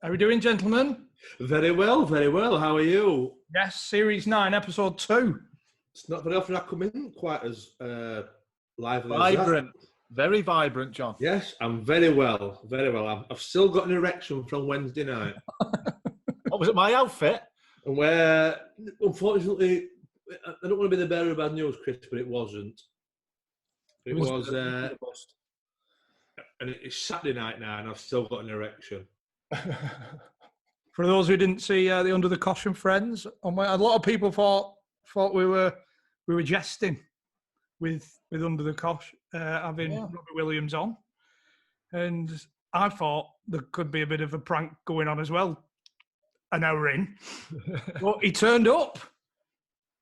How are we doing, gentlemen? Very well, very well. How are you? Yes, Series 9, Episode 2. It's not very often I come in quite as lively Vibrant. as that. Very vibrant, John. Yes, I'm very well, very well. I've still got an erection from Wednesday night. What was it, my outfit? And where, unfortunately, I don't want to be the bearer of bad news, Chris, but it wasn't. It was and it's Saturday night now, and I've still got an erection. For those who didn't see the Under the Cosh and Friends, a lot of people thought we were jesting with Under the Cosh having Robbie Williams on, and I thought there could be a bit of a prank going on as well. An hour in, but he turned up.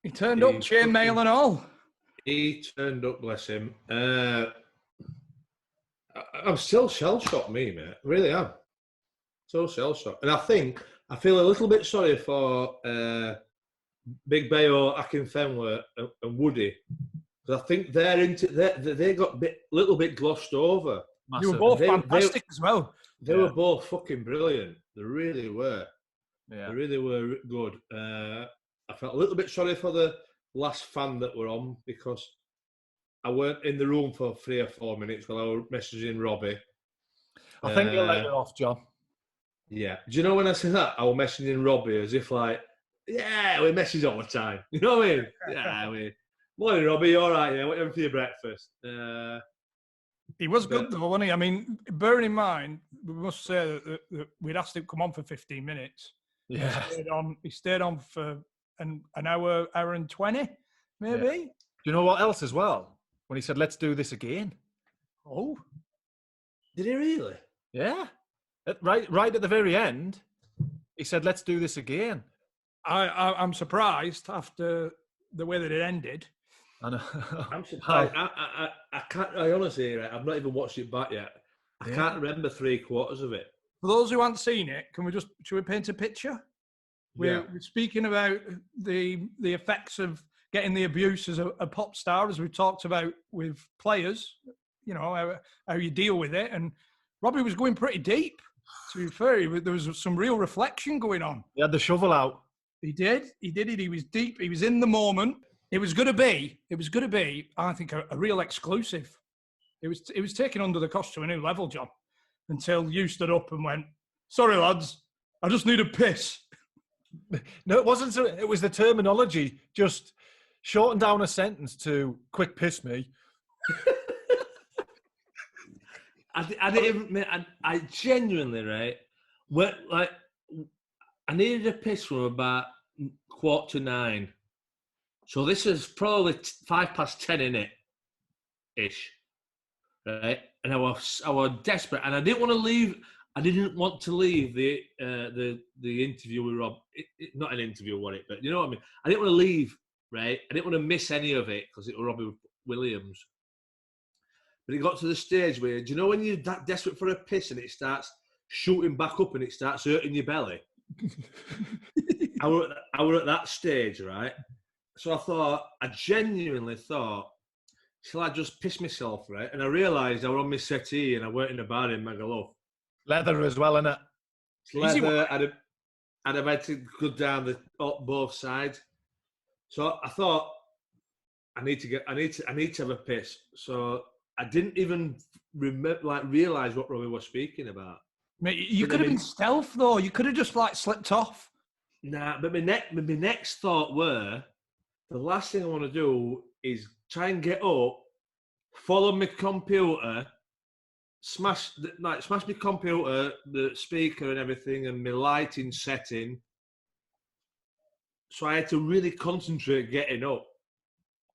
He turned up, chainmail and all. He turned up, bless him. I'm still shell-shocked, me, mate. I really am. So shell-shocked. And I feel a little bit sorry for Big Bayo, Akinfenwa and Woody. Because I think they got a little bit glossed over. Massive. You were both fantastic as well. They were both fucking brilliant. They really were. Yeah. They really were good. I felt a little bit sorry for the last fan that were on because I weren't in the room for 3 or 4 minutes while I was messaging Robbie. I think you're letting off, John. Yeah. Do you know when I say that? I was messaging Robbie as if like, yeah, we message all the time. You know what I mean? Yeah, morning, Robbie. You all right? Yeah, what are you having for your breakfast? He was good though, wasn't he? I mean, bearing in mind, we must say that we'd asked him to come on for 15 minutes. Yeah. He stayed on for an hour and 20, maybe. Yeah. Do you know what else as well? When he said, let's do this again. Oh. Did he really? Yeah. Right at the very end, he said, let's do this again. I'm surprised after the way that it ended. I know. I'm surprised. I can't. I honestly, I've not even watched it back yet. I can't remember 3/4 of it. For those who haven't seen it, should we paint a picture? We're speaking about the effects of getting the abuse as a pop star, as we've talked about with players. You know how you deal with it, and Robbie was going pretty deep. To be fair, there was some real reflection going on. He had the shovel out. He did it. He was deep. He was in the moment. It was going to be, I think, a real exclusive. It was taken under the Cosh to a new level, John, until you stood up and went, sorry, lads, I just need a piss. No, it wasn't. So it was the terminology. Just shorten down a sentence to quick piss me. I didn't even. I genuinely, right? I needed a piss from about 9:15. So this is probably 10:05 in it, ish, right? And I was desperate, and I didn't want to leave. I didn't want to leave the interview with Rob. Not an interview, but you know what I mean. I didn't want to leave, right? I didn't want to miss any of it because it was Robbie Williams. But it got to the stage where, do you know when you're that desperate for a piss and it starts shooting back up and it starts hurting your belly? I were at that stage, right? So I genuinely thought, shall I just piss myself, right? And I realised I was on my settee and I weren't in a bar in Magaluf. Leather as well, innit? Leather, I'd have had to go down both sides. So I thought, I need to have a piss. So I didn't even realise what Robbie was speaking about. Mate, you could have been stealth though. You could have just slipped off. Nah, but my next thought were, the last thing I want to do is try and get up, follow my computer, smash my computer, the speaker and everything, and my lighting setting. So I had to really concentrate getting up,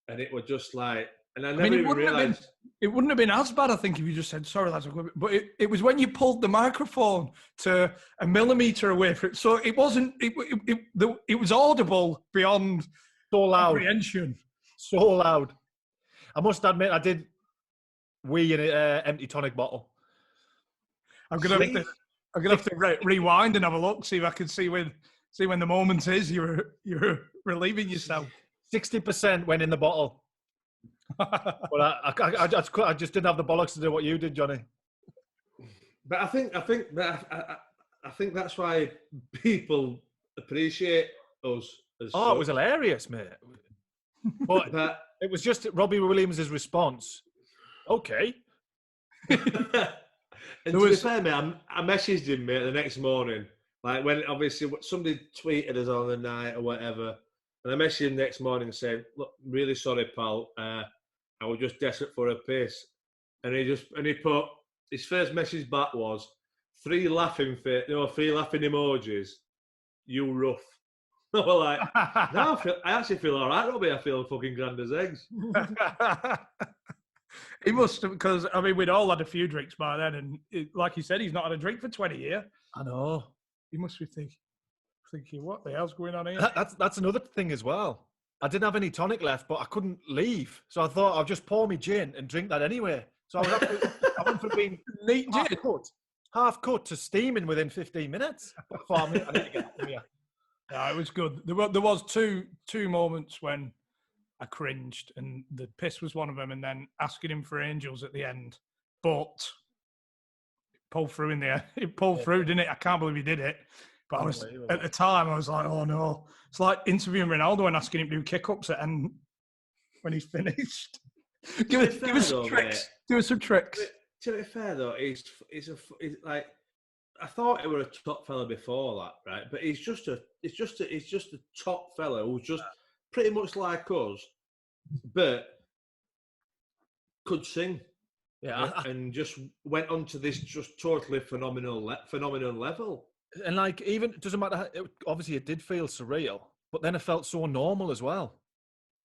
and it was just like, and I never even realised. It wouldn't have been as bad, I think, if you just said, sorry, lads, but it was when you pulled the microphone to a millimetre away from it. So it wasn't, it was audible beyond so loud. Comprehension. So loud. I must admit, I did wee in an empty tonic bottle. I'm gonna have to rewind and have a look, see if I can see when the moment is you're relieving yourself. 60% went in the bottle. But I just didn't have the bollocks to do what you did, Johnny. But I think think that's why people appreciate us. As Oh, such. it was hilarious, mate. But it was just Robbie Williams' response. Okay. And to be fair, mate, I messaged him, mate, the next morning. Like when obviously somebody tweeted us on the night or whatever, and I messaged him next morning saying, "Look, really sorry, pal. I was just desperate for a piss." And he put his first message back was 3 laughing emojis. You rough. I was like, no, I actually feel all right, Robbie. I feel fucking grand as eggs. He must have, because I mean, we'd all had a few drinks by then, and like you said, he's not had a drink for 20 years. I know. He must be thinking, what the hell's going on here? That's another thing as well. I didn't have any tonic left, but I couldn't leave, so I thought I'll just pour me gin and drink that anyway. So I went from being Neat gin. half cut to steaming within 15 minutes. I need to get out of here. No, it was good. There was two moments when I cringed, and the piss was one of them, and then asking him for angels at the end. But it pulled through in there. It pulled through, didn't it? I can't believe he did it. But at the time, I was like, oh no. It's like interviewing Ronaldo and asking him to do kick-ups at end when he's finished. Give us some tricks. Do us some tricks. To be fair though, he's like, I thought he were a top fella before that, right? But he's just a top fella who's just pretty much like us, but could sing. Yeah, and just went on to this just totally phenomenal level. And like, even it doesn't matter. Obviously, it did feel surreal, but then it felt so normal as well.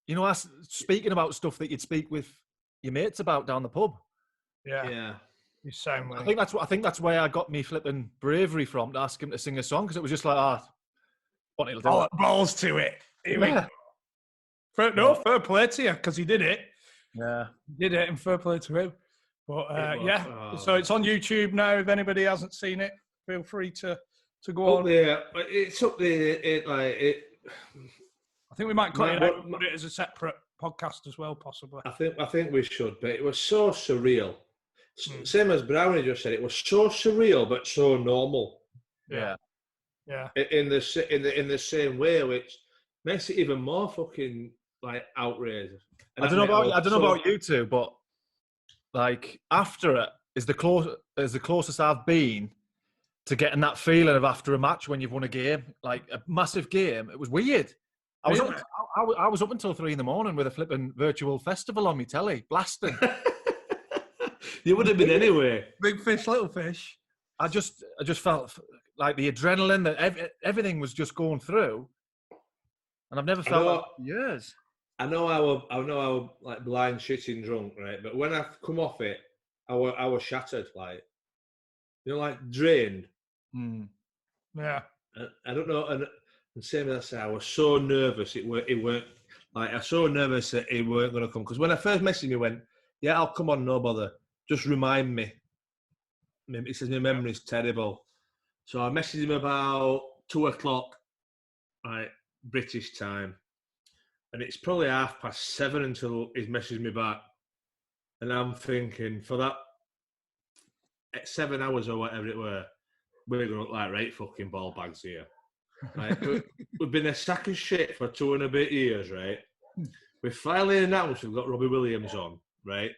You know, speaking about stuff that you'd speak with your mates about down the pub. Yeah. You sound like. I think that's where I got me flipping bravery from, to ask him to sing a song, because it was just like, what he'll do. Balls to it. Yeah. Fair play to you, because he did it. Yeah. He did it, and fair play to him. But so it's on YouTube now. If anybody hasn't seen it, feel free to go on. Yeah, it's up there. I think we might cut it out and put it as a separate podcast as well, possibly. I think we should, but it was so surreal. Same as Brownie just said, it was so surreal but so normal. Yeah. In the same way, which makes it even more fucking like outrageous. I don't know about you two, but like after it is the closest I've been to getting that feeling of after a match when you've won a game, like a massive game. It was weird. I was up until 3 a.m. with a flipping virtual festival on my telly, blasting. You would have been anyway. Big fish, little fish. I just felt like the adrenaline that everything was just going through, and I've never felt that for years. I know I was like blind shitting drunk, right? But when I come off it, I was shattered, like, you know, like drained. Yeah. I don't know, and same as I said, I was so nervous. It weren't like I was so nervous that it weren't going to come. Because when I first messaged him, he went, "Yeah, I'll come on, no bother. Just remind me." He says my memory's terrible. So I messaged him about 2:00, right, British time. And it's probably 7:30 until he's messaged me back. And I'm thinking, for that 7 hours or whatever it were, we're going to look like right fucking ball bags here. Right? We've been a sack of shit for 2 and a bit years, right? We finally announced we've got Robbie Williams on, right?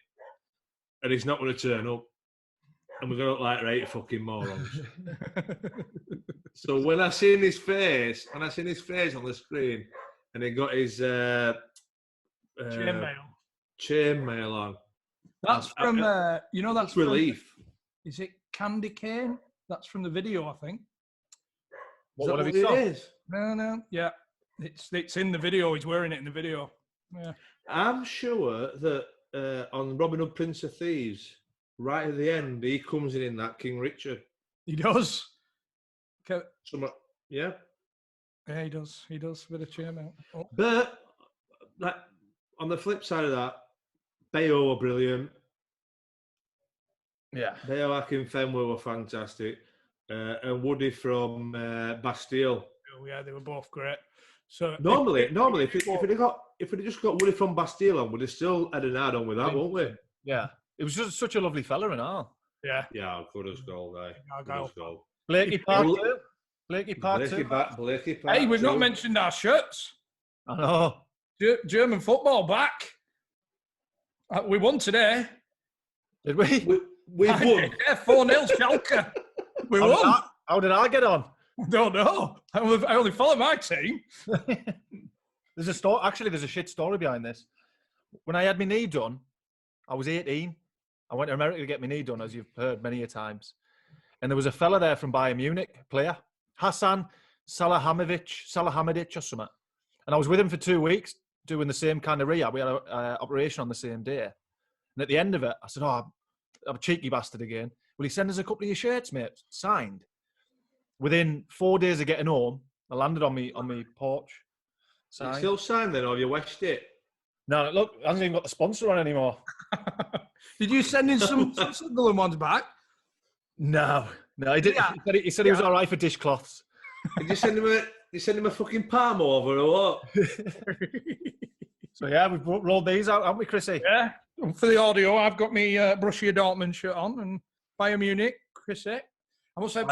And he's not going to turn up. And we're going to look like right fucking morons. So when I seen his face, on the screen, and he got his chainmail on. That's from that's relief. Is it Candy Cane? That's from the video, I think. What have it is? No. Yeah, it's in the video. He's wearing it in the video. Yeah. I'm sure that on Robin Hood, Prince of Thieves, right at the end, he comes in that King Richard. He does. Yeah. Yeah, he does. He does with a chairman. Oh. But like, on the flip side of that, Bayo were brilliant. Yeah. Bayo, Akinfenwa were fantastic. And Woody from Bastille. Oh, yeah, they were both great. So normally, if we'd just got Woody from Bastille on, we'd have still had an add-on with that, wouldn't we? Yeah. It was just such a lovely fella and all. Yeah. Yeah, good as gold, eh? Good as gold. Blakey part 2. Blakey part 2. Blakey part Hey, we've 2. not mentioned our shirts. I know. German football back. We won today. Did we? We won. Yeah, 4-0 Schalke. We won. How did I get on? I don't know. I only follow my team. There's a story. Actually, there's a shit story behind this. When I had my knee done, I was 18. I went to America to get my knee done, as you've heard many a times. And there was a fella there from Bayern Munich, player, Hassan Salahamidzic or something. And I was with him for 2 weeks doing the same kind of rehab. We had an operation on the same day. And at the end of it, I said, I'm a cheeky bastard again. Will he send us a couple of your shirts, mate, signed? Within 4 days of getting home, I landed on me porch. Signed. It's still signed then, or have you washed it? No, look, I haven't even got the sponsor on anymore. Did you send in some Sunderland ones back? No, he did. Yeah. He said he was all right for dishcloths. Did you send him a fucking palm over or what? So yeah, we've rolled these out, haven't we, Chrissy? Yeah. For the audio, I've got me Borussia Dortmund shirt on and Bayern Munich, Chrissy. I must say,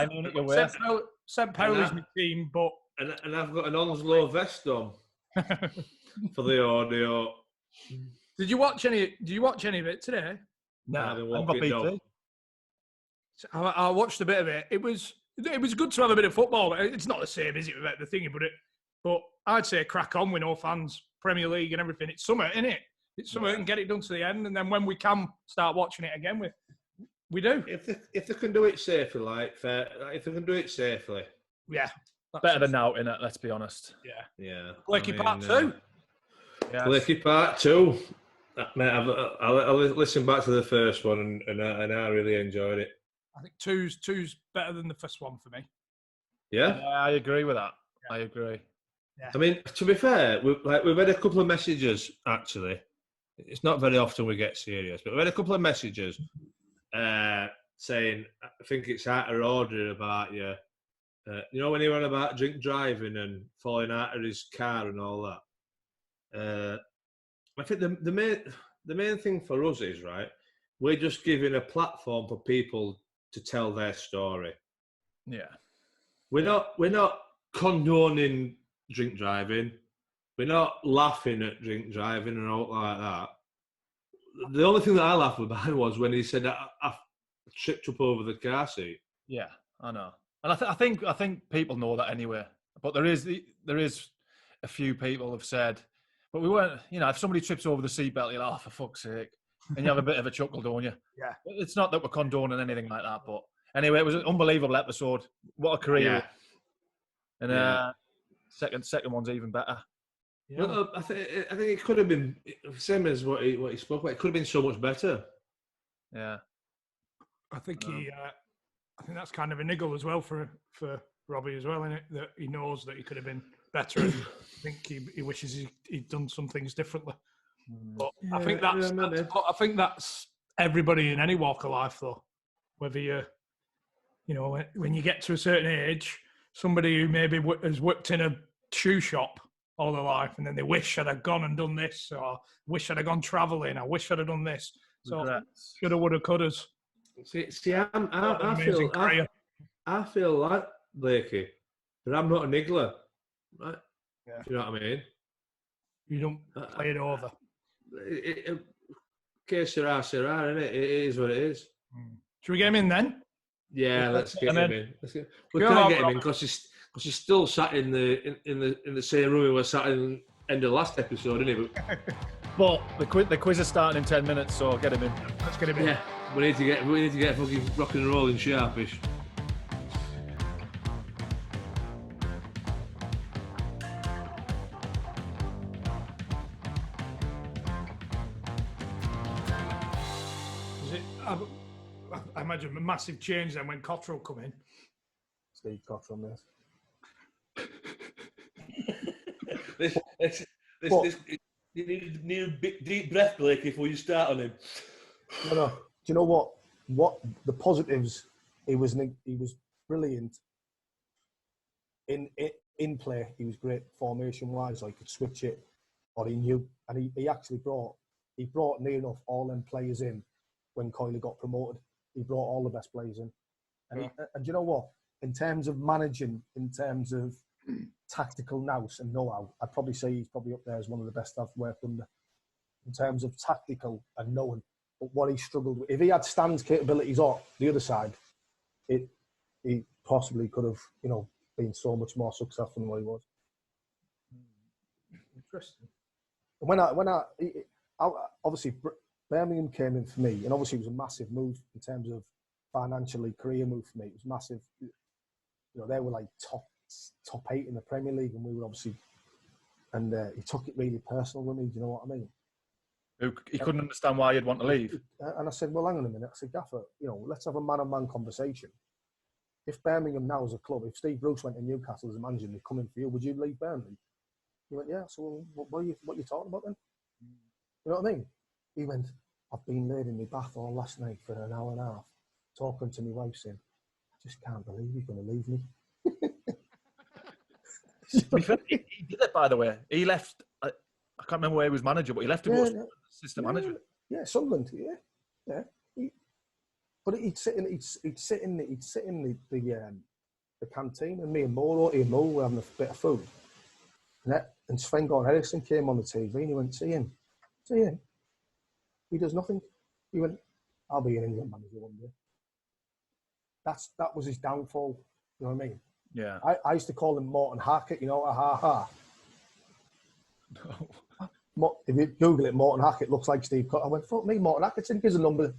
St. Pauli's my team, but and I've got an Onslow vest on for the audio. Did you watch any of it today? No, I watched a bit of it. It was good to have a bit of football. It's not the same, is it, without the thingy? But I'd say crack on with no fans, Premier League and everything. It's summer, isn't it? It's summer and get it done to the end, and then when we can start watching it again, we do. If they can do it safely, if they can do it safely, yeah, better than now, innit? Let's be honest. Yeah. Blakey part 2. Yes. Blakey part 2. Mate, I listened back to the first one and I really enjoyed it. I think two's better than the first one for me. Yeah, I agree with that. Yeah. I agree. Yeah. I mean, to be fair, we've had a couple of messages actually. It's not very often we get serious, but we've had a couple of messages saying, I think it's out of order about you. You know when he ran about drink driving and falling out of his car and all that. I think the main thing for us is, right, we're just giving a platform for people to tell their story. Yeah. We're not condoning drink driving. We're not laughing at drink driving and all like that. The only thing that I laughed about was when he said I tripped up over the car seat. Yeah, I know, and I think people know that anyway. But there is a few people have said, but we weren't. You know, if somebody trips over the seatbelt, you're like, oh, for fuck's sake, and you have a bit of a chuckle, don't you? Yeah. It's not that we're condoning anything like that, but anyway, it was an unbelievable episode. What a career! Yeah. And second one's even better. Yeah. Well, I think it could have been same as what he spoke about. It could have been so much better. Yeah, I think I think that's kind of a niggle as well for Robbie as well, isn't it? That he knows that he could have been better. And I think he wishes he'd done some things differently. But I think I think that's everybody in any walk of life, though. Whether when you get to a certain age, somebody who maybe has worked in a shoe shop all their life, and then they wish I'd have gone and done this, or wish I'd have gone travelling, I wish I'd have done this. So shoulda, woulda, couldas. See, I feel like Blakey, but I'm not a niggler, right? Yeah. Do you know what I mean? You don't play it over. Que sera, isn't it? It is what it is. Should we get him in then? Yeah, let's get him in. We can't get him in because he's still sat in the same room we were sat in end of the last episode, isn't he? But the quiz is starting in 10 minutes, so get him in. Let's get him in. Yeah, we need to get fucking rocking and rolling sharpish. I imagine a massive change then when Cottrell come in. Steve Cottrell, yes. You need a big, deep breath, Blake, before you start on him. No. Do you know what? What the positives? He was brilliant in play. He was great formation wise. So he could switch it, or he knew, and he actually brought near enough all them players in when Coyley got promoted. He brought all the best players in, and do you know what? in terms of managing, in terms of tactical nous and know-how, I'd probably say he's probably up there as one of the best I've worked under in terms of tactical and knowing. But what he struggled with, if he had Stan's capabilities on the other side, he possibly could have, you know, been so much more successful than what he was. Interesting. When I obviously Birmingham came in for me, and obviously it was a massive move in terms of financially, career move for me. It was massive. You know, they were like top 8 in the Premier League, and we were obviously, and he took it really personal with me. Do you know what I mean? He couldn't understand why you'd want to leave. And I said, well, hang on a minute. I said, Gaffer, you know, let's have a man-on-man conversation. If Birmingham now is a club, if Steve Bruce went to Newcastle as a manager and they'd come in for you, would you leave Burnley? He went, yeah. So what are you talking about then? You know what I mean? He went, I've been laid in my bath all last night for an hour and a half, talking to my wife saying, I just can't believe he's going to leave me. He did it, by the way. He left. I can't remember where he was manager, but he left to go to assistant manager. Yeah, Sunderland. Yeah. But he'd sit in the canteen, and me and Mo were having a bit of food. And Sven-Goran Eriksson came on the TV, and he went, see him. He does nothing. He went, I'll be an England manager one day. That was his downfall. You know what I mean? Yeah. I used to call him Morton Hackett, you know, ha. No. If you Google it, Morton Hackett looks like Steve Cosh. I went, fuck me, Morton Hackett, here's a number.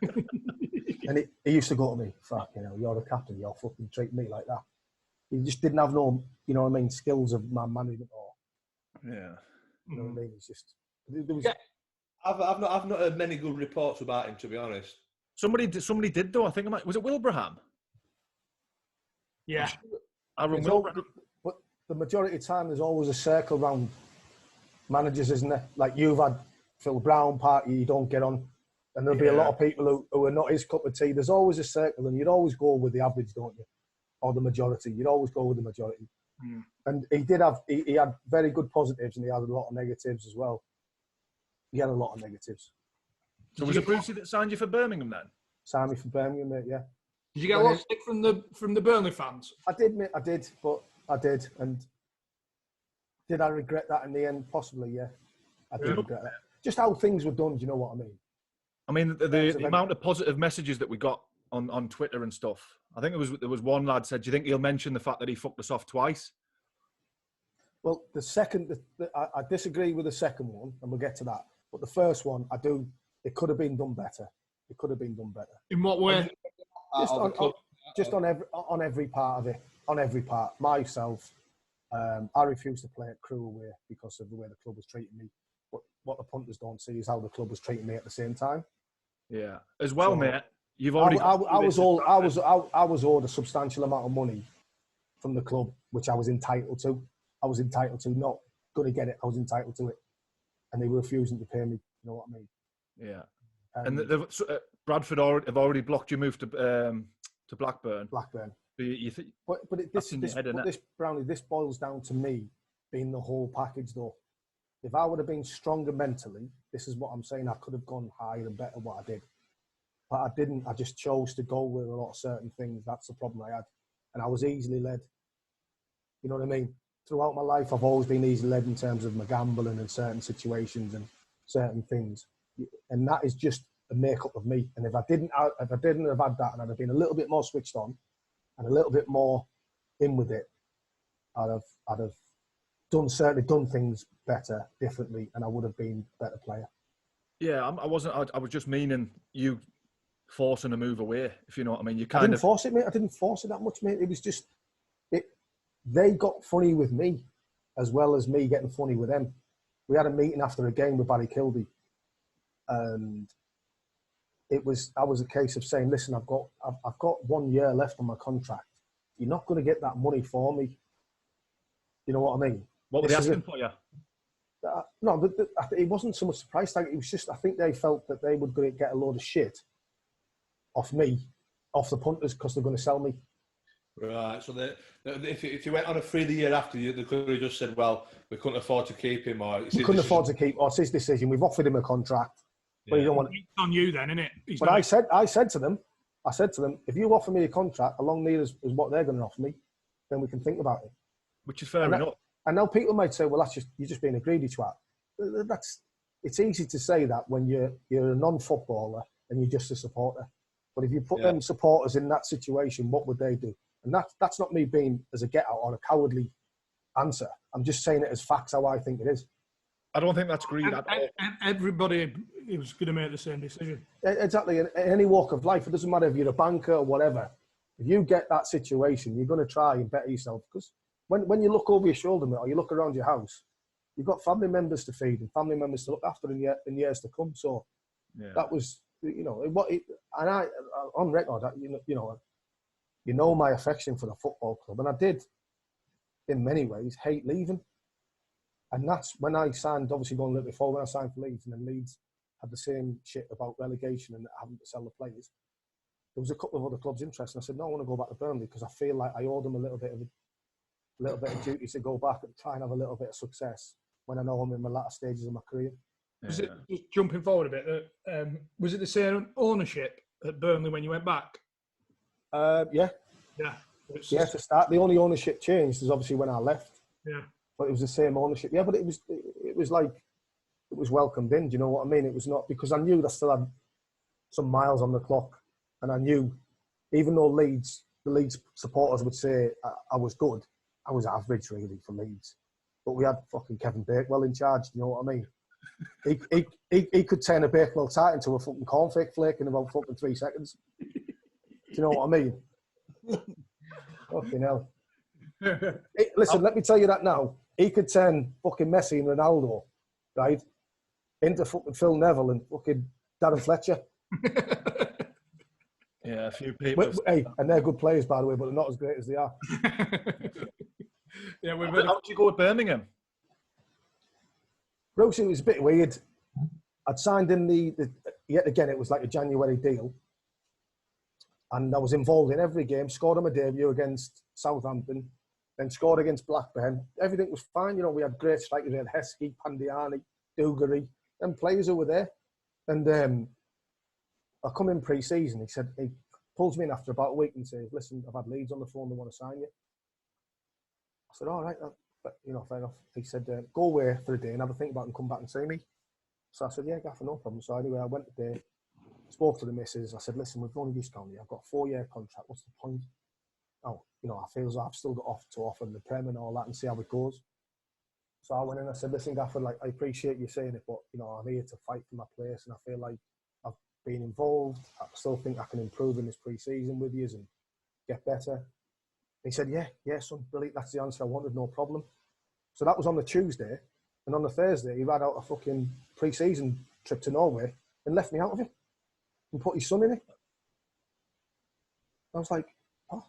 And he used to go to me, fuck, you know, you're the captain, you're fucking treating me like that. He just didn't have no, you know what I mean, skills of man management or. Yeah. You know what I mean? It's just. I've not heard many good reports about him, to be honest. Somebody did though. I think was it Wilbraham? Yeah. But the majority of the time, there's always a circle around managers, isn't there? Like you've had Phil Brown party, you don't get on, and there'll be a lot of people who are not his cup of tea. There's always a circle, and you'd always go with the average, don't you? Or the majority. You'd always go with the majority. Mm. And he had very good positives, and he had a lot of negatives as well. He had a lot of negatives. So was it Brucey that signed you for Birmingham then? Signed me for Birmingham, mate, yeah. Did you get a lot of stick from the Burnley fans? I did, mate. I did. And did I regret that in the end? Possibly, yeah. I did regret that. Just how things were done, do you know what I mean? I mean, the amount of positive messages that we got on Twitter and stuff. I think there was one lad said, do you think he'll mention the fact that he fucked us off twice? Well, the second, I disagree with the second one, and we'll get to that. But the first one, I do. It could have been done better. It could have been done better. In what way? Just on every part of it. On every part. Myself, I refused to play at Crewe away because of the way the club was treating me. But what the punters don't see is how the club was treating me at the same time. Yeah, as well, so, mate. You've already. I was owed a substantial amount of money from the club, which I was entitled to. Not going to get it. I was entitled to it, and they were refusing to pay me. You know what I mean? Yeah. And Bradford have already blocked your move to Blackburn. Blackburn. This Brownie, this boils down to me being the whole package, though. If I would have been stronger mentally, this is what I'm saying. I could have gone higher and better what I did, but I didn't. I just chose to go with a lot of certain things. That's the problem I had, and I was easily led. You know what I mean? Throughout my life, I've always been easily led in terms of my gambling and certain situations and certain things. And that is just a makeup of me. And if I didn't have had that, and I'd have been a little bit more switched on and a little bit more in with it, I'd have certainly done things better, differently, and I would have been a better player. Yeah, I wasn't. I was just meaning you forcing a move away, if you know what I mean. I didn't force it, mate. I didn't force it that much, mate. It was just they got funny with me as well as me getting funny with them. We had a meeting after a game with Barry Kilby. And that was a case of saying, listen, I've got 1 year left on my contract. You're not going to get that money for me. You know what I mean? What were they asking for you? No, it wasn't so much the price tag. It was just, I think they felt that they were going to get a load of shit off me, off the punters, because they're going to sell me. Right. So if you went on a free the year after, they could have just said, well, we couldn't afford to keep him. Or we couldn't afford to keep, or it's his decision. We've offered him a contract. But you don't want it's on you then, isn't it? But I said to them, I said to them, if you offer me a contract along near as what they're going to offer me, then we can think about it. Which is fair enough. And now people might say, well, you're just being a greedy twat. It's easy to say that when you're a non-footballer and you're just a supporter. But if you put them supporters in that situation, what would they do? And that's not me being as a get-out or a cowardly answer. I'm just saying it as facts how I think it is. I don't think that's greed at all. Everybody was going to make the same decision. Exactly. In any walk of life, it doesn't matter if you're a banker or whatever. If you get that situation, you're going to try and better yourself. Because when you look over your shoulder, mate, or you look around your house, you've got family members to feed and family members to look after in years to come. So that was, and I on record, you know my affection for the football club, and I did, in many ways, hate leaving. And that's when I signed, obviously going a little before, when I signed for Leeds, and then Leeds had the same shit about relegation and having to sell the players. There was a couple of other clubs interested. I said, no, I want to go back to Burnley because I feel like I owe them a little bit of duty to go back and try and have a little bit of success when I know I'm in my latter stages of my career. Was it, just jumping forward a bit, was it the same ownership at Burnley when you went back? Yeah. Yeah. To start, the only ownership changed is obviously when I left. Yeah. But it was the same ownership. Yeah, but it was like, it was welcomed in, do you know what I mean? It was not, because I knew that I still had some miles on the clock. And I knew, even though the Leeds supporters would say I was good, I was average really for Leeds. But we had fucking Kevin Bakewell in charge, do you know what I mean? He could turn a Bakewell tart into a fucking cornflake flake in about fucking 3 seconds. Do you know what I mean? Fucking hell. Listen, let me tell you that now. He could turn fucking Messi and Ronaldo, right, into fucking Phil Neville and fucking Darren Fletcher. Yeah, a few people. Hey, and they're good players, by the way, but they're not as great as they are. Yeah, how did you go with Birmingham? Bruce, it was a bit weird. I'd signed in yet again, it was like a January deal. And I was involved in every game, scored on my debut against Southampton, then scored against Blackburn. Everything was fine. You know, we had great strikers. We had Heskey, Pandiani, Dugarry, and players who were there. And I come in pre-season. He pulls me in after about a week and says, listen, I've had Leeds on the phone. They want to sign you. I said, all right. But, fair enough. He said, go away for a day and have a think about it and come back and see me. So I said, yeah, Gaffer, no problem. So anyway, I went today, spoke to the missus. I said, listen, we've only just gone here. I've got a 4-year contract. What's the point? Oh, I feel as though I've still got off to offer the Prem and all that and see how it goes. So I went in and I said, listen, Gaffer, like, I appreciate you saying it, but, I'm here to fight for my place and I feel like I've been involved. I still think I can improve in this pre-season with you and get better. He said, yeah, son, brilliant. That's the answer I wanted, no problem. So that was on the Tuesday. And on the Thursday, he ran out a fucking pre-season trip to Norway and left me out of it and put his son in it. I was like, oh.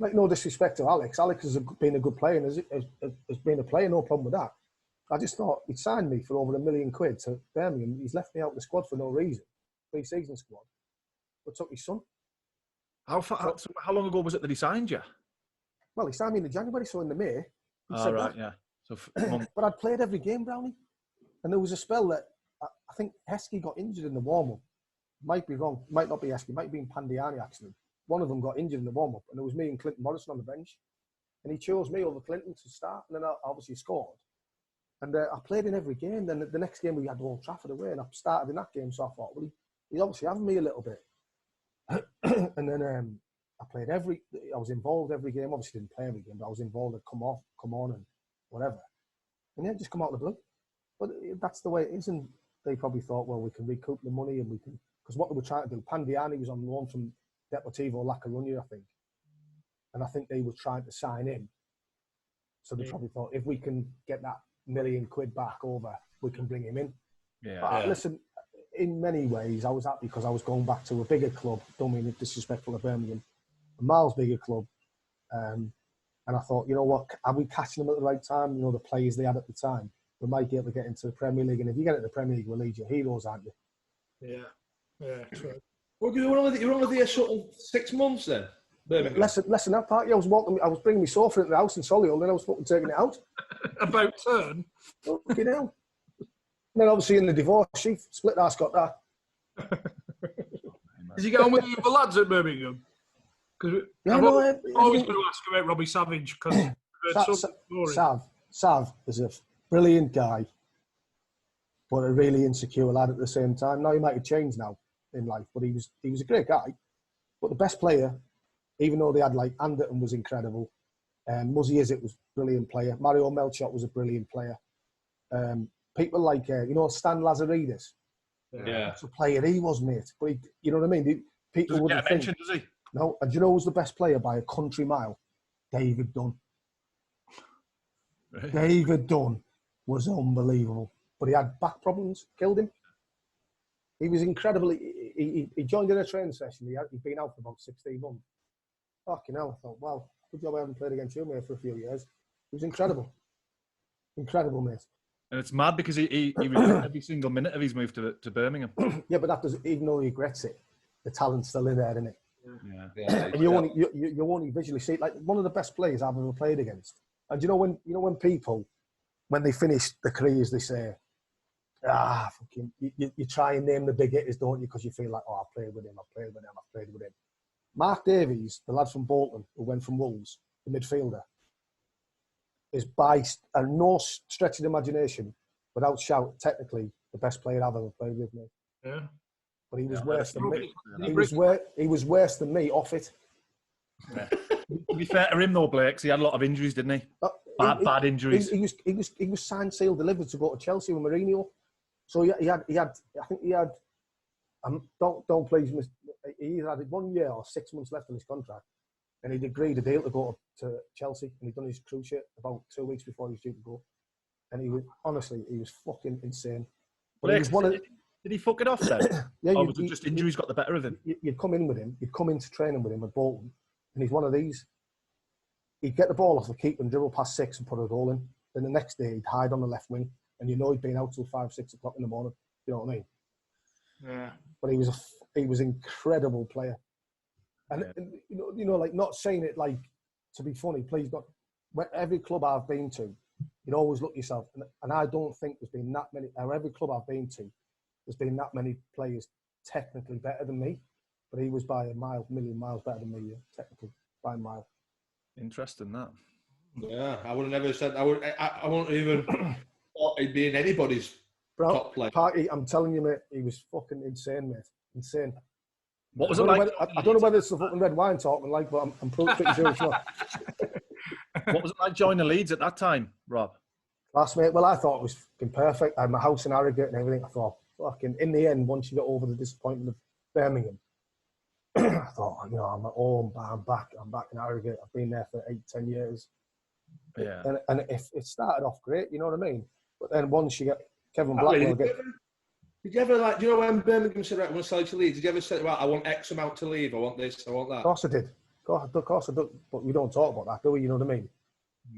Like, no disrespect to Alex. Alex has been a good player and has been a player, no problem with that. I just thought he'd signed me for over £1 million to Birmingham. He's left me out of the squad for no reason. Pre-season squad. But took his son. How long ago was it that he signed you? Well, he signed me in January, so in the May. Right, yeah. So, but I'd played every game, Brownie. And there was a spell that I think Heskey got injured in the warm-up. Might be wrong. Might not be Heskey. Might be Pandiani, actually. One of them got injured in the warm-up, and it was me and Clinton Morrison on the bench. And he chose me over Clinton to start, and then I obviously scored. And I played in every game. Then the next game we had Old Trafford away, and I started in that game, so I thought, well, he's obviously having me a little bit. And then I played I was involved every game. Obviously didn't play every game, but I was involved. I'd come on and whatever. And then just come out of the blue. But that's the way it is. And they probably thought, well, we can recoup the money and we can, because what they were trying to do, Pandiani was on loan from Deportivo La Coruña, I think. And I think they were trying to sign him. So they probably thought, if we can get that £1 million back over, we can bring him in. Yeah. But listen, in many ways, I was happy because I was going back to a bigger club. Don't mean it disrespectful to Birmingham. A miles bigger club. And I thought, you know what, are we catching them at the right time? The players they had at the time. We might be able to get into the Premier League. And if you get into the Premier League, we'll lead your heroes, aren't you? Yeah, true. Well, you were only there sort of 6 months then? Birmingham. Less than that part. Yeah, I was bringing my sofa into the house in Solihull, and then I was fucking taking it out. About turn. Fucking hell. And then obviously in the divorce, she split that, got that. Does he get on with the other lads at Birmingham? Because Yeah, I've no, always going to ask about Robbie Savage because Sav is a brilliant guy, but a really insecure lad at the same time. Now he might have changed now in life, but he was a great guy. But the best player, even though they had like Anderton was incredible, Muzzy Izzet was a brilliant player. Mario Melchot was a brilliant player. People like Stan Lazaridis. Yeah. That's a player he was, mate. But you know what I mean? People Doesn't wouldn't get mentioned, does he? No, and do you know who was the best player by a country mile? David Dunn. Right. David Dunn was unbelievable, but he had back problems, killed him. He was incredible. He joined in a training session. He'd been out for about 16 months. Fucking hell, I thought, wow, good job I haven't played against you, mate, for a few years. He was incredible. Incredible, mate. And it's mad because he was every single minute of his move to Birmingham. Yeah, but that doesn't, even though he regrets it, the talent's still in there, isn't it? Yeah. And you only visually see it. Like one of the best players I've ever played against. And when people, when they finish the careers, they say, fucking, you try and name the big hitters, don't you? Because you feel like, I've played with him. Mark Davies, the lad from Bolton, who went from Wolves, the midfielder, is by no stretch of the imagination, without shout, technically the best player I've ever played with, mate. Yeah. But he was worse than me. He was worse than me off it. Yeah. To be fair to him though, Blake, he had a lot of injuries, didn't he? Bad injuries. He was signed, sealed, delivered to go to Chelsea with Mourinho. So he had. I think he had. Don't please me. He either had 1 year or 6 months left on his contract, and he'd agreed a deal to go to Chelsea, and he'd done his cruise ship about 2 weeks before he was due to go. And he was fucking insane. But Blake, he was one of. Did he fuck it off then? Yeah, or was it just injuries got the better of him? You'd come in with him. You'd come into training with him at Bolton, and he's one of these. He'd get the ball off the keeper and dribble past 6 and put a goal in. Then the next day he'd hide on the left wing, and he'd been out till 5, 6 o'clock in the morning. You know what I mean? Yeah. But he was an incredible player, and like not saying it like to be funny. Please don't. Every club I've been to, you'd always look yourself, and I don't think there's been that many. Or every club I've been to, there's been that many players technically better than me, but he was by a million miles better than me, technically by a mile. Interesting that. Yeah, I would have never said. I wouldn't even thought he'd be in anybody's top player. Party, I'm telling you, mate, he was fucking insane, mate. Insane. What was it like? I don't know whether it's the fucking red wine talking like, but I'm pretty sure it's not. What was it like joining Leeds at that time, Rob? Last mate, well, I thought it was fucking perfect. I had my house in Harrogate and everything. I thought, fucking, in the end, once you get over the disappointment of Birmingham, I thought, I'm at home, I'm back in Harrogate. I've been there for 8-10 years. Yeah. And if it started off great, you know what I mean? But then once you get Kevin Blackwell... Did you ever, like, do you know when Birmingham said, right, I want to sell you to Leeds, did you ever say, well, I want X amount to leave, I want this, I want that? Of course I did. Of course I did. But we don't talk about that, do we? You know what I mean?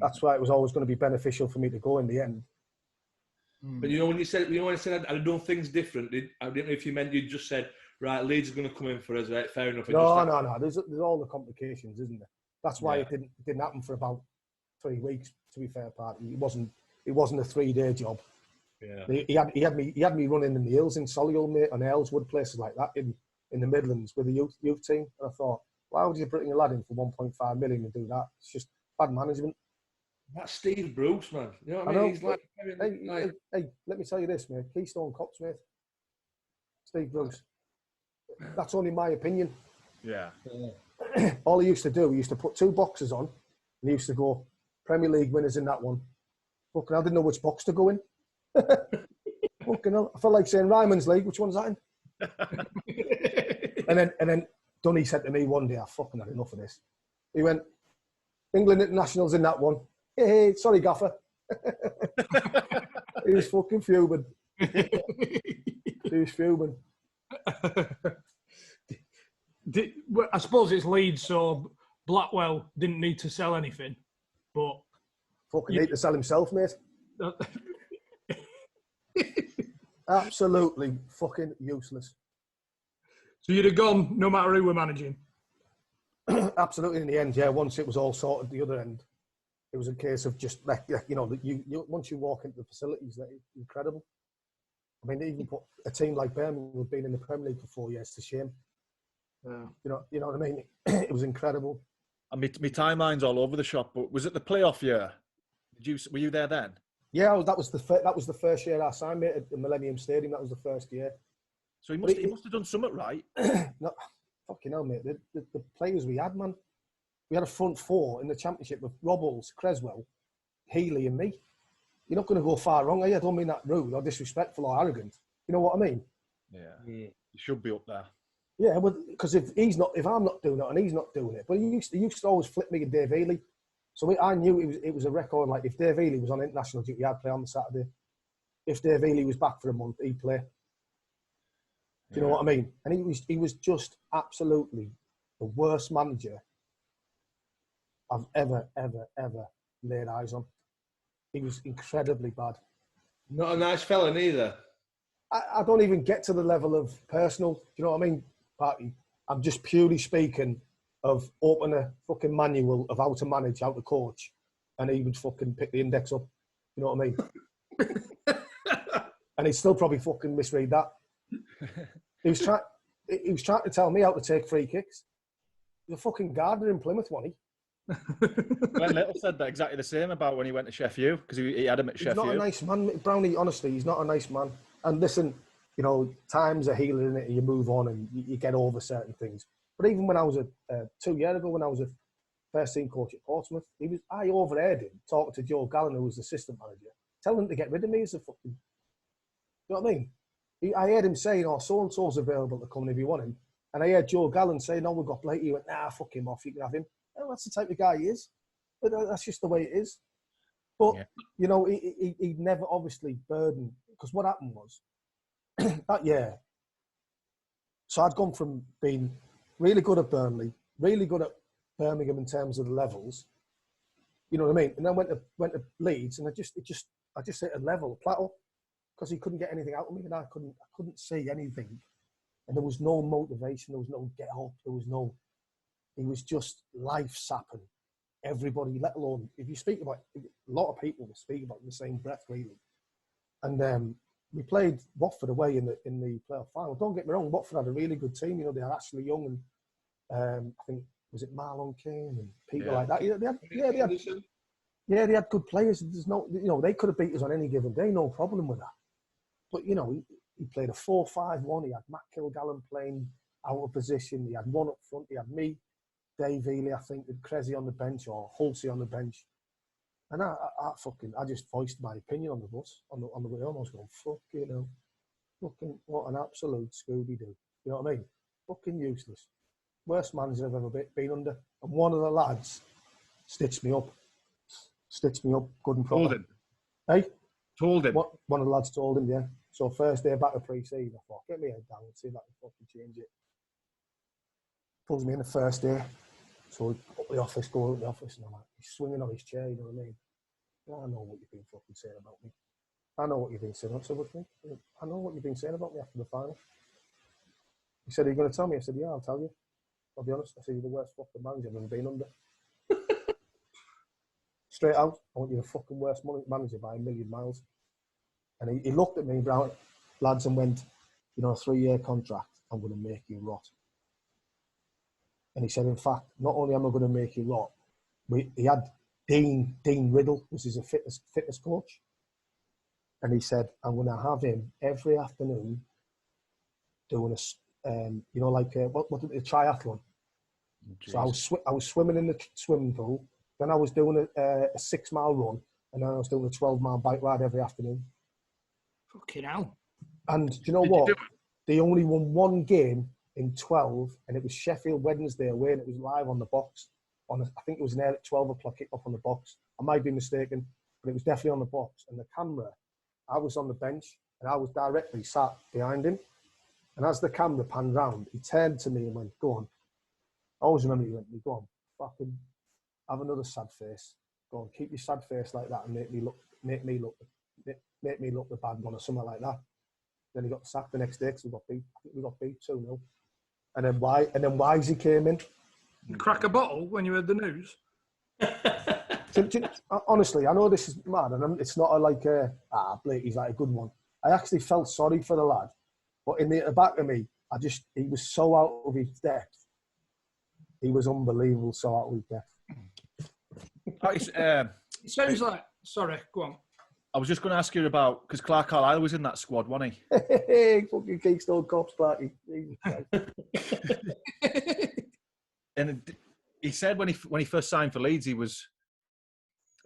That's why it was always going to be beneficial for me to go in the end. But when I said I'd done things different, I didn't know if you meant you just said, right, Leeds is going to come in for us, right? Fair enough. No. There's all the complications, isn't there? That's why it didn't happen for about 3 weeks. To be fair, Party, it wasn't a 3-day job. Yeah. He had me running in the hills in Solihull, mate, and Ayleswood, places like that in the Midlands with the youth team. And I thought, why would you bring a lad in for 1.5 million and do that? It's just bad management. That's Steve Bruce, man. You know what I mean? He's like, hey, let me tell you this, mate. Keystone Cops, mate. Steve Bruce. That's only my opinion. Yeah. All he used to do, he used to put 2 boxes on, and he used to go, Premier League winners in that one. Fucking hell, I didn't know which box to go in. Fucking hell, I felt like saying Ryman's League. Which one's that in? and then Dunny said to me one day, I fucking had enough of this. He went, England Internationals in that one. Hey, sorry, Gaffer. He was fucking fuming. He was fuming. I suppose it's Leeds, so Blackwell didn't need to sell anything, but fucking need to sell himself, mate. Absolutely fucking useless. So you'd have gone no matter who we're managing? Absolutely, in the end, yeah. Once it was all sorted, the other end, it was a case of just like you once you walk into the facilities, they're incredible. I mean, they even put a team like Birmingham who've been in the Premier League for 4 years to shame. You know what I mean? It was incredible. And my timeline's all over the shop. But was it the playoff year? Were you there then? Yeah, that was the first year I signed, mate, at the Millennium Stadium. That was the first year. So he must have done something right. No, fucking hell, mate. The players we had, man. We had a front four in the Championship with Robbles, Creswell, Healy and me. You're not going to go far wrong, are you? I don't mean that rude or disrespectful or arrogant. You know what I mean? Yeah. You should be up there. Yeah, well, because if I'm not doing it and he's not doing it, but he used to always flip me and Dave Healy. So I knew it was a record. Like if Dave Healy was on international duty, I'd play on the Saturday. If Dave Healy was back for a month, he'd play. Do you know what I mean? And he was just absolutely the worst manager I've ever laid eyes on. He was incredibly bad. Not a nice fella neither. I don't even get to the level of personal. Do you know what I mean, Party? I'm just purely speaking of open a fucking manual of how to manage, how to coach, and he would fucking pick the index up. You know what I mean? And he'd still probably fucking misread that. He was trying to tell me how to take free kicks. He's a fucking gardener in Plymouth, wasn't he? Glenn Little said that exactly the same about when he went to Sheffield, because he had him at Sheffield. He's not a nice man, Brownie. Honestly, he's not a nice man. And listen, you know, times are healing in it, and you move on and you get over certain things. But even when I was 2 years ago, when I was a first team coach at Portsmouth, I overheard him talking to Joe Gallen, who was the assistant manager, telling him to get rid of me as a fucking. You know what I mean? I heard him saying, "Oh, so and so's available to come if you want him." And I heard Joe Gallen say, "No, we've got Blake." He went, "Nah, fuck him off. You can have him." Well, that's the type of guy he is. But that's just the way it is. But, you know, he'd never obviously burdened. Because what happened was, that year, so I'd gone from being really good at Burnley, really good at Birmingham in terms of the levels. You know what I mean? And then went to Leeds, and I just hit a level, plateau, because he couldn't get anything out of me, and I couldn't see anything. And there was no motivation, there was no get up, there was no... He was just life sapping everybody, let alone if you speak about a lot of people will speak about in the same breath, really. And we played Watford away in the playoff final. Don't get me wrong, Watford had a really good team. You know, they are actually young, and I think was it Marlon Kane and people like that. They had good players. There's no, you know, they could have beat us on any given day, no problem with that. But you know, he played a 4-5-1. He had Matt Kilgallen playing out of position. He had one up front. He had me. Dave Healy, I think, with Cressy on the bench or Hulsey on the bench. And I just voiced my opinion on the bus, on the way home. I was going, fuck, you know, fucking, what an absolute Scooby-Doo. You know what I mean? Fucking useless. Worst manager I've ever been under. And one of the lads stitched me up good and proper. Told him? Hey? Told him? One of the lads told him, yeah. So first day back of pre-season, I thought, get me head down and see if I can fucking change it. Pulls me in the first day. So up the office, go out in the office, and I'm like, he's swinging on his chair, you know what I mean? I know what you've been fucking saying about me. I know what you've been saying. I said, what do you think? I know what you've been saying about me after the final. He said, are you going to tell me? I said, yeah, I'll tell you. I'll be honest. I said, you're the worst fucking manager I've ever been under. Straight out, I want you the fucking worst manager by a million miles. And he looked at me, Brown, lads, and went, you know, a 3-year contract, I'm going to make you rot. And he said, in fact, not only am I going to make you rot, he had Dean Riddle, was his fitness coach. And he said, I'm going to have him every afternoon doing you know, like, a triathlon. Jesus. So I was swimming in the swimming pool. Then I was doing a 6-mile run. And then I was doing a 12-mile bike ride every afternoon. Fucking hell. And do you know what? They only won one game in 12, and it was Sheffield Wednesday away, and it was live on the box. I think it was an air at 12 o'clock kick off on the box. I might be mistaken, but it was definitely on the box. And the camera, I was on the bench, and I was directly sat behind him. And as the camera panned round, he turned to me and went, "Go on." I always remember he went, "Go on, fucking have another sad face. Go on, keep your sad face like that, and make me look the bad one," or something like that. Then he got sacked the next day because we got beat. I think we got beat 2-0. And then Wisey came in. You crack a bottle when you heard the news? Honestly, I know this is mad, and it's not Blakey's like a good one. I actually felt sorry for the lad, but in the back of me, he was so out of his depth. he was unbelievable. So out with death. It sounds like. Sorry, go on. I was just going to ask you about, because Clark Carlisle was in that squad, wasn't he? Fucking Keystone Cops party. And he said when he first signed for Leeds, he was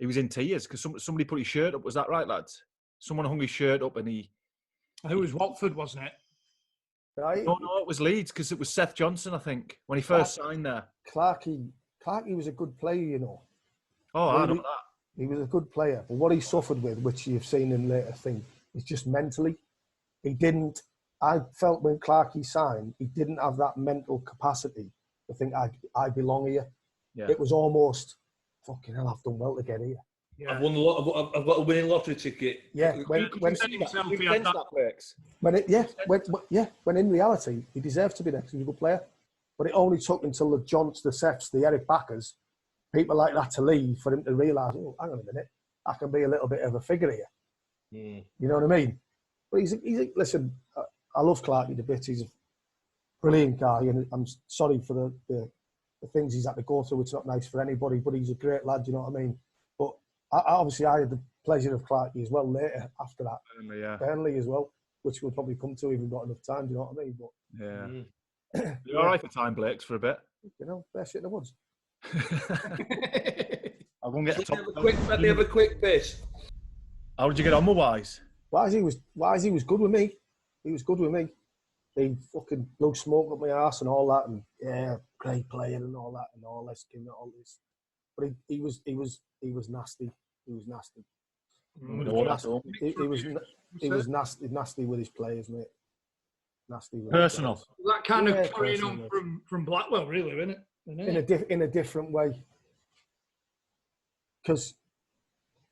in tears because somebody put his shirt up. Was that right, lads? Someone hung his shirt up, and he. I think it was Watford, wasn't it? Right? No, it was Leeds because it was Seth Johnson, I think, when he first signed there. Clarkey was a good player, you know. Oh, I know that. He was a good player, but what he suffered with, which you've seen in later things, is just mentally. I felt when Clarkey signed, he didn't have that mental capacity to think, I belong here. Yeah. It was almost, fucking hell, I've done well to get here. Yeah. I've won a lot. I've got a winning lottery ticket. Yeah, when in reality he deserved to be there because he was a good player, but it only took until the Johns, the Sefs, the Eric Backers, people like that to leave for him to realise, oh, hang on a minute, I can be a little bit of a figure here. You know what I mean? But he's listen, I love Clarkey to bits. He's a brilliant guy, and I'm sorry for the things he's had to go through. It's not nice for anybody, but he's a great lad. You know what I mean? But I had the pleasure of Clarkey as well later after that. Burnley as well, which we'll probably come to if we've got enough time. Do you know what I mean? But You're all right for time, Blakes, for a bit. You know, best shit in the woods. I'll go and get a top. Let me have a quick piss. How did you get on with Wise? Wise was good with me. He was good with me. He fucking blew smoke up my ass and all that, and yeah, great player and all that, and all this, all this. But he was nasty. He was nasty. He was nasty with his players, mate. Nasty with personal. His players. That kind of carrying on from Blackwell, really, isn't it? In a different way. Because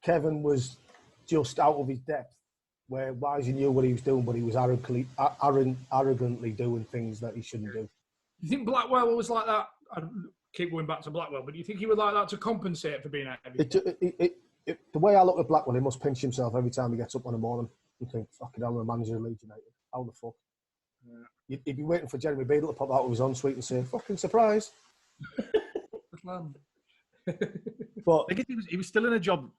Kevin was just out of his depth, where Wise knew what he was doing, but he was arrogantly doing things that he shouldn't do. Do you think Blackwell was like that? I keep going back to Blackwell, but do you think he was like that to compensate for being out of his depth? The way I look at Blackwell, he must pinch himself every time he gets up in the morning and think, fucking hell, I'm a manager of Leeds United. How the fuck? Yeah. He'd be waiting for Jeremy Beadle to pop out of his ensuite and say, fucking surprise. But I think he was still in a job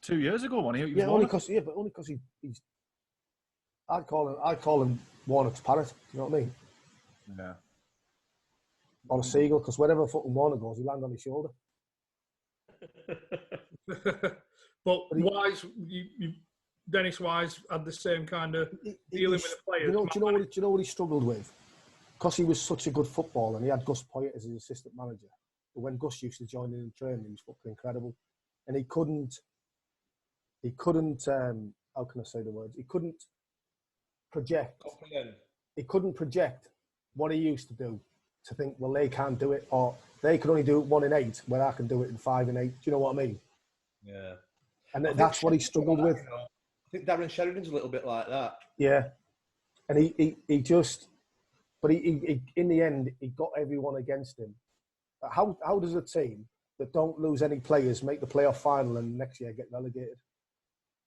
2 years ago, wasn't he? Only because he's. I'd call him Warnock's parrot. You know what I mean? Yeah. Or a seagull, because wherever fucking Warnock goes, he lands on his shoulder. But Wise, Dennis Wise had the same kind of dealing with the players. Do you know what he struggled with? Because he was such a good footballer and he had Gus Poyet as his assistant manager. But when Gus used to join in training, he was fucking incredible. And he couldn't, how can I say the words? He couldn't project. He couldn't project what he used to do to think, well, they can't do it, or they could only do it 1 in 8, where I can do it in 5 in 8. Do you know what I mean? Yeah. And that's what he struggled with. I think Darren Sheridan's a little bit like that. Yeah. And he just, but he in the end, he got everyone against him. How does a team that don't lose any players make the playoff final and next year get relegated?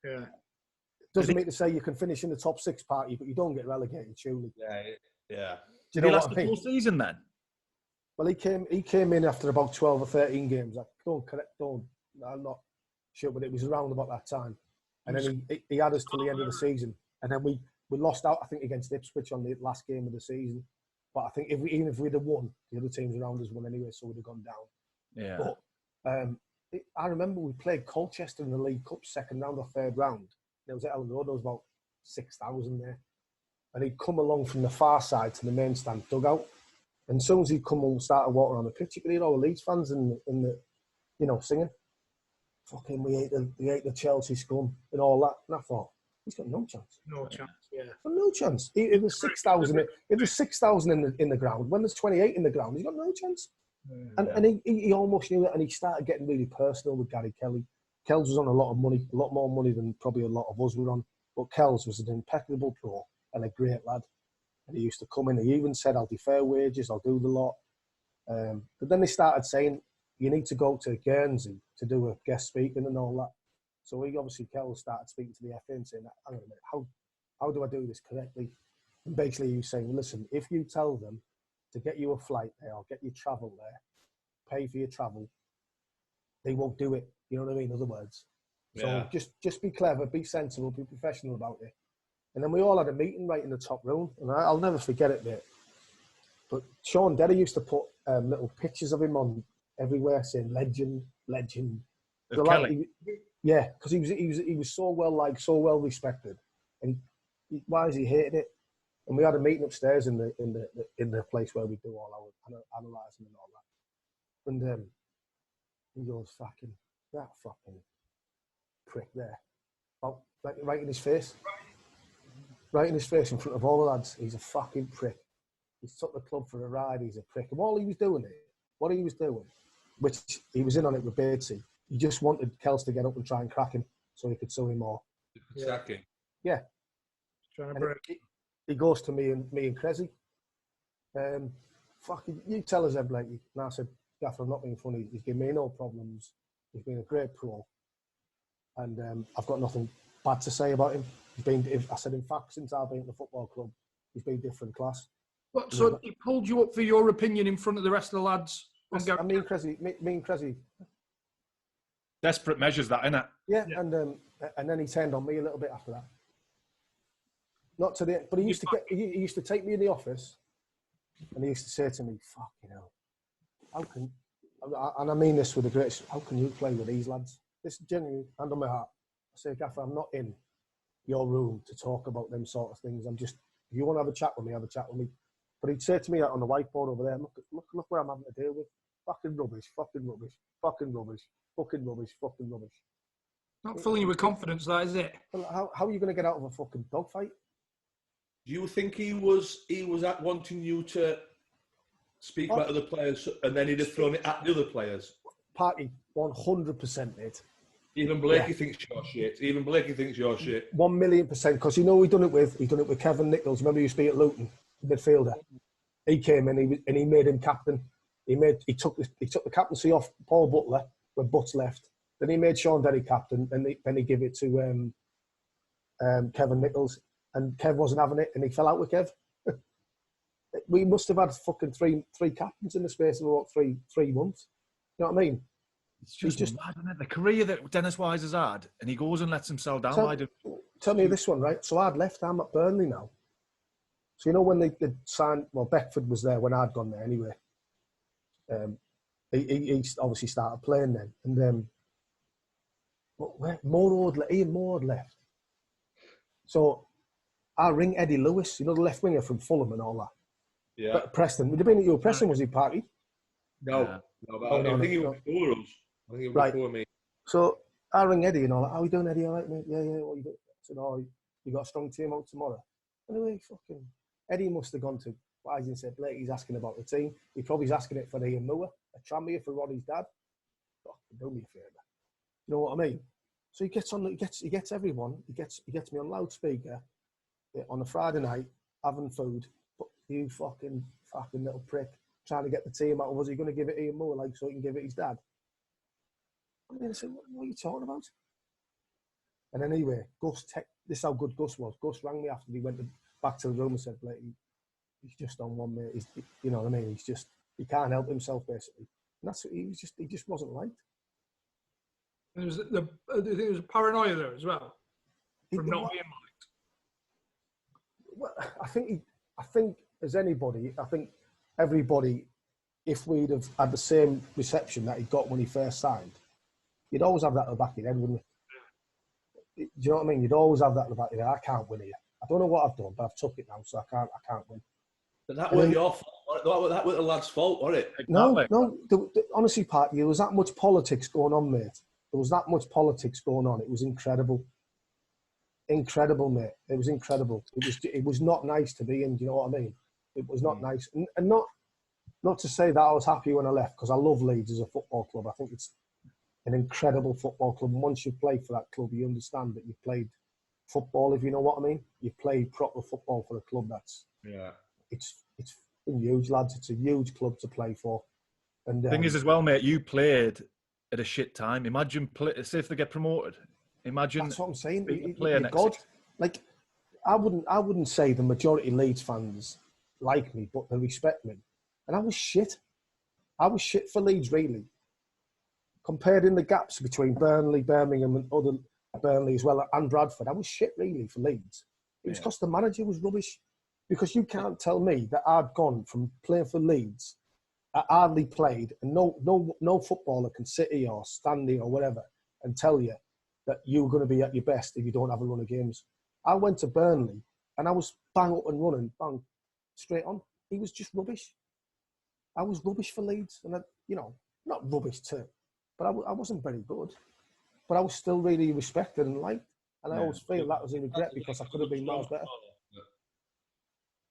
Yeah. Doesn't mean to say you can finish in the top 6 party, but you don't get relegated, surely. Yeah. Did he last the full season then? Well, he came in after about 12 or 13 games. I'm not sure, but it was around about that time. And then he had us till the end of the season. And then we lost out, I think, against Ipswich on the last game of the season. But I think even if we'd have won, the other teams around us won anyway, so we'd have gone down. Yeah. But I remember we played Colchester in the League Cup second round or third round. It was at Ellen Road. There was about 6,000 there. And he'd come along from the far side to the main stand dugout. And as soon as he'd come and started walking on the pitch, you could hear all the Leeds fans in the, singing. Fucking, we ate the Chelsea scum and all that. And I thought, he's got no chance. No chance, yeah. No chance. It was 6,000. It was 6,000 in the ground. When there's 28 in the ground, he's got no chance. And he almost knew that, and he started getting really personal with Gary Kelly. Kells was on a lot of money, a lot more money than probably a lot of us were on. But Kells was an impeccable pro and a great lad. And he used to come in. He even said, I'll do fair wages, I'll do the lot. But then they started saying, you need to go to Guernsey to do a guest speaking and all that. So Kells started speaking to the FA and saying, hang on a minute, how do I do this correctly? And basically he was saying, listen, if you tell them to get you a flight there or get you travel there, pay for your travel, they won't do it. You know what I mean? In other words. So just be clever, be sensible, be professional about it. And then we all had a meeting right in the top room, and I'll never forget it, mate. But Sean Derry used to put little pictures of him on everywhere, saying "legend, legend." So Kelly. Yeah, because he was so well liked, so well respected, and why is he hating it? And we had a meeting upstairs in the place where we do all our analysing and all that. And he goes, "Fucking that fucking prick there," like right in his face, right in his face in front of all the lads. He's a fucking prick. He's took the club for a ride. He's a prick. And what he was doing, which he was in on it with Batesy. He just wanted Kels to get up and try and crack him so he could sue him more. Attacking. Yeah. Trying to break. He goes to me and Cressy. Fucking, you tell us, Ed Blakey. And I said, Gaffer, I'm not being funny. He's given me no problems. He's been a great pro. And I've got nothing bad to say about him. I said, in fact, since I've been at the football club, he's been different class. What, so he pulled you up for your opinion in front of the rest of the lads? Me and Cressy. Desperate measures, that, innit? Yeah. And then he turned on me a little bit after that. Not to the, but he used to take me in the office, and he used to say to me, "Fucking hell, how can?" And I mean this with the greatest. How can you play with these lads? This is genuine, hand on my heart. I say, Gaffer, I'm not in your room to talk about them sort of things. I'm just, if you want to have a chat with me, have a chat with me. But he'd say to me that on the whiteboard over there, look what I'm having to deal with. Fucking rubbish, fucking rubbish, fucking rubbish, fucking rubbish, fucking rubbish. Not filling you with confidence, that is it. Well, how are you going to get out of a fucking dogfight? Do you think he was at wanting you to speak about other players, and then he'd have thrown it at the other players? Party, 100%, mate. Even Blakey thinks you're shit. Even Blakey thinks you're shit. 1,000,000%. Because you know who he done it with? He done it with Kevin Nichols. Remember, he used to be at Luton, midfielder. He came in and he made him captain. He took the captaincy off Paul Butler when Butts left. Then he made Sean Derry captain, and then he gave it to Kevin Nichols. And Kev wasn't having it, and he fell out with Kev. We must have had fucking three captains in the space of about three months. You know what I mean? It's just mad, isn't it? The career that Dennis Wise has had, and he goes and lets himself down. Tell me this one, right? So I'd left. I'm at Burnley now. So you know when they signed, well, Beckford was there when I'd gone there anyway. He obviously started playing then, and Ian Moore had left. So I ring Eddie Lewis, you know, the left winger from Fulham and all that. Yeah. But Preston, would have been at your Preston, was he, Party? No, I think he was before us. I think he was before me. So I ring Eddie and all that. How you doing, Eddie? All right, mate? Yeah. What you got? I said, oh, you got a strong team out tomorrow. Anyway, fucking Eddie must have gone to Wise and said, Blake, he's asking about the team. He probably's asking it for Ian Moore, a Tranmere for Ronnie's dad. Fucking do me a favour. You know what I mean? So he gets everyone. He gets me on loudspeaker on a Friday night, having food. But you fucking little prick, trying to get the team out. Was he going to give it Ian Moore, like, so he can give it his dad? I mean, I said, what are you talking about? And anyway, this is how good Gus was. Gus rang me after he went back to the room and said, Blake, he's just on one, mate. You know what I mean? He can't help himself, basically. And that's he just wasn't liked. There was a paranoia there as well, from not being liked. Well, I think as anybody, I think everybody, if we'd have had the same reception that he got when he first signed, you'd always have that at the back of your head, wouldn't you? Do you know what I mean? You'd always have that at the back of your head. I can't win here. I don't know what I've done, but I've took it now, so I can't win. But that wasn't your fault. That was the lad's fault, wasn't it? No. Honestly, Pat, there was that much politics going on, mate. There was that much politics going on. It was incredible. Incredible, mate. It was incredible. It was not nice to be in. Do you know what I mean? It was not nice, and not to say that I was happy when I left, because I love Leeds as a football club. I think it's an incredible football club. And once you've played for that club, you understand that you've played football. If you know what I mean, you've played proper football for a club that's It's huge, lads. It's a huge club to play for. And the thing is, as well, mate, you played at a shit time. Imagine, say if they get promoted. Imagine. That's what I'm saying. God, like, I wouldn't say the majority of Leeds fans like me, but they respect me. And I was shit. I was shit for Leeds, really. Compared in the gaps between Burnley, Birmingham, and other Burnley as well, and Bradford, I was shit, really, for Leeds. It was because the manager was rubbish. Because you can't tell me that I'd gone from playing for Leeds, I hardly played, and no footballer can sit here or stand here or whatever and tell you that you're going to be at your best if you don't have a run of games. I went to Burnley, and I was bang up and running, bang, straight on. He was just rubbish. I was rubbish for Leeds, and not rubbish too, but I wasn't very good. But I was still really respected and liked, and I always feel that was a regret because I could have been miles better.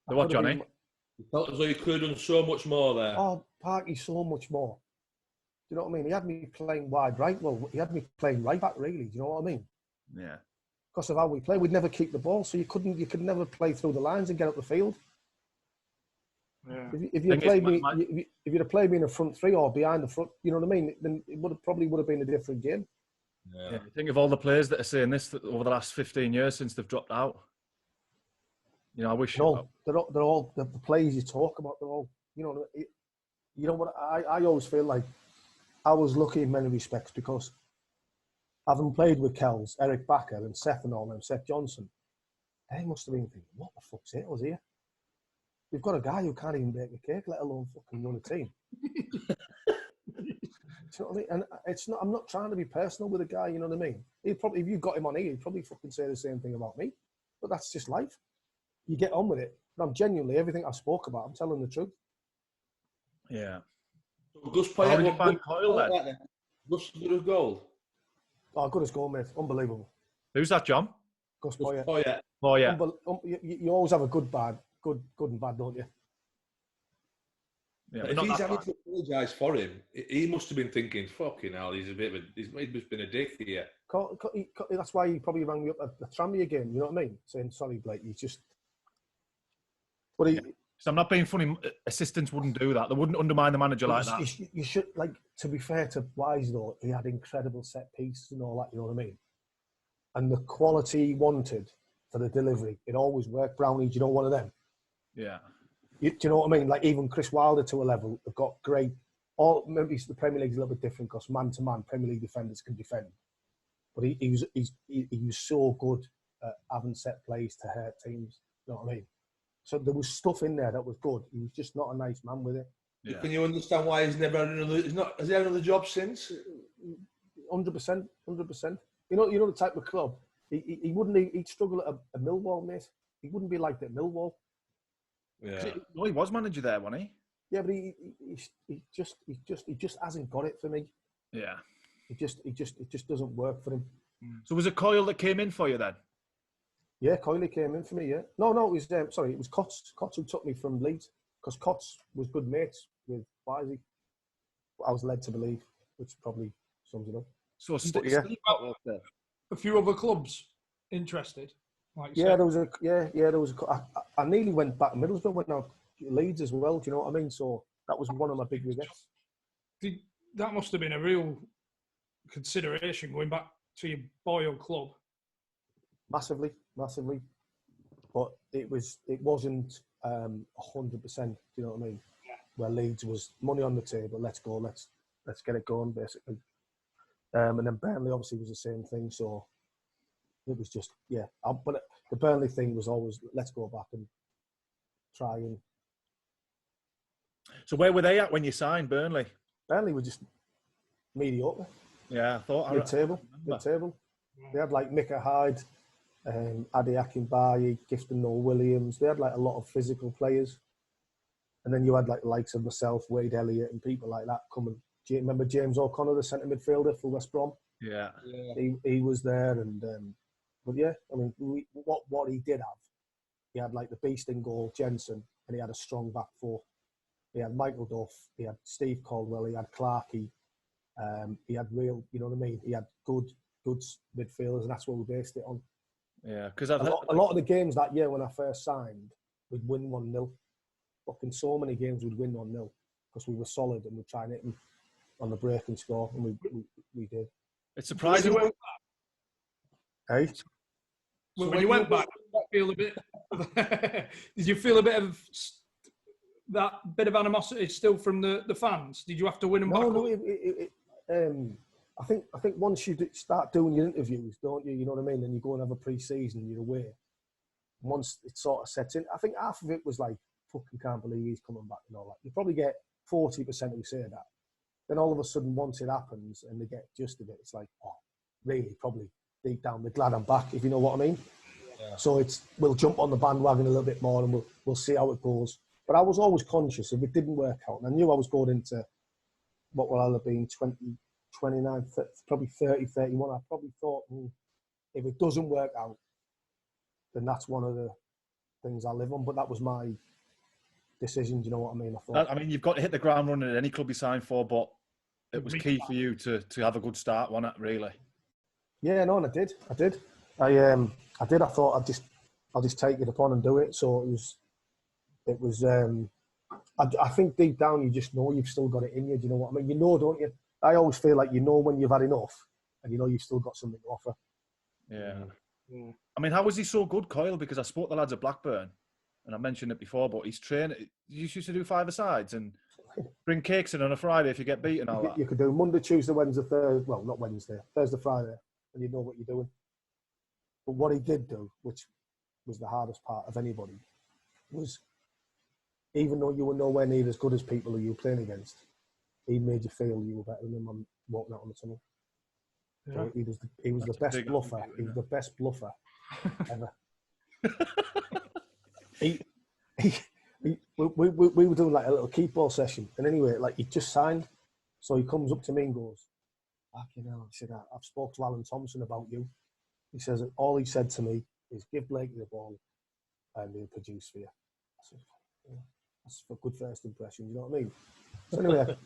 The what, Johnny? You felt as though you could have done so much more there. Oh, Parky, so much more. Do you know what I mean? He had me playing wide right. Well, he had me playing right back, really. Do you know what I mean? Yeah. Because of how we play, we'd never keep the ball, so you could never play through the lines and get up the field. Yeah. If you'd have played me in the front three or behind the front, you know what I mean? Then it probably would have been a different game. Yeah. Think of all the players that are saying this over the last 15 years since they've dropped out. You know, I wish. No, they're all the players you talk about. They're all, you know what? I always feel like I was lucky in many respects because having played with Kells, Eric Backer, and Seth and all them, Seth Johnson, they must have been thinking, "What the fuck's it was here? We've got a guy who can't even bake a cake, let alone fucking run a team." Do you know what I mean? And it's not. I'm not trying to be personal with a guy. You know what I mean? He'd probably, if you got him on here, he'd probably fucking say the same thing about me. But that's just life. You get on with it. But I'm genuinely, everything I spoke about, I'm telling the truth. Yeah. Gus How did you find Coyle then? Gus good as gold. Oh, good as goal, mate. Unbelievable. Who's that, John? Gus Poyet. Oh yeah. You always have a good and bad, don't you? Yeah, if he's having to apologise for him, he must have been thinking, "Fucking hell, he's just been a dick here." That's why he probably rang me up at the Tranmere game. You know what I mean? Saying, "Sorry, Blake, he's just." But So I'm not being funny. Assistants wouldn't do that. They wouldn't undermine the manager like that. You should, like, to be fair to Wise though, he had incredible set pieces and all that. You know what I mean? And the quality he wanted for the delivery, it always worked. Brownie, do you know one of them? Yeah. Do you know what I mean? Like even Chris Wilder to a level, they've got great. Maybe the Premier League's a little bit different because man to man, Premier League defenders can defend. But he was so good at having set plays to hurt teams. You know what I mean? So there was stuff in there that was good. He was just not a nice man with it. Yeah. Can you understand why he's never had another? Has he had another job since? 100%. You know the type of club. He wouldn't. He'd struggle at a Millwall, mate. He wouldn't be like that Millwall. Yeah. He was manager there, wasn't he? Yeah, but he just hasn't got it for me. Yeah. It just doesn't work for him. So was it Coyle that came in for you then? Yeah, Coyle came in for me. Yeah. No, it was it was Cots who took me from Leeds because Cots was good mates with Wisey. I was led to believe, which probably sums it up. So a few other clubs interested. Like there was a. I nearly went back to Middlesbrough, went out to Leeds as well. Do you know what I mean? So that was one of my big regrets. That must have been a consideration going back to your boyhood club. Massively, but it wasn't 100%. Do you know what I mean? Yeah. Where Leeds was money on the table. Let's go. Let's get it going, basically. And then Burnley obviously was the same thing. So it was just but the Burnley thing was always let's go back and try and. So where were they at when you signed Burnley? Burnley were just mediocre. Yeah, I thought mid-table. They had like Micah Hyde, Adi Akinbaye, Gifton Noel Williams. They had like a lot of physical players, and then you had like the likes of myself, Wade Elliott, and people like that coming. Do you remember James O'Connor, the centre midfielder for West Brom? Yeah. He was there, and but yeah, I mean, what he did have, he had like the beast in goal, Jensen, and he had a strong back four. He had Michael Duff, he had Steve Caldwell, he had Clarkey, he had real, you know what I mean? He had good midfielders, and that's what we based it on. Yeah, because a lot of the games that year when I first signed, we'd win 1-0. Fucking so many games we'd win 1-0 because we were solid and we'd try and hit them on the break and score, and we did. It's surprising. Hey? When you went back, did you feel a bit? Did you feel a bit of that bit of animosity still from the fans? Did you have to win them back? No. I think once you start doing your interviews, don't you? You know what I mean? And you go and have a pre-season, you're away. Once it sort of sets in, I think half of it was like, fucking can't believe he's coming back and all that. You probably get 40% who say that. Then all of a sudden, once it happens and they get just of it, it's like, oh, really? Probably deep down, they're glad I'm back, if you know what I mean. Yeah. So we'll jump on the bandwagon a little bit more and we'll see how it goes. But I was always conscious if it didn't work out, and I knew I was going into what will I have been 20, 29, 30, probably 30, 31. I probably thought, if it doesn't work out, then that's one of the things I live on. But that was my decision. Do you know what I mean? I mean, you've got to hit the ground running at any club you sign for, but it was key for you to have a good start, wasn't it? Really? Yeah, no, and I did. I did. I thought I'll just take it upon and do it. So it was. I think deep down you just know you've still got it in you. Do you know what I mean? You know, don't you? I always feel like you know when you've had enough, and you know you've still got something to offer. Yeah. I mean, how was he so good, Coyle? Because I spoke to the lads at Blackburn, and I mentioned it before, but he's trained. You used to do 5-a-sides and bring cakes in on a Friday if you get beaten. You could do Monday, Tuesday, Wednesday, Thursday. Well, not Wednesday, Thursday, Friday, and you know what you're doing. But what he did do, which was the hardest part of anybody, was even though you were nowhere near as good as people who you were playing against, he made you feel you were better than them on walking out on the tunnel. Yeah. So he was the best bluffer. He was the best bluffer ever. We were doing like a little keep ball session, and anyway, like he just signed, so he comes up to me and goes, "Fucking hell!" He said, "I've spoke to Alan Thompson about you." He says all he said to me is, "Give Blake the ball, and he'll produce for you." I said, yeah, "That's a good first impression." You know what I mean? So anyway,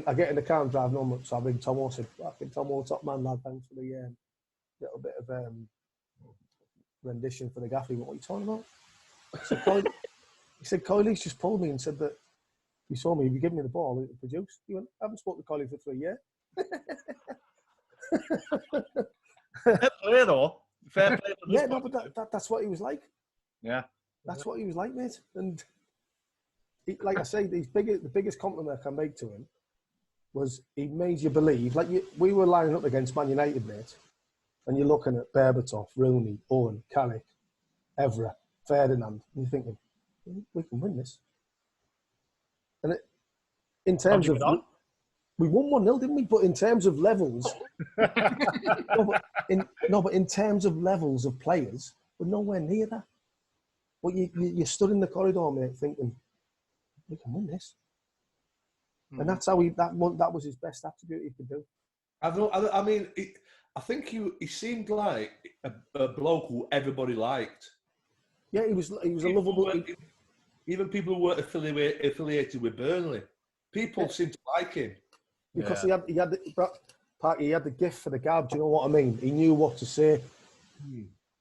I get in the car and drive home. So I ring Tomo. I said, "Fucking Tomo, top man, lad, thanks for the little bit of rendition for the gaffy." What are you talking about? He said, "Coyley's just pulled me and said that he saw me. If you give me the ball, it'll produce." He went, "I haven't spoken to Coyley for 3 years." Fair play, though. Fair play. Yeah, no, but that's what he was like. Yeah. That's what he was like, mate. And like I say, the biggest compliment I can make to him was he made you believe. Like we were lining up against Man United, mate, and you're looking at Berbatov, Rooney, Owen, Carrick, Evra, Ferdinand, and you're thinking, we can win this. And in terms of, we won 1-0, didn't we? But in terms of levels, but in terms of levels of players, we're nowhere near that. But you stood in the corridor, mate, thinking, we can win this. And that's how that was his best attribute he could do. I mean, I think he seemed like a bloke who everybody liked. Yeah, he was a lovable. Even people who weren't affiliated with Burnley, people seemed to like him because he had the gift for the gab. Do you know what I mean? He knew what to say,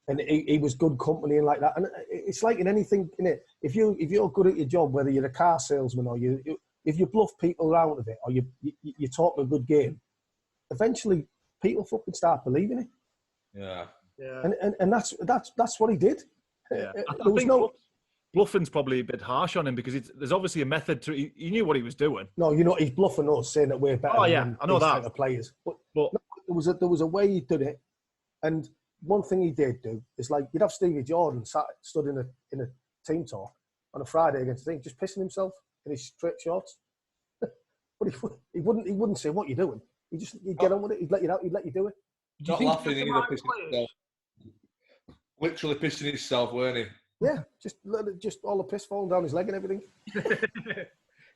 and he was good company and like that. And it's like in anything, innit? If you're good at your job, whether you're a car salesman or if you bluff people out of it or you talk a good game, eventually people fucking start believing it. Yeah. And that's what he did. Yeah. I think bluffing's probably a bit harsh on him because there's obviously a method to. He knew what he was doing. No, he's bluffing us, saying that we're better. Oh yeah, I know that. Players, but no, there was a way he did it, and one thing he did do is like you'd have Stevie Jordan stood in a team talk on a Friday against the team, just pissing himself in his straight shorts. But he wouldn't say what you're doing. He'd get on with it. He'd let you do it. Not laughing either, pissing himself. Literally pissing himself, weren't he? Yeah, just all the piss falling down his leg and everything. Do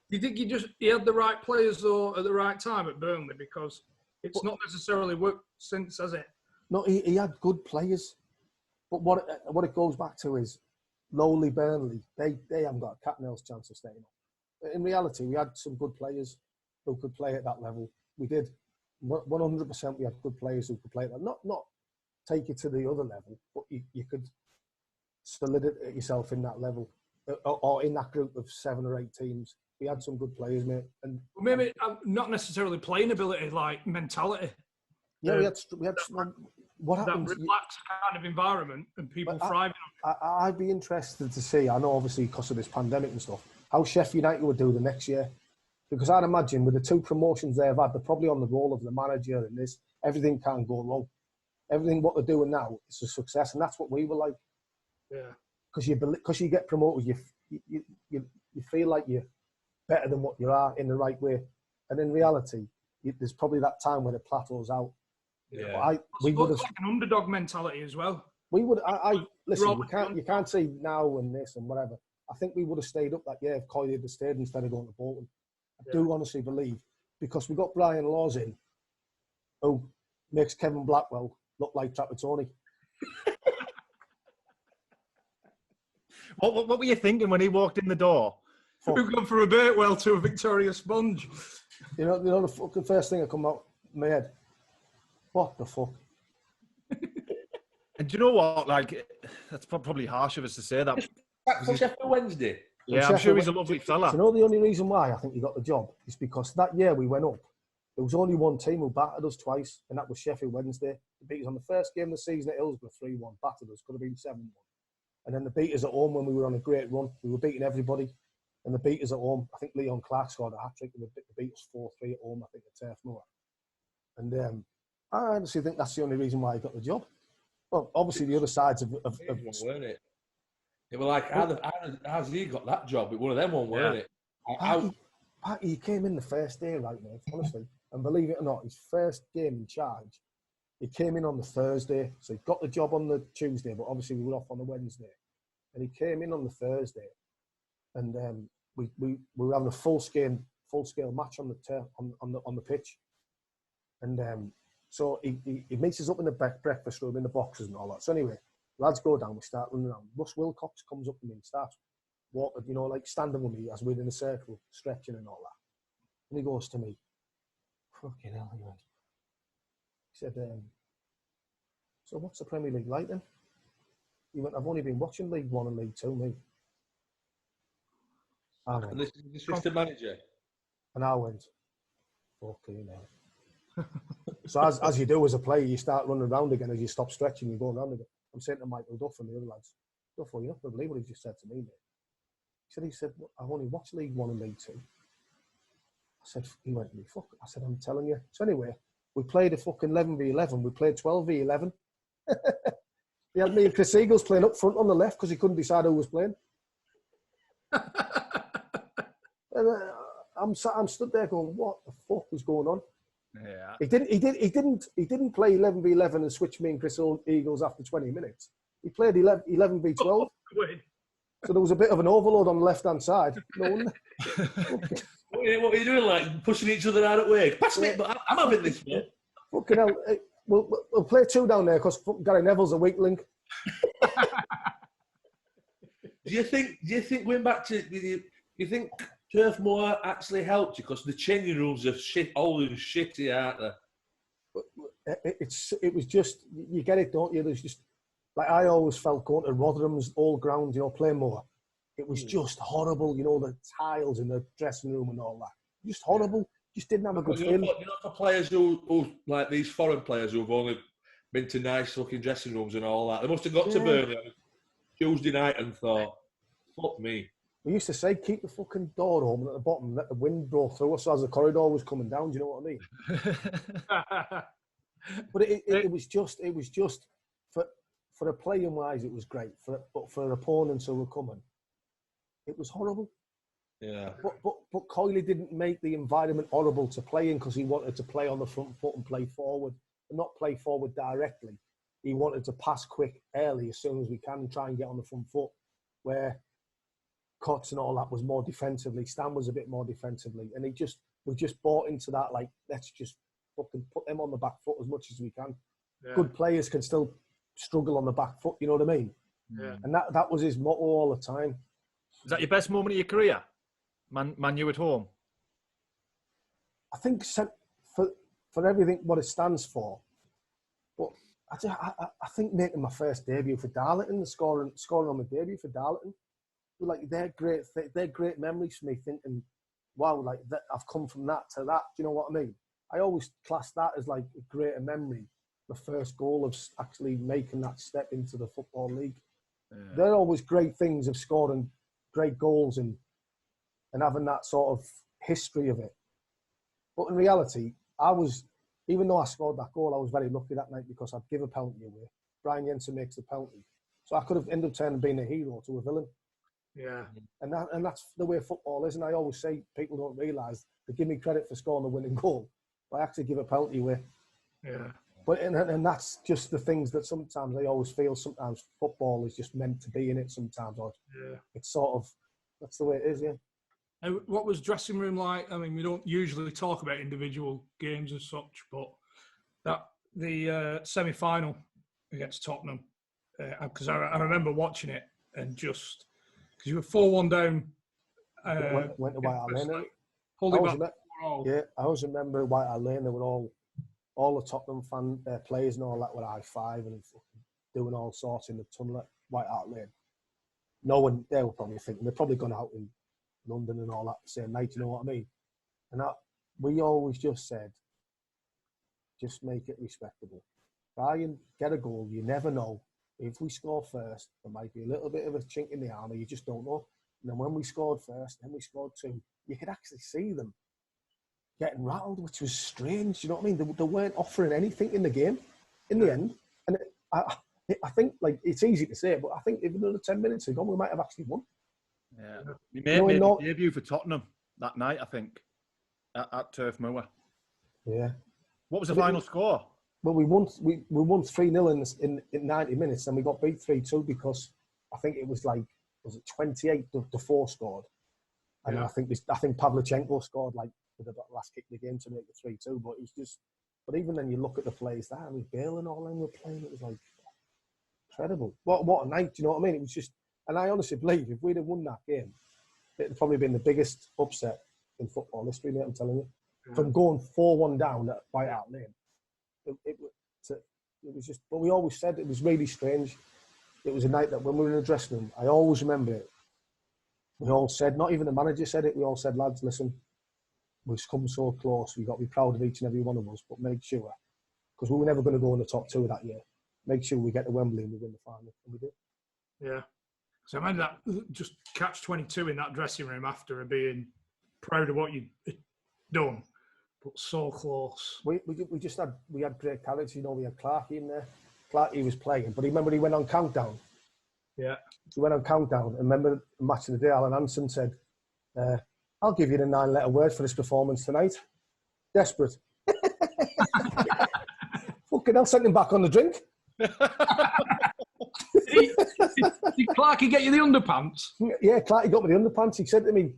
you think he had the right players though at the right time at Burnley? Because it's not necessarily worked since, has it? No, he had good players. But what it goes back to is lowly Burnley. They haven't got a cat and nails chance of staying up. In reality, we had some good players who could play at that level. We did. 100% we had good players who could play at that. Not take you to the other level, but you could solidify yourself in that level or in that group of 7 or 8 teams. We had some good players, mate. And maybe not necessarily playing ability, like mentality. Yeah, we had what happened? That relaxed kind of environment and people thriving on it. I'd be interested to see. I know, obviously, because of this pandemic and stuff, how Sheffield United would do the next year. Because I'd imagine with the 2 promotions they've had, they're probably on the roll of the manager and this. Everything can't go wrong. Everything what they're doing now is a success, and that's what we were like. Yeah. Because you get promoted, you feel like you're better than what you are in the right way, and in reality, there's probably that time where it plateaus out. Yeah. We would have like an underdog mentality as well. We would. Listen. You can't say now and this and whatever. I think we would have stayed up that year if Coyle had stayed instead of going to Bolton. I do honestly believe, because we got Brian Laws in, who makes Kevin Blackwell look like Trapattoni. What were you thinking when he walked in the door? We've gone from a Birtwell to a Victoria Sponge. You know the fucking first thing that come out of my head. What the fuck? And do you know what? Like, that's probably harsh of us to say that. Back for Sheffield Wednesday. Yeah, I'm sure he's a lovely fella. Do you know the only reason why I think he got the job is because that year we went up. There was only one team who battered us twice, and that was Sheffield Wednesday. They beat us on the first game of the season at Hillsborough 3-1. Battered us, could have been 7-1. And then they beat us at home when we were on a great run. We were beating everybody. And they beat us at home. I think Leon Clark scored a hat-trick. They beat us 4-3 at home, I think, at Turf Moor. And I honestly think that's the only reason why he got the job. Well, obviously the other sides of weren't it? It was like, how's he got that job? One of them one, weren't it? He came in the first day, right, mate, honestly. And believe it or not, his first game in charge, he came in on the Thursday. So he got the job on the Tuesday, but obviously we were off on the Wednesday. And he came in on the Thursday. And we were having a full scale match on the pitch. And so he meets us up in the breakfast room in the boxes and all that. So anyway, lads go down, we start running around. Russ Wilcox comes up to me and starts walking, like standing with me as we're in a circle, stretching and all that. And he goes to me, fucking hell, he said, so what's the Premier League like then? He went, I've only been watching League One and League Two, mate. And this is the assistant manager. And I went, fucking hell. So as you do as a player, you start running around again as you stop stretching, you're going around again. I'm saying to Michael Duff and the other lads, Duff, you're not going to believe what he just said to me, mate. He said, I've only watched League One and League Two. He went to me, fuck. I said, I'm telling you. So anyway, we played a fucking 11v11. We played 12v11. He had me and Chris Eagles playing up front on the left because he couldn't decide who was playing. And I'm stood there going, what the fuck was going on? Yeah. He didn't play 11v11 and switch me and Chris Eagles after 20 minutes. He played 11v12. So there was a bit of an overload on the left-hand side. No wonder. What are you doing, like pushing each other out at work? Pass me, but I'm having this one. Fucking hell. We'll play 2 down there because Gary Neville's a weak link. Do you think going back to you think Turf Moor actually helped you because the changing rooms are old and shitty, aren't they? It was just, you get it, don't you? There's just, like, I always felt going to Rotherham's old ground, playing more. It was just horrible, the tiles in the dressing room and all that. Just horrible. Just didn't have a good feeling. For players who like these foreign players who've only been to nice looking dressing rooms and all that, they must have got to Burnley on Tuesday night and thought, fuck me. We used to say, keep the fucking door open at the bottom, let the wind blow through us as the corridor was coming down. Do you know what I mean? But it was just for the playing wise, it was great. But for opponents who were coming, it was horrible. Yeah. But Coyle didn't make the environment horrible to play in because he wanted to play on the front foot and play forward, and not play forward directly. He wanted to pass quick early as soon as we can and try and get on the front foot, where Cots and all that was more defensively. Stan was a bit more defensively, and we just bought into that. Like, let's just fucking put them on the back foot as much as we can. Yeah. Good players can still struggle on the back foot. You know what I mean? Yeah. And that was his motto all the time. Was that your best moment of your career? Man U at home? I think for everything what it stands for. But I think making my first debut for Darlington, scoring on my debut for Darlington, like they're great memories for me. Thinking, wow, like that, I've come from that to that. Do you know what I mean? I always class that as like a greater memory. The first goal of actually making that step into the Football League. Yeah. They're always great things of scoring great goals and and having that sort of history of it. But in reality, even though I scored that goal, I was very lucky that night because I'd give a penalty away. Brian Jensen makes the penalty. So I could have ended up turning being a hero to a villain. Yeah. And that's the way football is. And I always say people don't realise they give me credit for scoring the winning goal, but I actually give a penalty away. Yeah. But and that's just the things that sometimes I always feel. Sometimes football is just meant to be in it. Sometimes, or it's sort of that's the way it is. Yeah. And what was dressing room like? I mean, we don't usually talk about individual games as such, but the semi-final against Tottenham, because I remember watching it and just because you were 4-1 down. Went to White Hart Lane. Holding back. Yeah, I always remember White Hart Lane. They were all the Tottenham fan players and all that were high five and doing all sorts in the tunnel at White Hart Lane. No one, they were probably thinking they're probably gone out in London and all that the same night. You know what I mean? And we always just said, just make it respectable. Try and get a goal. You never know. If we score first, there might be a little bit of a chink in the armour. You just don't know. And then when we scored first, then we scored two, you could actually see them getting rattled, which was strange. You know what I mean? They weren't offering anything in the game in the end. And I think, like, it's easy to say, but I think if another 10 minutes had gone, we might have actually won. Yeah. We made a debut for Tottenham that night, I think, at Turf Moor. Yeah. What was the final score? Well, we won 3-0 in 90 minutes, and we got beat 3-2 because I think it was 28 the 4 scored. And I think Pavlyuchenko scored with the last kick of the game to make it 3-2. But it was just, but even then you look at the plays there, and with Bale and all them were playing, it was incredible. What a night, you know what I mean? It was just, and I honestly believe if we'd have won that game, it'd probably been the biggest upset in football history, mate, I'm telling you. Yeah. From going 4-1 down at White Hart Lane, it was just, but we always said it was really strange. It was a night that when we were in the dressing room, I always remember it. We all said, not even the manager said it, we all said, lads, listen, we've come so close, we've got to be proud of each and every one of us, but make sure, because we were never going to go in the top 2 that year, make sure we get to Wembley and we win the final, and we did. Yeah. So I remember that just catch-22 in that dressing room after being proud of what you'd done, but so close. We had great characters, you know. We had Clarkey in there. Clarkey was playing, but remember he went on countdown. Yeah. He went on countdown, and remember the match of the day, Alan Hansen said, I'll give you the 9-letter word for this performance tonight. Desperate. Fucking hell, sent him back on the drink. Did Clarkey get you the underpants? Yeah, Clarkey got me the underpants. He said to me,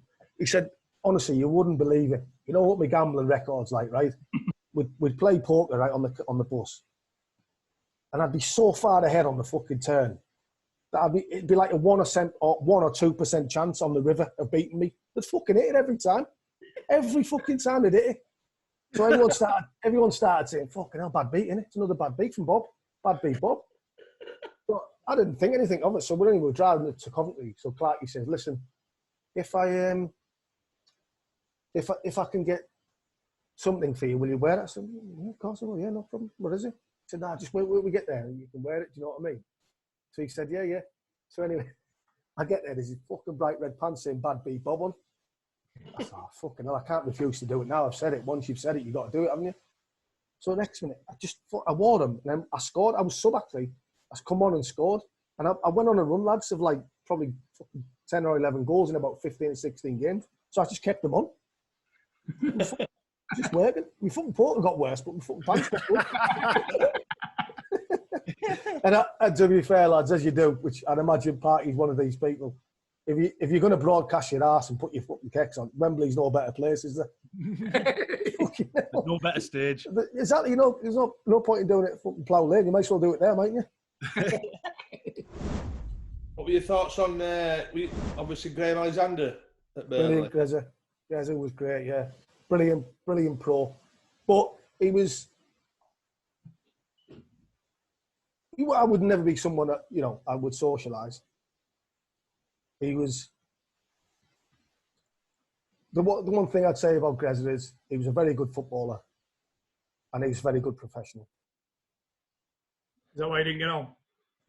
honestly, you wouldn't believe it. You know what my gambling record's like, right? We'd play poker, right, on the bus. And I'd be so far ahead on the fucking turn that it'd be like a 1% or 2% chance on the river of beating me. They'd fucking hit it every time. Every fucking time they'd hit it. So everyone started saying, fucking hell, bad beat, innit? It's another bad beat from Bob. Bad beat, Bob. But I didn't think anything of it. So we were driving to Coventry. So Clarkey says, listen, if I can get something for you, will you wear it? I said, yeah, of course I will. Yeah, no problem. What is it? He said, nah, just wait till we get there and you can wear it. Do you know what I mean? So he said, yeah. So anyway, I get there. There's his fucking bright red pants saying bad beat Bob on. I thought, oh, fucking hell, I can't refuse to do it now. I've said it. Once you've said it, you've got to do it, haven't you? So next minute, I wore them and then I scored. I was sub actually. I come on and scored. And I went on a run, lads, of probably 10 or 11 goals in about 15 or 16 games. So I just kept them on. Just working. We fucking Porter got worse, but we fucking pants got good. And to be fair, lads, as you do, which I'd imagine Party's one of these people, if you're going to broadcast your arse and put your fucking kecks on, Wembley's no better place, is there? There's no better stage. Exactly, you know, there's no point in doing it at fucking Plough Lane. You might as well do it there, mightn't you? What were your thoughts on, obviously, Graham Alexander at Burnley? Brilliant, Greza was great, yeah. Brilliant pro. But he was... I would never be someone that, you know, I would socialise. He was... The one thing I'd say about Greza is he was a very good footballer and he was a very good professional. Is that why he didn't get on?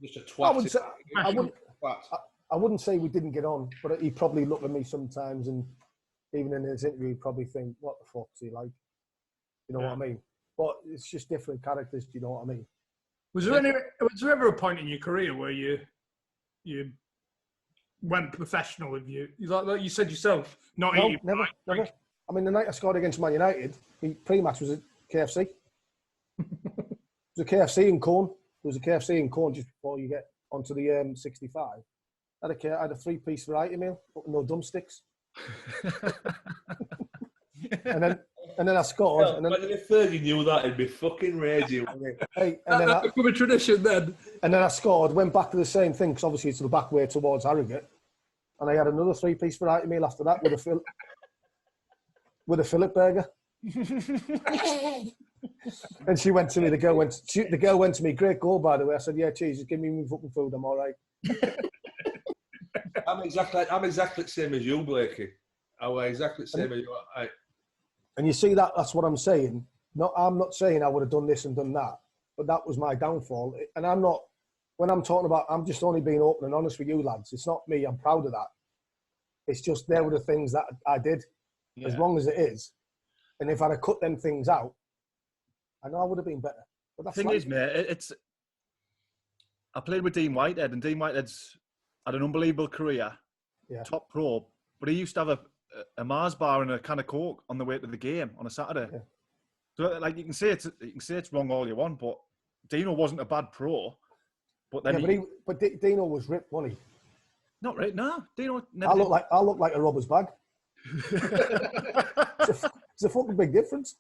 Just a twat. I wouldn't say we didn't get on, but he probably looked at me sometimes and even in his interview, he'd probably think, what the fuck's he like? You know what I mean? But it's just different characters, do you know what I mean? Was there ever a point in your career where you went professional with you like you said yourself, not No, eating? never, right? never. I mean, the night I scored against Man United, the pre-match was at KFC. It was a KFC in Corn. There was a KFC in Corn just before you get onto the 65. I had a 3-piece variety meal, but no drumsticks. and then I scored. Well, and then if Fergie knew that, it'd be fucking raging, wouldn't it? hey, and then That become a tradition then. And then I scored, went back to the same thing, because obviously it's the back way towards Harrogate. And I had another 3-piece variety meal after that with a fillet burger. And she went to me, the girl went to me, great goal, by the way. I said, yeah, cheese, just give me my fucking food, I'm all right. I'm exactly the same as you, Blakey. I was exactly the same as you. And you see, that's what I'm saying. I'm not saying I would have done this and done that, but that was my downfall. And I'm not, when I'm talking about, I'm just only being open and honest with you lads. It's not me, I'm proud of that. It's just there were the things that I did, as long as it is. And if I'd have cut them things out, I know I would have been better. But that's The thing is, mate, I played with Dean Whitehead, and Dean Whitehead's had an unbelievable career, top pro, but he used to have a Mars bar and a can of Coke on the way to the game on a Saturday. Yeah. So, like, you can say it's wrong all you want, but Dino wasn't a bad pro. But then but Dino was ripped, wasn't he? Not right, no. Dino never. I look like a robber's bag. It's a fucking big difference.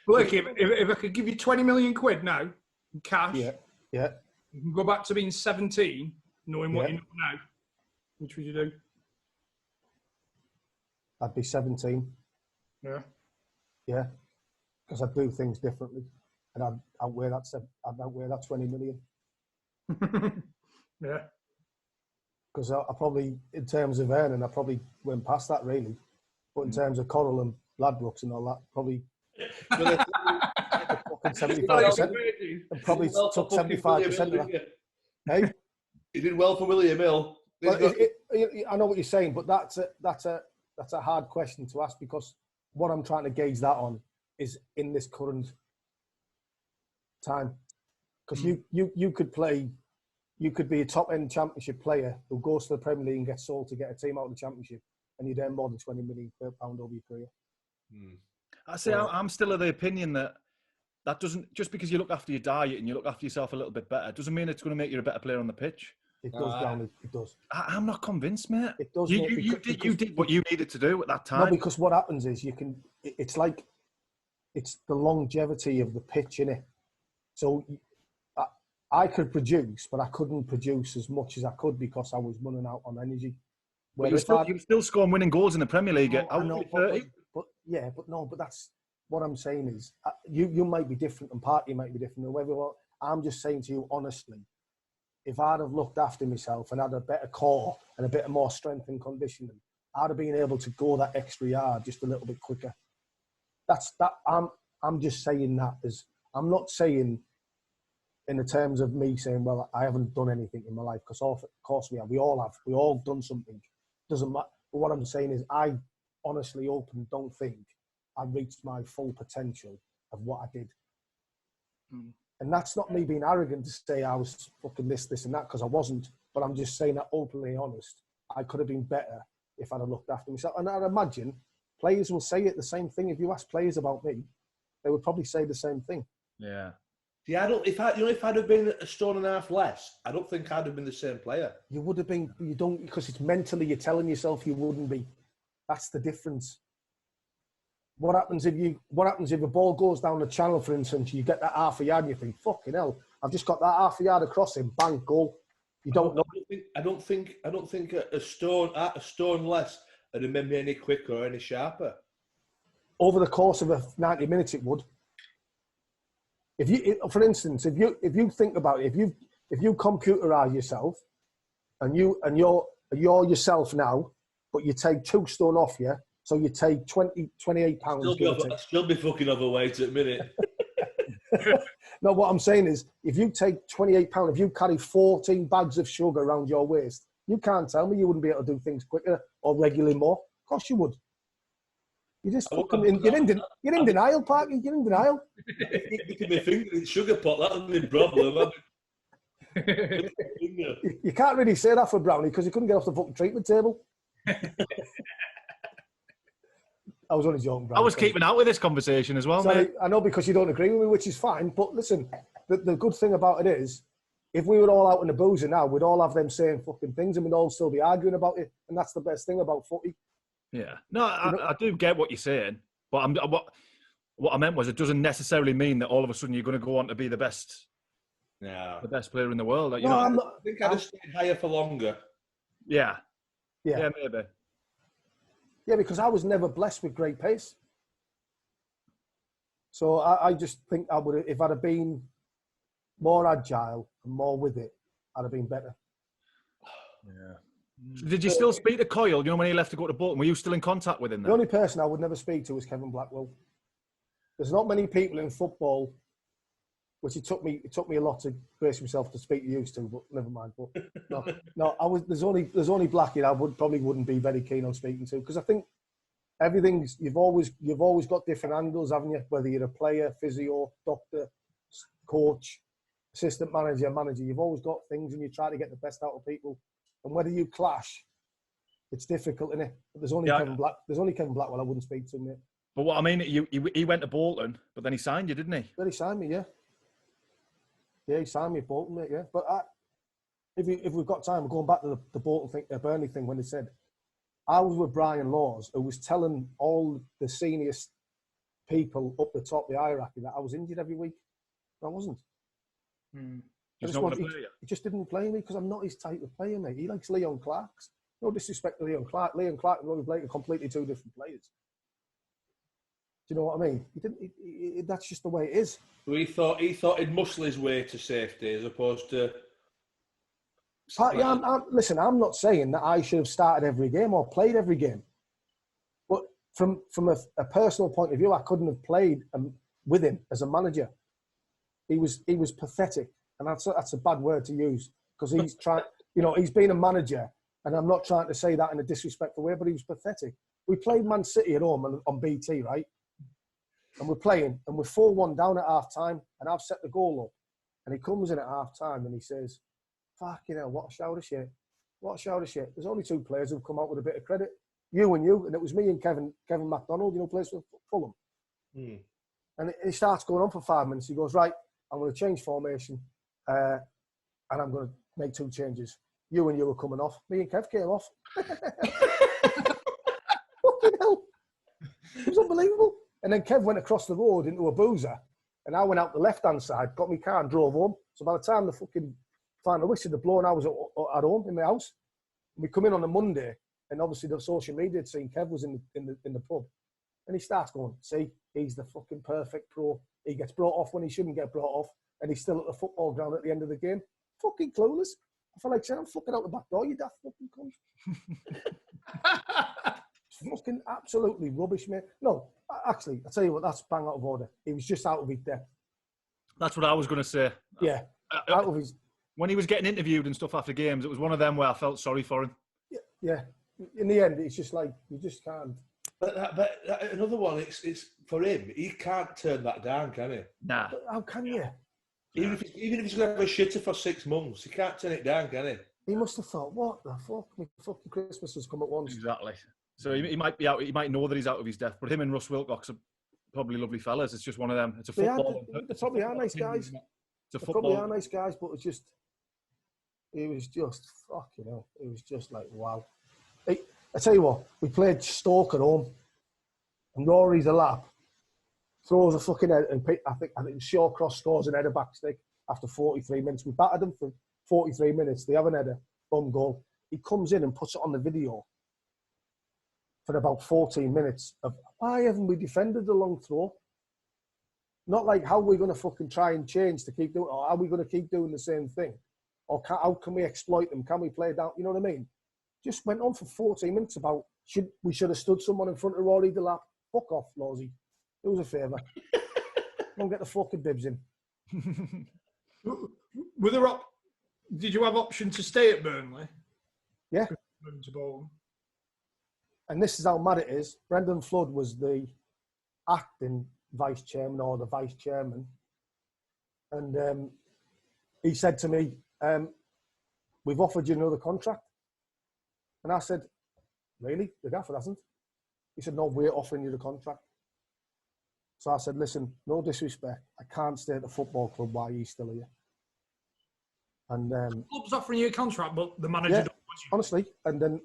Look, if I could give you 20 million quid now in cash, you can go back to being 17, knowing what you know now, which would you do? I'd be 17. Yeah. Yeah. Because I'd do things differently. And I'd outweigh that 20 million. Yeah. Because I probably, in terms of earning, I probably went past that really. But in terms of Coral and Ladbrokes and all that, probably 75%. And probably took 75% of that. Hey? He did well for William Hill. Well, I know what you're saying, but that's a hard question to ask, because what I'm trying to gauge that on is in this current time. Because you could be a top-end championship player who goes to the Premier League and gets sold to get a team out of the championship, and you'd earn more than £20 million over your career. I say I'm still of the opinion that doesn't, just because you look after your diet and you look after yourself a little bit better, doesn't mean it's going to make you a better player on the pitch. It does, Downey. It does. I'm not convinced, mate. It does. You did what you needed to do at that time. No, because what happens is it's the longevity of the pitch, innit? So I could produce, but I couldn't produce as much as I could because I was running out on energy. But you were still scoring winning goals in the Premier League at 30. But that's what I'm saying is you might be different and Party might be different. Whoever, I'm just saying to you honestly, if I'd have looked after myself and had a better core and a bit more strength and conditioning, I'd have been able to go that extra yard just a little bit quicker. I'm just saying that as I'm not saying in the terms of me saying, well, I haven't done anything in my life, because of course we have. We all done something. Doesn't matter. But what I'm saying is I honestly don't think I reached my full potential of what I did. And that's not me being arrogant to say I was fucking this and that, because I wasn't. But I'm just saying that openly honest. I could have been better if I'd have looked after myself. And I'd imagine players will say it the same thing. If you ask players about me, they would probably say the same thing. Yeah. Yeah, if I'd have been a stone and a half less, I don't think I'd have been the same player. You would have been. You don't, because it's mentally you're telling yourself you wouldn't be. That's the difference. What happens if a ball goes down the channel, for instance, you get that half a yard and you think, fucking hell, I've just got that half a yard across him, bang, goal. You don't know. I don't think a stone less would have made me any quicker or any sharper. Over the course of 90 minutes, it would. For instance, if you think about it, if you computerize yourself and you're yourself now, but you take 2 stone off you, so you take 28 pounds. Still be fucking overweight at a minute. No, what I'm saying is, if you take 28 pounds, if you carry 14 bags of sugar around your waist, you can't tell me you wouldn't be able to do things quicker or regularly more, course you would. You just fucking, you're in denial, Parky. You're in denial. Licking my finger in sugar pot, that's the problem. You can't really say that for Brownie because he couldn't get off the fucking treatment table. I was only joking, Brownie. I was keeping out with this conversation as well, Sorry, mate. I know because you don't agree with me, which is fine. But listen, the good thing about it is, if we were all out in the boozer now, we'd all have them saying fucking things and we'd all still be arguing about it. And that's the best thing about footy. Yeah. No, I do get what you're saying. But what I meant was it doesn't necessarily mean that all of a sudden you're going to go on to be the best player in the world. No, I'm not, I think I'd have stayed higher for longer. Yeah, maybe. Yeah, because I was never blessed with great pace. So I just think I would, if I'd have been more agile and more with it, I'd have been better. Yeah. Did you still speak to Coyle? You know, when he left to go to Bolton, were you still in contact with him then? The only person I would never speak to was Kevin Blackwell. There's not many people in football, which it took me a lot to brace myself to speak to you two, but never mind. But no, there's only Blackie I wouldn't be very keen on speaking to, because I think everything's you've always got different angles, haven't you? Whether you're a player, physio, doctor, coach, assistant manager, you've always got things, and you try to get the best out of people. And whether you clash, it's difficult, isn't it? But there's only Kevin Blackwell I wouldn't speak to, mate. But what I mean, he went to Bolton, but then he signed you, didn't he? Well, he signed me, yeah. Yeah, he signed me at Bolton, mate, yeah. But if we've got time, we're going back to the Bolton thing, the Burnley thing, when they said, I was with Brian Laws, who was telling all the senior people up the top of the hierarchy that I was injured every week. I wasn't. He just didn't play me because I'm not his type of player, mate. He likes Leon Clark's. No disrespect to Leon Clark. Leon Clark and Robbie Blake are completely two different players. Do you know what I mean? That's just the way it is. So he thought he'd muscle his way to safety as opposed to. Listen, I'm not saying that I should have started every game or played every game, but from a personal point of view, I couldn't have played with him as a manager. He was pathetic, and that's a bad word to use because he's trying. You know, he's been a manager, and I'm not trying to say that in a disrespectful way, but he was pathetic. We played Man City at home on BT, right? And we're playing, and we're 4-1 down at half time, and I've set the goal up. And he comes in at half time and he says, fucking hell, what a shout of shit. What a shout of shit. There's only two players who've come out with a bit of credit. You, and it was me and Kevin MacDonald, you know, plays for Fulham. And he starts going on for 5 minutes. He goes, right, I'm going to change formation, and I'm going to make 2 changes. You are coming off. Me and Kev came off. Fucking hell. It was unbelievable. And then Kev went across the road into a boozer, and I went out the left-hand side, got my car and drove home. So by the time the fucking final whistle had blown, I was at home in my house. And we come in on a Monday, and obviously the social media had seen Kev was in the pub. And he starts going, see, he's the fucking perfect pro. He gets brought off when he shouldn't get brought off, and he's still at the football ground at the end of the game. Fucking clueless. I feel like saying, I'm fucking out the back door, you daft fucking cunt. Fucking absolutely rubbish, mate. No, actually, I'll tell you what, that's bang out of order. He was just out of his depth. That's what I was going to say. Yeah, out of his... When he was getting interviewed and stuff after games, it was one of them where I felt sorry for him. Yeah. In the end, it's just like, you just can't. But another one, it's for him, he can't turn that down, can he? Nah. But how can you? Even if he's going to have a shitter for 6 months, he can't turn it down, can he? He must have thought, what the fuck? My fucking Christmas has come at once. Exactly. So he might be out. He might know that he's out of his depth. But him and Russ Wilcox are probably lovely fellas. It's just one of them. It's a football. They probably are nice guys. They probably are nice guys, but it was just fucking hell. It was just like, wow. Hey, I tell you what, we played Stoke at home, and Rory's a lap, throws a fucking head, and I think Shawcross scores an header back stick after 43 minutes. We battered them for 43 minutes. They have an header, bum goal. He comes in and puts it on the video for about 14 minutes of why haven't we defended the long throw? Not like how are we going to fucking try and change to keep doing, or are we going to keep doing the same thing? Or how can we exploit them? Can we play down? You know what I mean? Just went on for 14 minutes about we should have stood someone in front of Rory Delap. Fuck off, Lawsy. It was a favour. Don't get the fucking bibs in. Did you have option to stay at Burnley? Yeah. To Bolton? and this is how mad it is. Brendan Flood was the acting vice chairman or the vice chairman. And he said to me, we've offered you another contract. And I said, really? The gaffer hasn't? He said, no, we're offering you the contract. So I said, listen, no disrespect. I can't stay at the football club while he's still here. And the club's offering you a contract, but the manager yeah, don't want you. honestly. And then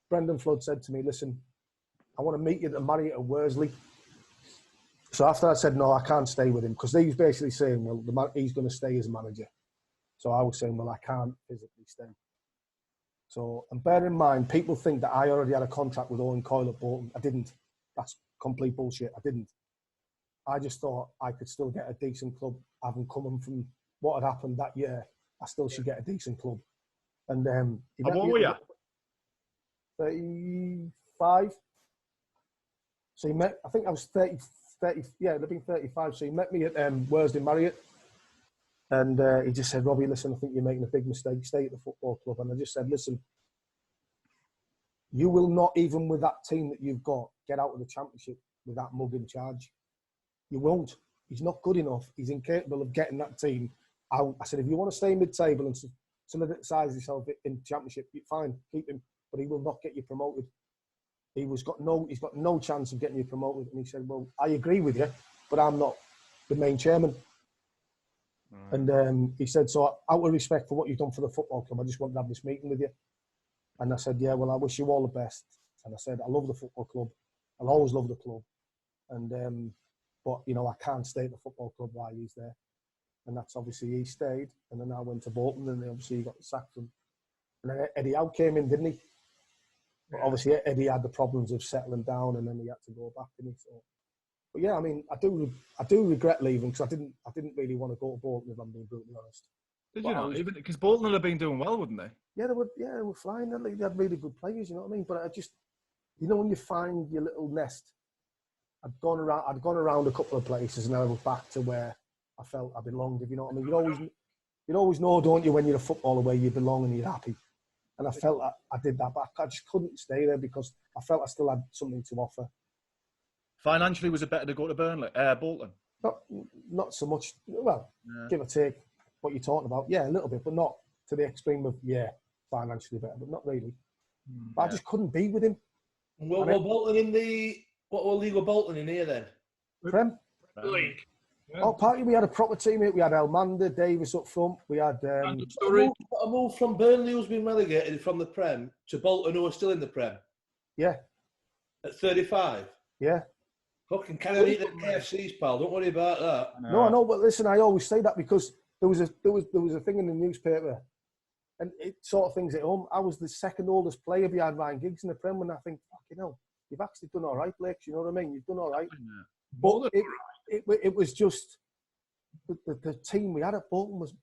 Brendan Flood said to me, listen, I want to meet you at the Marriott at Worsley. So after I said, no, I can't stay with him, because he was basically saying, well, he's going to stay as manager. So I was saying, well, I can't physically stay. So, and bear in mind, people think that I already had a contract with Owen Coyle at Bolton. I didn't. That's complete bullshit. I didn't. I just thought I could still get a decent club, having come from what had happened that year. I still should get a decent club. And How old were you? 35. So he met, I think I was 30, yeah, it'd have been 35. So he met me at Worsley Marriott. And he just said, Robbie, listen, I think you're making a big mistake. Stay at the football club. And I just said, listen, you will not, even with that team that you've got, get out of the Championship with that mug in charge. You won't. He's not good enough. He's incapable of getting that team out. I said, if you want to stay mid-table and solidify yourself in the Championship, fine, keep him. But he will not get you promoted. He's got no chance of getting you promoted. And he said, well, I agree with you, but I'm not the main chairman. And he said, so out of respect for what you've done for the football club, I just want to have this meeting with you. And I said, yeah, well, I wish you all the best. And I said, I love the football club. I'll always love the club. And, but, you know, I can't stay at the football club while he's there. And that's obviously he stayed. And then I went to Bolton, and obviously he got sacked. And then Eddie Howe came in, didn't he? But obviously Eddie had the problems of settling down, and then he had to go back, didn't he? So, but yeah, I mean, I do regret leaving, because I didn't really want to go to Bolton, if I'm being brutally honest. Did you not? Even because Bolton would have been doing well, wouldn't they? Yeah, they were flying. They had really good players, you know what I mean? But I just, you know, when you find your little nest, I'd gone around a couple of places, and I was back to where I felt I belonged, if you know what I mean. You always know, don't you, when you're a footballer, where you belong and you're happy. And I felt that I did that, but I just couldn't stay there because I felt I still had something to offer. Financially, was it better to go to Bolton? Not so much. Well, give or take what you're talking about. Yeah, a little bit, but not to the extreme of, financially better, but not really. But I just couldn't be with him. Well, Bolton what league were Bolton in here then? Prem. League. Yeah. Oh, party, we had a proper team. We had Elmander, Davis up front. We had... a move from Burnley, who's been relegated from the Prem, to Bolton, who are still in the Prem. Yeah. At 35. Yeah. Fucking can't eat the KFCs, pal. Don't worry about that. No, I know, but listen, I always say that because there was a thing in the newspaper, and it sort of things at home. I was the second oldest player behind Ryan Giggs in the Prem, and I think, fucking hell, you've actually done all right, Blake. You know what I mean? You've done all right. But it was just the team we had at Bolton was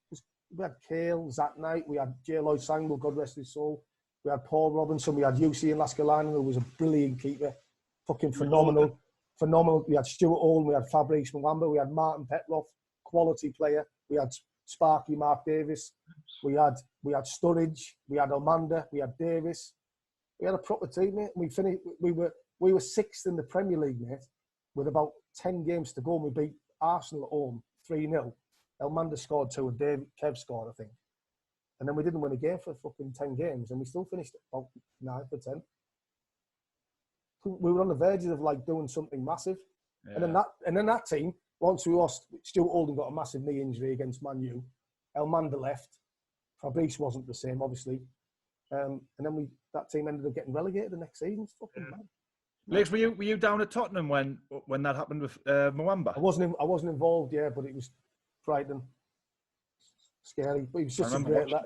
we had Cale, Zach Knight, we had J. Lloyd Sangwell, God rest his soul. We had Paul Robinson, we had UC and Laskalainen, who was a brilliant keeper, fucking phenomenal. We had Stuart Owen, we had Fabrice Mwamba, we had Martin Petroff, quality player. We had Sparky Mark Davis, we had Sturridge, we had Elmander, we had Davis. We had a proper team, mate. We finished. We were sixth in the Premier League, mate, with about 10 games to go. And we beat Arsenal at home 3-0. Elmander scored 2 and Kev scored, I think. And then we didn't win a game for fucking 10 games, and we still finished about 9 for 10. We were on the verge of like doing something massive. Yeah. And then that team, once we lost, Stuart Oldham got a massive knee injury against Man U. Elmander left. Fabrice wasn't the same, obviously. And then that team ended up getting relegated the next season. It's fucking mad. Lex, were you down at Tottenham when that happened with Mwamba? I wasn't involved, but it was frightening, scary. But he was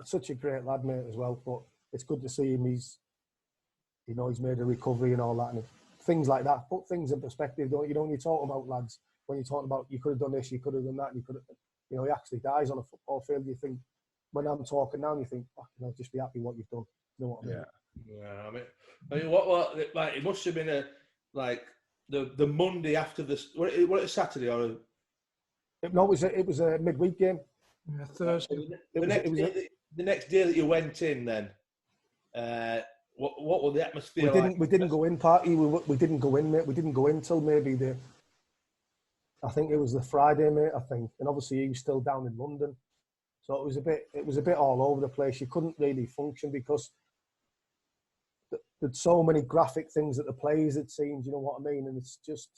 such a great lad, mate, as well. But it's good to see him. He's made a recovery and all that, and things like that. Put things in perspective, don't you? When you're talking about lads, when you're talking about you could have done this, you could have done that, and you could have, he actually dies on a football field. You think, when I'm talking now, you think, just be happy what you've done. You know what I mean? Yeah. I mean, what like it must have been the Monday after this. Was it a Saturday or? No, it was a midweek game. Yeah, Thursday. The next day that you went in, then What was the atmosphere like? We didn't go in, party. We didn't go in, mate. We didn't go in till maybe I think it was the Friday, mate. I think, and obviously he was still down in London, so it was a bit all over the place. You couldn't really function because there's so many graphic things at the plays. It seems, you know what I mean, and it's just.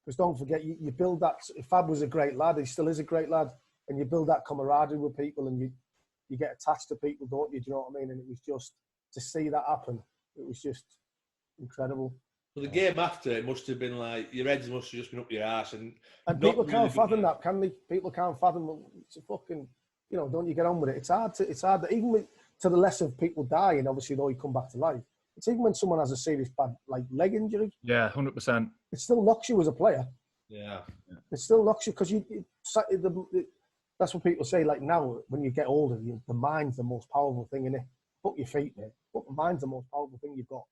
Because don't forget, you build that. Fab was a great lad. He still is a great lad, and you build that camaraderie with people, and you get attached to people, don't you? Do you know what I mean? And it was just to see that happen. It was just incredible. So the game after, it must have been like your heads must have just been up your arse, and people can't fathom that, can they? People can't fathom. It's a fucking, you know, don't you get on with it? It's hard that even to the less of people dying, obviously, though you come back to life. It's even when someone has a serious bad like leg injury. Yeah, 100%. It still knocks you as a player. Yeah. It still knocks you because that's what people say. Like now, when you get older, the mind's the most powerful thing in it. Put your feet in it. But the mind's the most powerful thing you've got.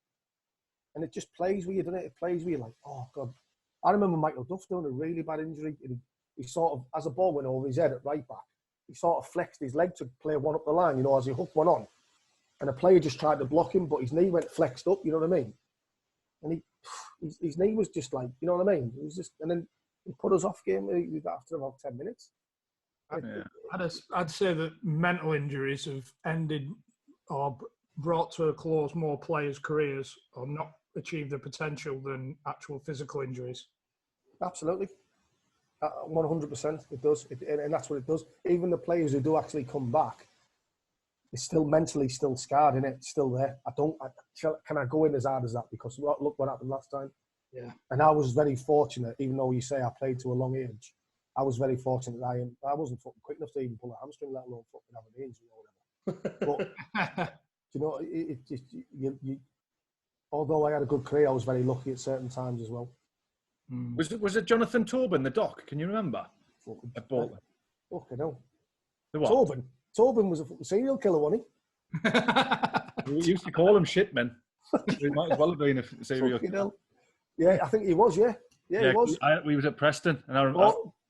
And it just plays with you, doesn't it? It plays with you like, oh, God. I remember Michael Duff doing a really bad injury. He sort of, as a ball went over his head at right back, he sort of flexed his leg to play one up the line, you know, as he hooked one on. And a player just tried to block him, but his knee went flexed up, you know what I mean? And his knee was just like, you know what I mean? It was just, and then he put us off game after about 10 minutes. I'd say that mental injuries have ended or brought to a close more players' careers or not achieved their potential than actual physical injuries. Absolutely. 100% it does. And that's what it does. Even the players who do actually come back, it's still mentally still scarred, innit? It's still there. Can I go in as hard as that? Because look what happened last time. Yeah. And I was very fortunate, even though you say I played to a long age, I was very fortunate that I wasn't fucking quick enough to even pull a hamstring, let alone fucking have an injury or whatever. But, you know, although I had a good career, I was very lucky at certain times as well. Was it Jonathan Tobin, the doc? Can you remember? At Bolton. Fucking hell. The what? Tobin was a serial killer, wasn't he? We used to call him shitman. He might as well have been a serial killer. Yeah, I think he was, yeah. Yeah, he was. We was at Preston. And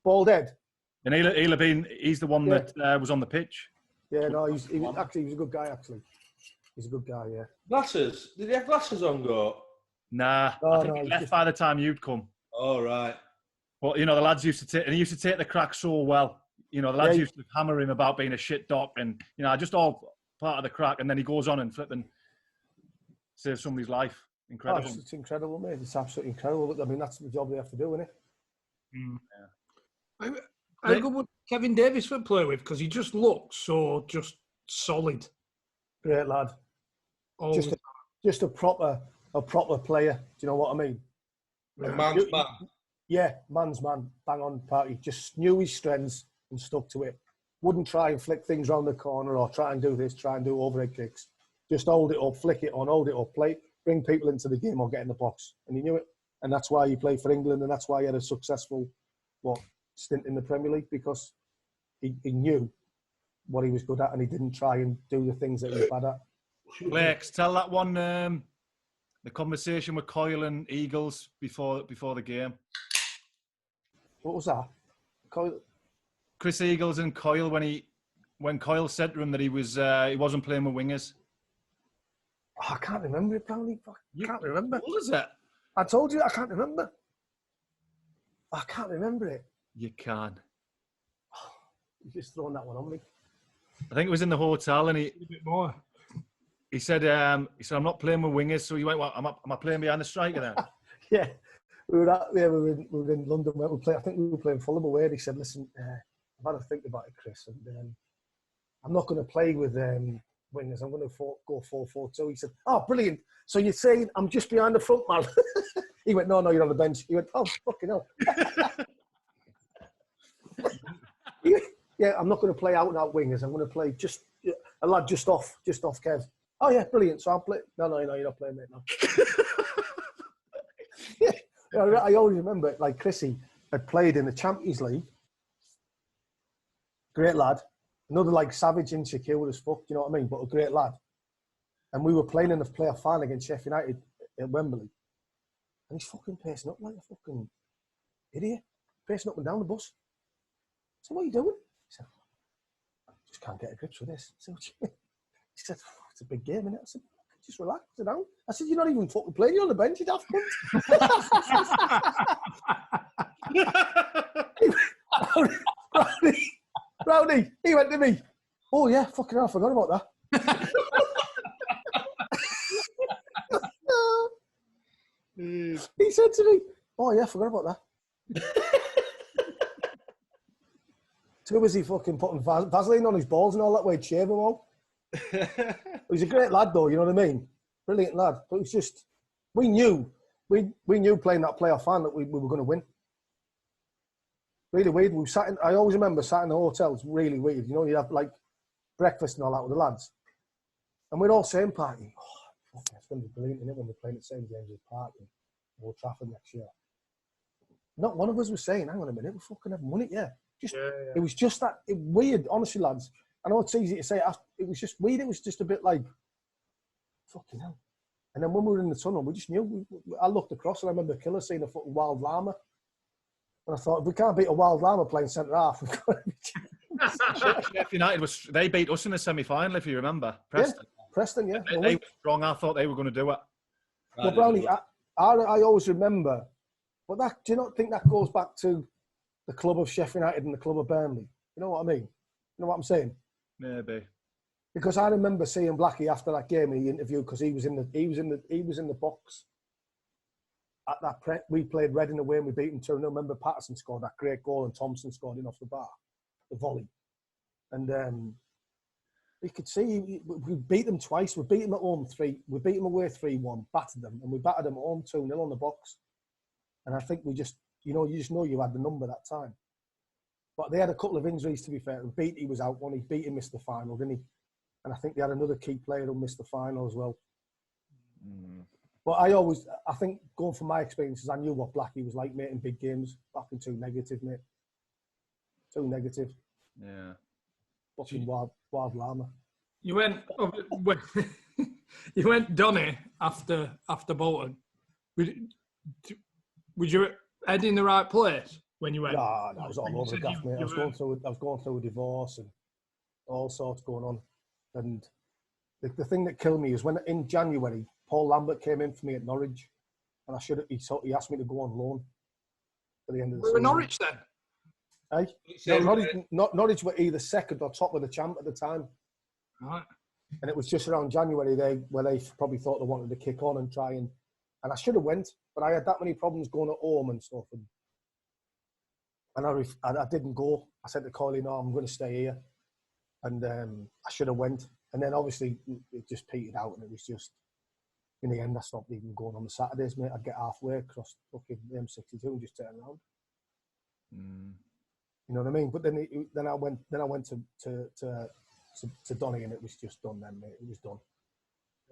bald head. And he's the one that was on the pitch. Yeah, no, he was a good guy, actually. He's a good guy, yeah. Glasses? Did he have glasses on, Go? Nah, I think he left by the time you'd come. Oh, right. But, you know, the lads used to take the crack so well. You know, the lads used to hammer him about being a shit doc and, you know, just all part of the crack. And then he goes on and flipping saves somebody's life. Incredible. Oh, it's incredible, mate. It's absolutely incredible. I mean, that's the job they have to do, isn't it? Yeah. How good would Kevin Davis play with? Because he just looks so solid. Great lad. Just a proper player. Do you know what I mean? Man's man. Yeah, man's man. Bang on party. Just knew his strengths and stuck to it. Wouldn't try and flick things around the corner or try and do this, try and do overhead kicks. Just hold it up, flick it on, hold it up, play, bring people into the game or get in the box. And he knew it. And that's why he played for England and that's why he had a successful stint in the Premier League, because he knew what he was good at and he didn't try and do the things that he was bad at. Blake, tell that one, the conversation with Coyle and Eagles before the game. What was that? Coyle? Chris Eagles and Coyle when Coyle said to him that he wasn't playing with wingers. Oh, I can't remember it, Brownie. I can't remember. What is it? I told you I can't remember. I can't remember it. You can. You're just throwing that one on me. I think it was in the hotel, and a bit more. He said, I'm not playing with wingers. So he went, well, am I playing behind the striker then? Yeah, we were in London. I think we were playing Fulham away. And he said, listen, I've had to think about it, Chris, and I'm not going to play with wingers. I'm going to go 4-4-2. He said, oh, brilliant. So you're saying I'm just behind the front man? He went, no, you're on the bench. He went, oh, fucking hell. Yeah, I'm not going to play out and out wingers. I'm going to play just a lad just off Kev. Oh yeah, brilliant. So I'll play. No, you're not playing, mate. No. Yeah, I always remember like Chrissy had played in the Champions League. Great lad. Another like savage, insecure as fuck. You know what I mean? But a great lad. And we were playing in the playoff final against Sheffield United at Wembley, and he's fucking pacing up like a fucking idiot, pacing up and down the bus. So what are you doing? He said, I just can't get a grip with this. I said, what do you mean? He said, it's a big game, isn't it? I said, Just relax, sit down. I said, you're not even fucking playing. You're on the bench, you daft cunt. Rowdy, he went to me, oh yeah, fucking hell, I forgot about that. He said to me, oh yeah, I forgot about that. Too busy fucking putting Vaseline on his balls and all that way, shave them all. He's a great lad though, you know what I mean? Brilliant lad. But it was just, we knew playing that playoff final that we were going to win. Really weird. I always remember sat in the hotel. It's really weird. You know, you have like breakfast and all that with the lads. And we're all saying, party, oh, it's going to be brilliant, isn't it, when we're playing at St James's Park in Old Trafford next year. Not one of us was saying, hang on a minute, we fucking haven't won it yet. It was just that weird, honestly, lads. I know it's easy to say, it was just weird. It was just a bit like, fucking hell. And then when we were in the tunnel, we just knew. I looked across and I remember Killer seeing a fucking wild llama. And I thought, if we can't beat a wild llama playing centre half, we've got to be... Sheffield United they beat us in the semi-final, if you remember. Preston. Yeah, Preston, yeah. They were strong. I thought they were going to do it. Well, Brownie, I always remember, but do you not think that goes back to the club of Sheffield United and the club of Burnley? You know what I mean? You know what I'm saying? Maybe. Because I remember seeing Blackie after that game in the interview, because he was in the box. At that we played Reading away and we beat them 2-0. Remember Patterson scored that great goal and Thompson scored in off the bar, the volley. And we could see we beat them twice. We beat them at home 3. We beat them away 3-1, battered them, and we battered them at home 2-0 on the box. And I think we just, you just know you had the number that time. But they had a couple of injuries, to be fair. Beattie was out when Beattie missed the final, didn't he? And I think they had another key player who missed the final as well. Mm. But I think going from my experiences, I knew what Blackie was like, mate, in big games. Fucking too negative, mate. Too negative. Yeah. Fucking wild llama. You went you went Donny after Bolton. Was your head in the right place when you went? Nah, I was all over the gaff, mate. I was going through a divorce and all sorts going on. And the thing that killed me is when in January, Paul Lambert came in for me at Norwich, and he asked me to go on loan for the end of the season. We were Norwich then. Hey? No, Norwich were either second or top of the champ at the time. Right. And it was just around January where they probably thought they wanted to kick on and try and I should have went, but I had that many problems going at home and stuff, and I didn't go. I said to Coley, no, I'm going to stay here, and I should have went, and then obviously it just petered out, and it was just in the end I stopped even going on the Saturdays, mate. I'd get halfway across fucking the M62 and just turn around. Mm. You know what I mean? But then I went to Donny, and it was just done then, mate. It was done.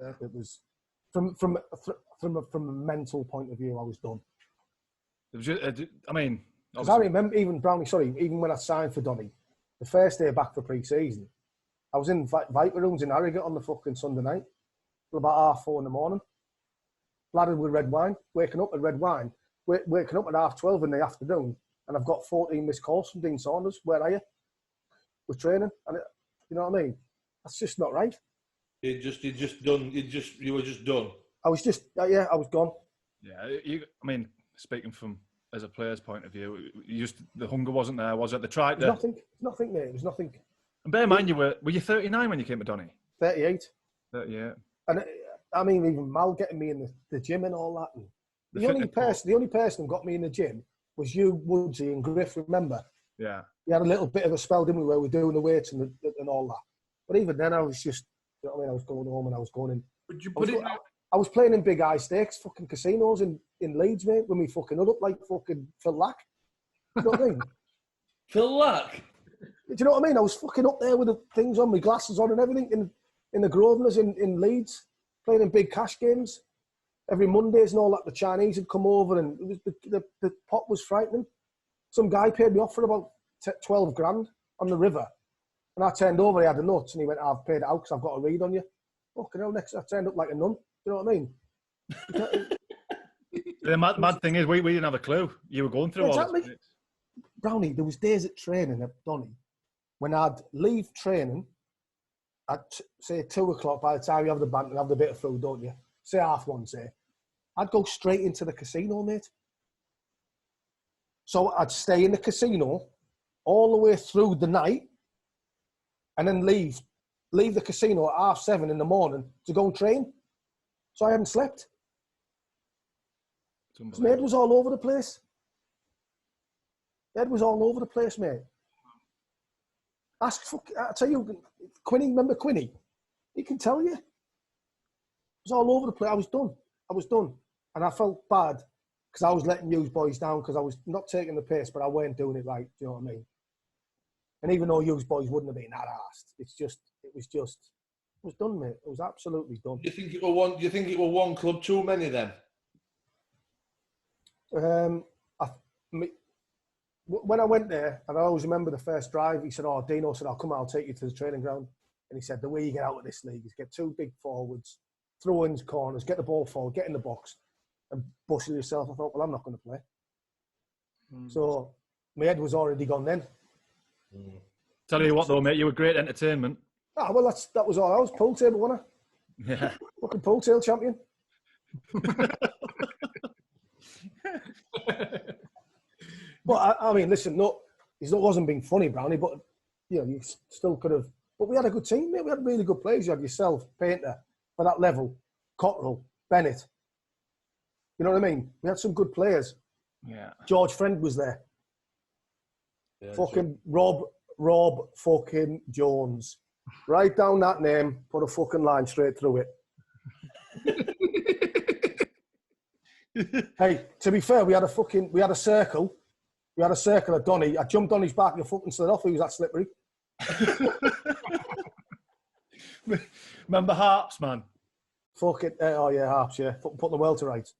Yeah. It was from a mental point of view, I was done. It was just, I mean, I remember even when I signed for Donny, the first day back for pre-season, I was in Viper rooms in Harrogate on the fucking Sunday night till about 4:30 in the morning, bladdered with red wine, waking up at red wine, waking up at 12:30 in the afternoon, and I've got 14 missed calls from Dean Saunders. Where are you? We're training, and you know what I mean? That's just not right. You were just done. I was just, I was gone. Yeah, I mean, speaking from as a player's point of view, the hunger wasn't there, was it? They tried to... Nothing, mate. It was nothing. And bear in mind, were you 39 when you came to Donny? 38. 38. And I mean, even Mal getting me in the gym and all that. And the only person who got me in the gym was you, Woodsy, and Griff. Remember? Yeah. We had a little bit of a spell, didn't we, where we were doing the weights and all that. But even then, I was just, you know what I mean? I was going home and I was going in. I was playing in big high stakes fucking casinos in Leeds, mate, when we fucking hood up like fucking Phil Lack. You know what I mean? Phil Lack? Do you know what I mean? I was fucking up there with the things on, my glasses on and everything in the Grosvenors in Leeds, playing in big cash games. Every Mondays and all that, the Chinese had come over and it was the pot was frightening. Some guy paid me off for about 12 grand on the river. And I turned over, he had the nuts, and he went, I've paid it out because I've got a read on you. Fucking hell, next I turned up like a nun. You know what I mean? The mad thing is, we didn't have a clue. You were going through all this. Brownie, there was days at training at Donny when I'd leave training at say 2 o'clock, by the time you have the bank and have the bit of food, don't you? Say 1:30, say. I'd go straight into the casino, mate. So I'd stay in the casino all the way through the night and then leave the casino at 7:30 in the morning to go and train. So I hadn't slept. My head was all over the place. Head was all over the place, mate. I tell you, Quinny, remember Quinny? He can tell you. It was all over the place. I was done. And I felt bad because I was letting you boys down because I was not taking the piss, but I weren't doing it right. Do you know what I mean? And even though you boys wouldn't have been that arsed, it was done, mate. It was absolutely done. Do you think it were one club too many then? When I went there, and I always remember the first drive, he said, Dino said, I'll come out, I'll take you to the training ground. And he said, the way you get out of this league is get 2 big forwards, throw in corners, get the ball forward, get in the box, and bustle yourself. I thought, well, I'm not going to play. So my head was already gone then. Tell you what, though, mate, you were great entertainment. Well, that was all. I was pool table, wasn't I? Yeah. Fucking pool table champion. But I mean, listen, it wasn't being funny, Brownie, but you still could have. But we had a good team, mate. We had really good players. You had yourself, Painter, for that level, Cotterill, Bennett. You know what I mean? We had some good players. Yeah. George Friend was there. Yeah, fucking Rob fucking Jones. Write down that name, put a fucking line straight through it. Hey, to be fair, we had a circle. We had a circle of Donny. I jumped on his back and fucking slid off. He was that slippery. Remember Harps, man? Fucking, Harps, yeah. Put the world to rights.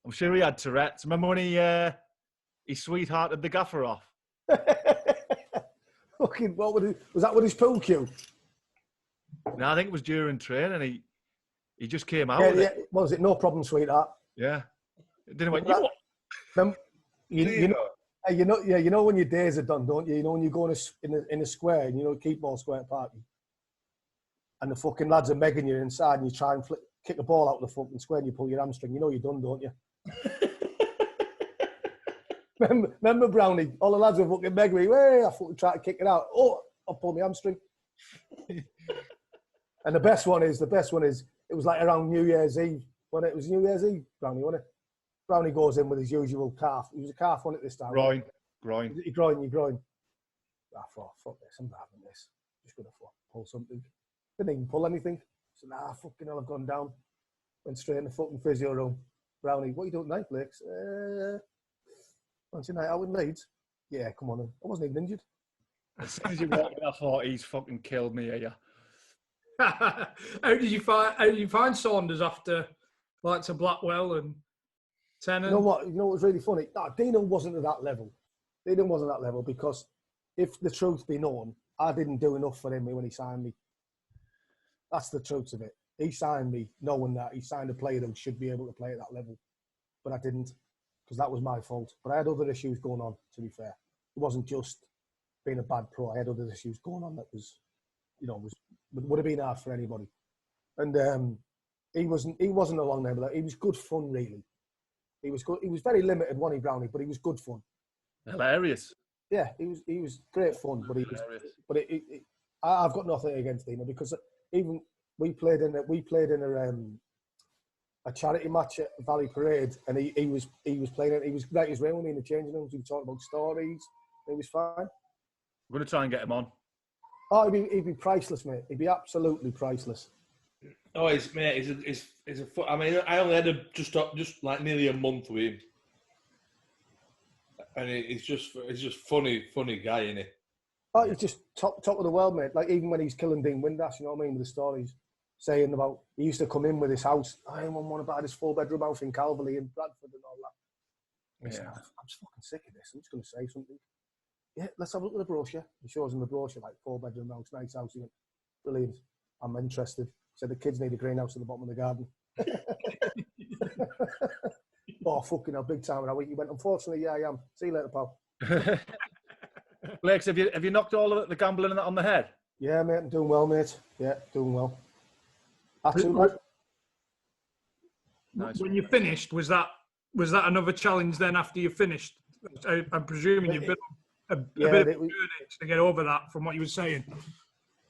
I'm sure he had Tourette's. Remember when he sweethearted the gaffer off? Fucking, was that with his pool cue? No, I think it was during training. He just came out. Yeah. What was it? No problem, sweetheart. Yeah. Didn't went. You know when your days are done, don't you? You know when you go in a square and keep ball square party, and the fucking lads are megging you inside, and you try and kick the ball out of the fucking square, and you pull your hamstring. You know you're done, don't you? remember Brownie? All the lads were fucking megging me. Hey, I fucking try to kick it out. Oh, I pulled my hamstring. And the best one is, it was like around New Year's Eve. When it was New Year's Eve, Brownie, wasn't it? Brownie goes in with his usual calf. He was a calf on it this time. Groin. Your groin. I thought, fuck this, I'm not having this. Just going to pull something. Didn't even pull anything. So, fucking hell, I've gone down. Went straight in the fucking physio room. Brownie, what are you doing tonight, Blake? Fancy night out in Leeds? Yeah, come on in. I wasn't even injured. As soon as you walked in, I thought, he's fucking killed me here. How did you find Saunders after to Blackwell and Tennant? You know what was really funny? No, Dino wasn't at that level. Dino wasn't at that level because if the truth be known, I didn't do enough for him when he signed me. That's the truth of it. He signed me knowing that he signed a player who should be able to play at that level. But I didn't, because that was my fault. But I had other issues going on, to be fair. It wasn't just being a bad pro. I had other issues going on that would have been hard for anybody. And he wasn't along there, but he was good fun, really. He was good. He was very limited, wasn't he, Brownie? But he was good fun. Hilarious. Yeah, he was great fun. But I've got nothing against Dino because even we played in a charity match at Valley Parade, and he was playing it. He was right as rain with me in the changing rooms. He was talking about stories. He was fine. We're going to try and get him on. Oh, he'd be priceless, mate. He'd be absolutely priceless. Oh, I mean, I only had just like nearly a month with him, and he's just funny guy, isn't he? Oh, he's just top of the world, mate. Like even when he's killing Dean Windass, you know what I mean, with the stories saying about he used to come in with his house. I didn't want about his 4-bedroom house in Calverley and Bradford and all that. Yeah. I'm just fucking sick of this. I'm just going to say something. Yeah, let's have a look at the brochure. He shows him the brochure, like 4-bedroom house, nice house. He went, brilliant. I'm interested. He said the kids need a greenhouse at the bottom of the garden. Oh, fucking hell, big time. He went, unfortunately, yeah, I am. See you later, pal. Blakes, have you knocked all of the gambling on the head? Yeah, mate, I'm doing well, mate. Yeah, doing well. That's it, mate. Nice. When you finished, was that another challenge then after you finished? I'm presuming you've been on a bit of a journey to get over that from what you were saying.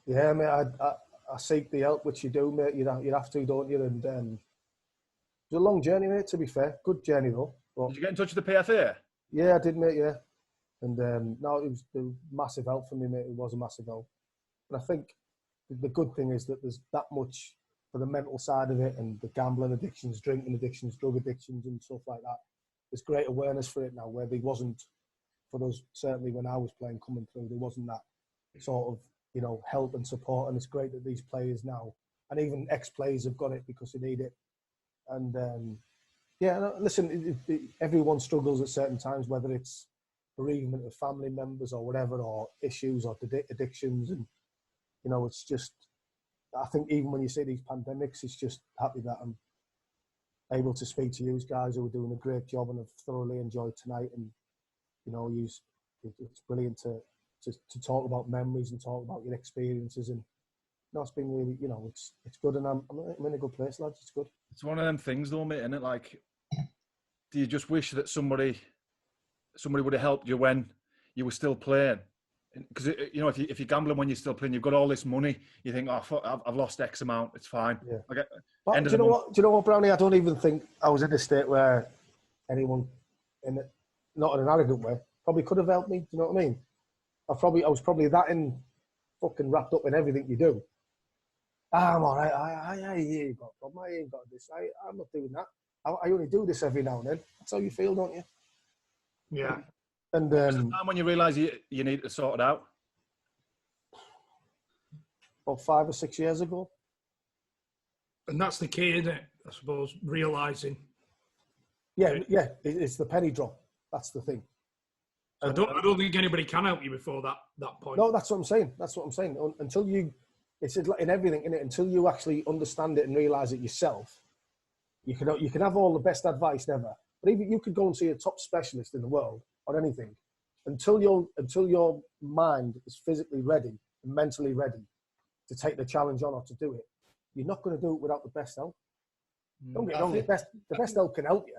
Yeah, mate, I seek the help, which you do, mate. You have to, don't you? And it was a long journey, mate, to be fair. Good journey, though. But, Did you get in touch with the PFA? yeah, I did, mate, yeah. And no, it was massive help for me, mate. It was a massive help. And I think the good thing is that there's that much for the mental side of it, and the gambling addictions, drinking addictions, drug addictions and stuff like that. There's great awareness for it now, where there wasn't for us, certainly when I was playing coming through, there wasn't that sort of, you know, help and support. And it's great that these players now, and even ex-players, have got it because they need it. And yeah, listen, everyone struggles at certain times, whether it's bereavement of family members or whatever, or issues or addictions. And, you know, it's just, I think even when you see these pandemics, it's just happy that I'm able to speak to you guys who are doing a great job and have thoroughly enjoyed tonight. And, you know, it's brilliant to talk about memories and talk about your experiences. And, you know, it's been really, you know, it's good. And I'm in a good place, lads. It's good. It's one of them things, though, mate, isn't it? Like, do you just wish that somebody would have helped you when you were still playing? Because, you know, if you're gambling when you're still playing, you've got all this money. You think, oh, fuck, I've lost X amount. It's fine. Yeah. But do you know what, Brownie? I don't even think I was in a state where anyone, not in an arrogant way, probably could have helped me. Do you know what I mean? I was probably that fucking wrapped up in everything you do. I'm all right. I ain't got a problem. I ain't got this. I'm not doing that. I only do this every now and then. That's how you feel, don't you? Yeah. And was the time when you realise you need to sort it out? About 5 or 6 years ago. And that's the key, isn't it? I suppose, realising. Yeah. It's the penny drop. That's the thing. I don't think anybody can help you before that point. No, that's what I'm saying. Until you, it's in everything, innit? Until you actually understand it and realise it yourself, you can have all the best advice ever. But even you could go and see a top specialist in the world or anything, until your mind is physically ready and mentally ready to take the challenge on or to do it, you're not going to do it without the best help. Don't get me wrong, the best help can help you.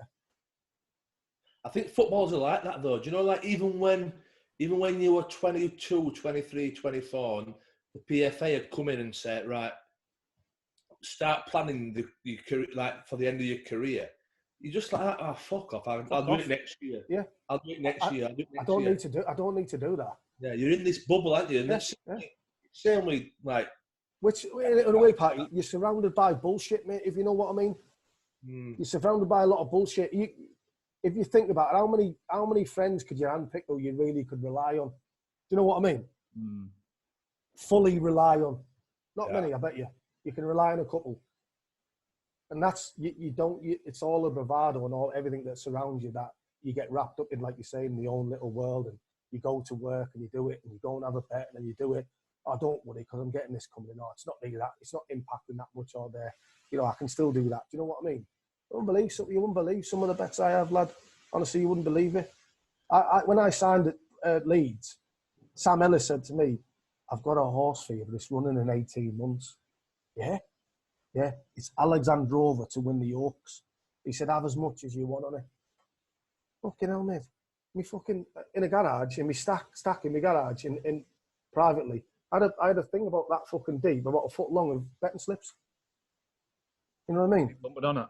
I think footballers are like that, though. Do you know, like even when you were 22, 23, 24, and the PFA had come in and said, right, start planning your career, like for the end of your career. You're just like, oh, fuck off. I'll do it next year. Yeah. I'll do it next year. I don't need to do that. Yeah, you're in this bubble, aren't you? And that's same with, like... Which, in a way, Patty, you're surrounded by bullshit, mate, if you know what I mean. You're surrounded by a lot of bullshit. If you think about it, how many friends could you handpick who you really could rely on? Do you know what I mean? Fully rely on. Not many, I bet you. You can rely on a couple. And that's, it's all a bravado and everything that surrounds you that you get wrapped up in, like you say, in your own little world, and you go to work and you do it, and you go and have a bet and then you do it. Oh, don't worry, because I'm getting this coming in. No, it's not really that. It's not impacting that much or there. You know, I can still do that. Do you know what I mean? You wouldn't believe some of the bets I have, lad. Honestly, you wouldn't believe it. When I signed at Leeds, Sam Ellis said to me, I've got a horse for you, but it's running in 18 months. Yeah? Yeah, it's Alexandrova to win the Oaks. He said, have as much as you want on it. Fucking hell, mate. Me fucking, in a garage, in my stack in my garage, in privately, I had a thing about that fucking deep, about a foot long of betting slips. You know what I mean? Bump it on it.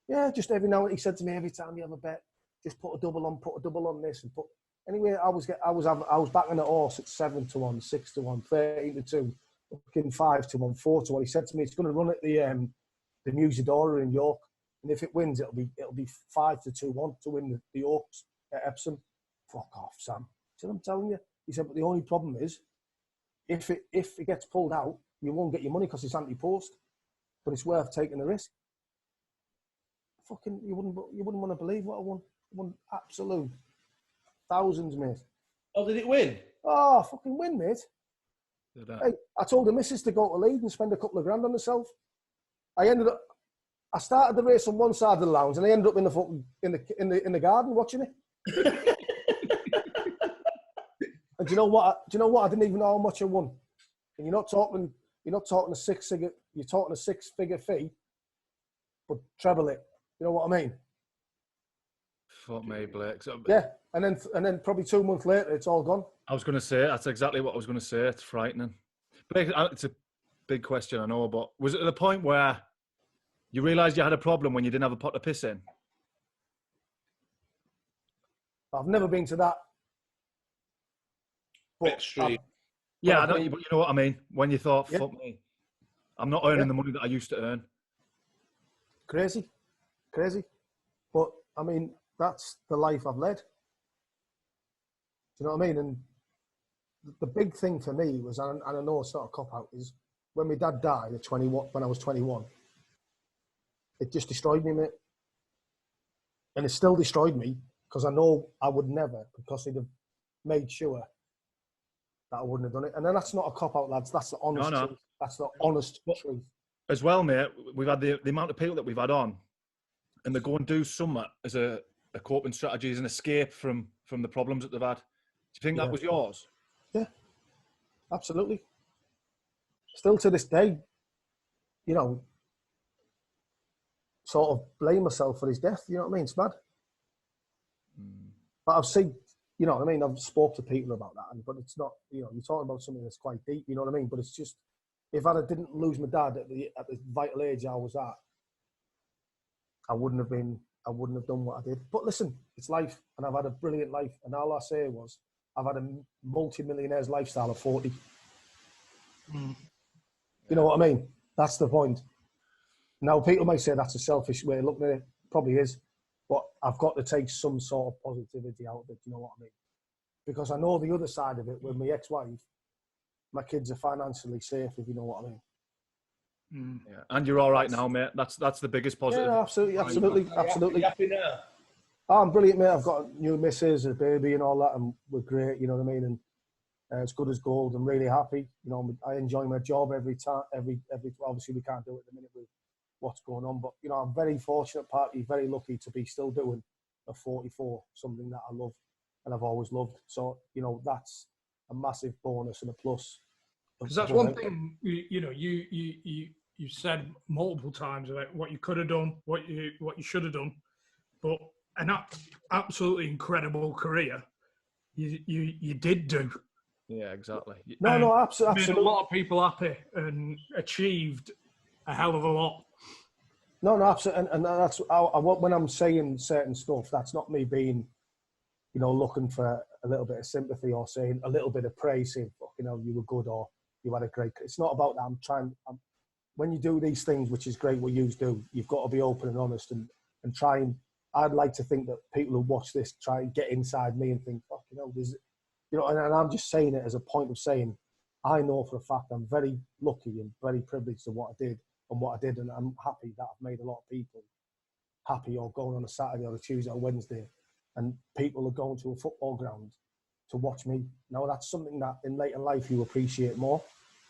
Yeah, just every now and then. He said to me, every time you have a bet, just put a double on this and put. Anyway, I was backing a horse at 7-1, 6-1, 13-2, fucking 5-1, 4-1. He said to me, it's going to run at the Musidora in York, and if it wins, it'll be 5-2-1 to win the Oaks at Epsom. Fuck off, Sam. He said, I'm telling you. He said, but the only problem is, if it gets pulled out, you won't get your money because it's anti-post, but it's worth taking the risk. Fucking, you wouldn't want to believe what I won. I won absolute thousands, mate. Oh, did it win? Oh, fucking win, mate. Hey, I told the missus to go to Leeds and spend a couple of grand on herself. I started the race on one side of the lounge and I ended up in the garden watching it. And do you know what? I didn't even know how much I won. And you're not talking a six-figure fee, but treble it. You know what I mean? Fuck me, Blake. So, Yeah, and then probably 2 months later, it's all gone. I was going to say, that's exactly what I was going to say. It's frightening. Blake, it's a big question, I know, but was it at the point where you realised you had a problem when you didn't have a pot to piss in? I've never been to that. But Extreme. Yeah, I've but been- you know what I mean? When you thought, Yeah. fuck me, I'm not earning the money that I used to earn. Crazy. But, I mean, that's the life I've led. Do you know what I mean? And the big thing for me was, and I know it's not a cop-out, is when my dad died at 21, when I was 21, it just destroyed me, mate. And it still destroyed me because I know I would never, because he'd have made sure that I wouldn't have done it. And then that's not a cop-out, lads. That's the honest truth. That's the honest truth. As well, mate, we've had the amount of people that we've had on, and they go and do something as a coping strategy, as an escape from the problems that they've had. Do you think that was yours? Yeah, absolutely. Still to this day, you know, sort of blame myself for his death. You know what I mean? It's mad. But I've seen, you know what I mean? I've spoke to people about that, but it's not, you know, you're talking about something that's quite deep, you know what I mean? But it's just, if I didn't lose my dad at the vital age I was at, I wouldn't have done what I did. But listen, it's life, and I've had a brilliant life. And all I say was, I've had a multi-millionaire's lifestyle at 40. You know what I mean? That's the point. Now, people may say that's a selfish way of looking at it. Probably is. But I've got to take some sort of positivity out of it. You know what I mean? Because I know the other side of it with my ex-wife, my kids are financially safe, if you know what I mean. Yeah. And you're all right now, mate. That's the biggest positive. Yeah, absolutely. Are you happy now? Oh, I'm brilliant, mate. I've got a new missus, a baby and all that, and we're great, you know what I mean? And it's good as gold. I'm really happy. You know, I enjoy my job every time. Obviously, we can't do it at the minute with what's going on, but, you know, I'm very fortunate, partly very lucky to be still doing a 44, something that I love and I've always loved. So, you know, that's a massive bonus and a plus. Because that's one thing, you know, you said multiple times about what you could have done, what you should have done, but an absolutely incredible career you did do. Yeah, exactly. No, absolutely. Made a lot of people happy and achieved a hell of a lot. No, absolutely. And that's when I'm saying certain stuff, that's not me being, you know, looking for a little bit of sympathy or saying a little bit of praise, saying, you know, you were good or you had a great. It's not about that. When you do these things, which is great what you do, you've got to be open and honest and try and. I'd like to think that people who watch this try and get inside me and think, fuck, you know, there's, you know, and I'm just saying it as a point of saying, I know for a fact I'm very lucky and very privileged to what I did and what I did, and I'm happy that I've made a lot of people happy, or going on a Saturday or a Tuesday or Wednesday, and people are going to a football ground to watch me. Now, that's something that in later life you appreciate more,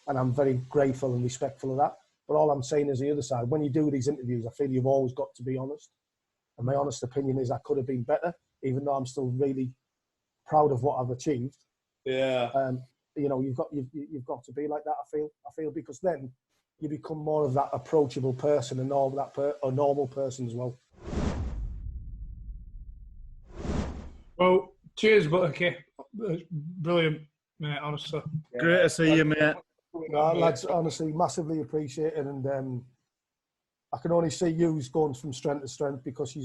and I'm very grateful and respectful of that. But all I'm saying is the other side, when you do these interviews, I feel you've always got to be honest. And my honest opinion is I could have been better, even though I'm still really proud of what I've achieved. Yeah. You know, you've got to be like that. I feel because then you become more of that approachable person and all that a normal person as well. Well, cheers, Bucky. Brilliant, mate. Honestly, Great to see you, mate. Lads, honestly, massively appreciate it, and I can only see you going from strength to strength because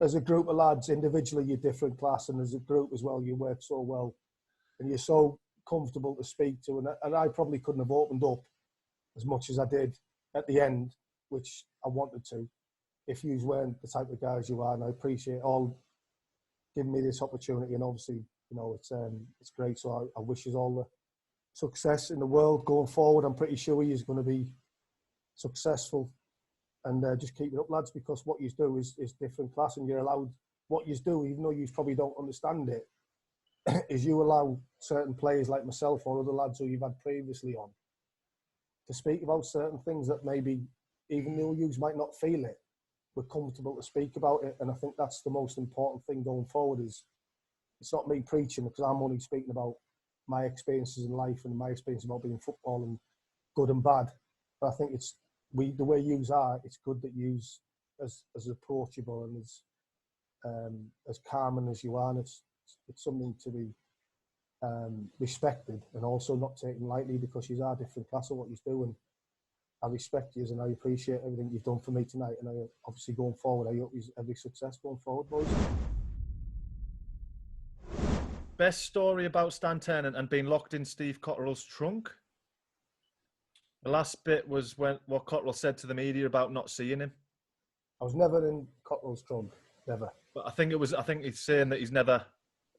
as a group of lads, individually you're different class, and as a group as well, you work so well, and you're so comfortable to speak to, and I probably couldn't have opened up as much as I did at the end, which I wanted to, if you weren't the type of guys you are, and I appreciate all giving me this opportunity, and obviously, you know, it's great, so I wish you all the success in the world going forward. I'm pretty sure he's going to be successful. And just keep it up, lads, because what you do is different class, and you're allowed what you do, even though you probably don't understand it, is you allow certain players like myself or other lads who you've had previously on to speak about certain things that maybe, even though you might not feel it, we're comfortable to speak about it. And I think that's the most important thing going forward is it's not me preaching, because I'm only speaking about my experiences in life and my experience about being football and good and bad. But I think the way yous are, it's good that yous as approachable and as calm as you are. And it's something to be respected and also not taken lightly, because you are a different class of what you do. And I respect you and I appreciate everything you've done for me tonight. And I obviously going forward, I hope you every success going forward, boys. Best story about Stan Ternent and being locked in Steve Cotterill's trunk? The last bit was what Cotterill said to the media about not seeing him. I was never in Cotterill's trunk, never. But I think he's saying that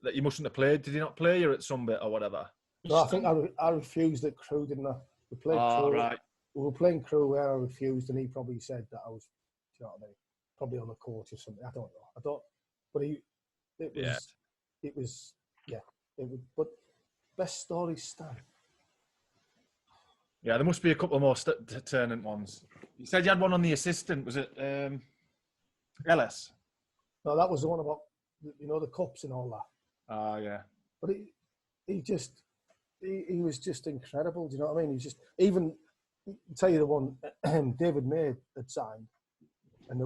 that you mustn't have played. Did he not play you at some bit or whatever? No, I think I refused at Crew, didn't I? We played Crew. Right. We were playing Crew where I refused, and he probably said that I was, you know what I mean? Probably on the court or something. I don't know. But best story, Stan. Yeah, there must be a couple more Ternent ones. You said you had one on the assistant. Was it Ellis? No, that was the one about, the cups and all that. Yeah. But he was just incredible. Do you know what I mean? He's just, even, I'll tell you the one, David May had signed, and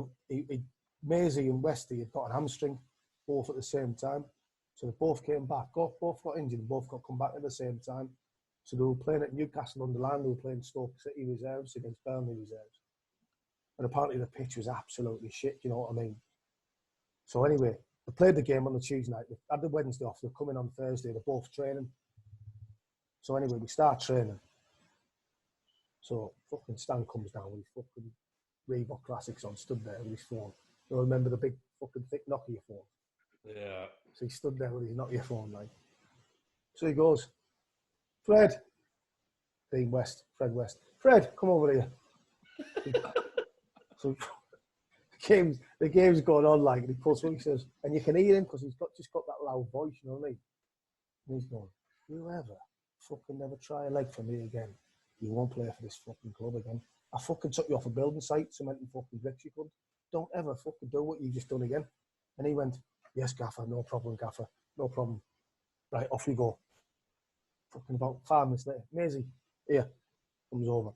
Maisie and Westy had got an hamstring, both at the same time. So they both came back, both got injured, and both got come back at the same time. So they were playing at Newcastle under Land, they were playing Stoke City reserves against Burnley reserves. And apparently the pitch was absolutely shit, you know what I mean? So anyway, they played the game on the Tuesday night. They had the Wednesday off, they're coming on Thursday, they're both training. So anyway, we start training. So fucking Stan comes down with his fucking Reebok Classics on, stood there with his phone. You remember the big fucking thick Nokia phone? Yeah. So he stood there with his Nokia phone, like. So he goes, Fred West, come over here. So the game's going on, like, and he pulls up, he says, and you can hear him because he's just got that loud voice, you know what I mean? And he's going, you ever fucking never try a leg for me again, you won't play for this fucking club again. I fucking took you off a building site, cement and fucking bricks, you couldn't. Don't ever fucking do what you just done again. And he went, yes, Gaffer, no problem, Gaffer, no problem. Right, off we go. Fucking about 5 minutes later, Maisie, here, comes over.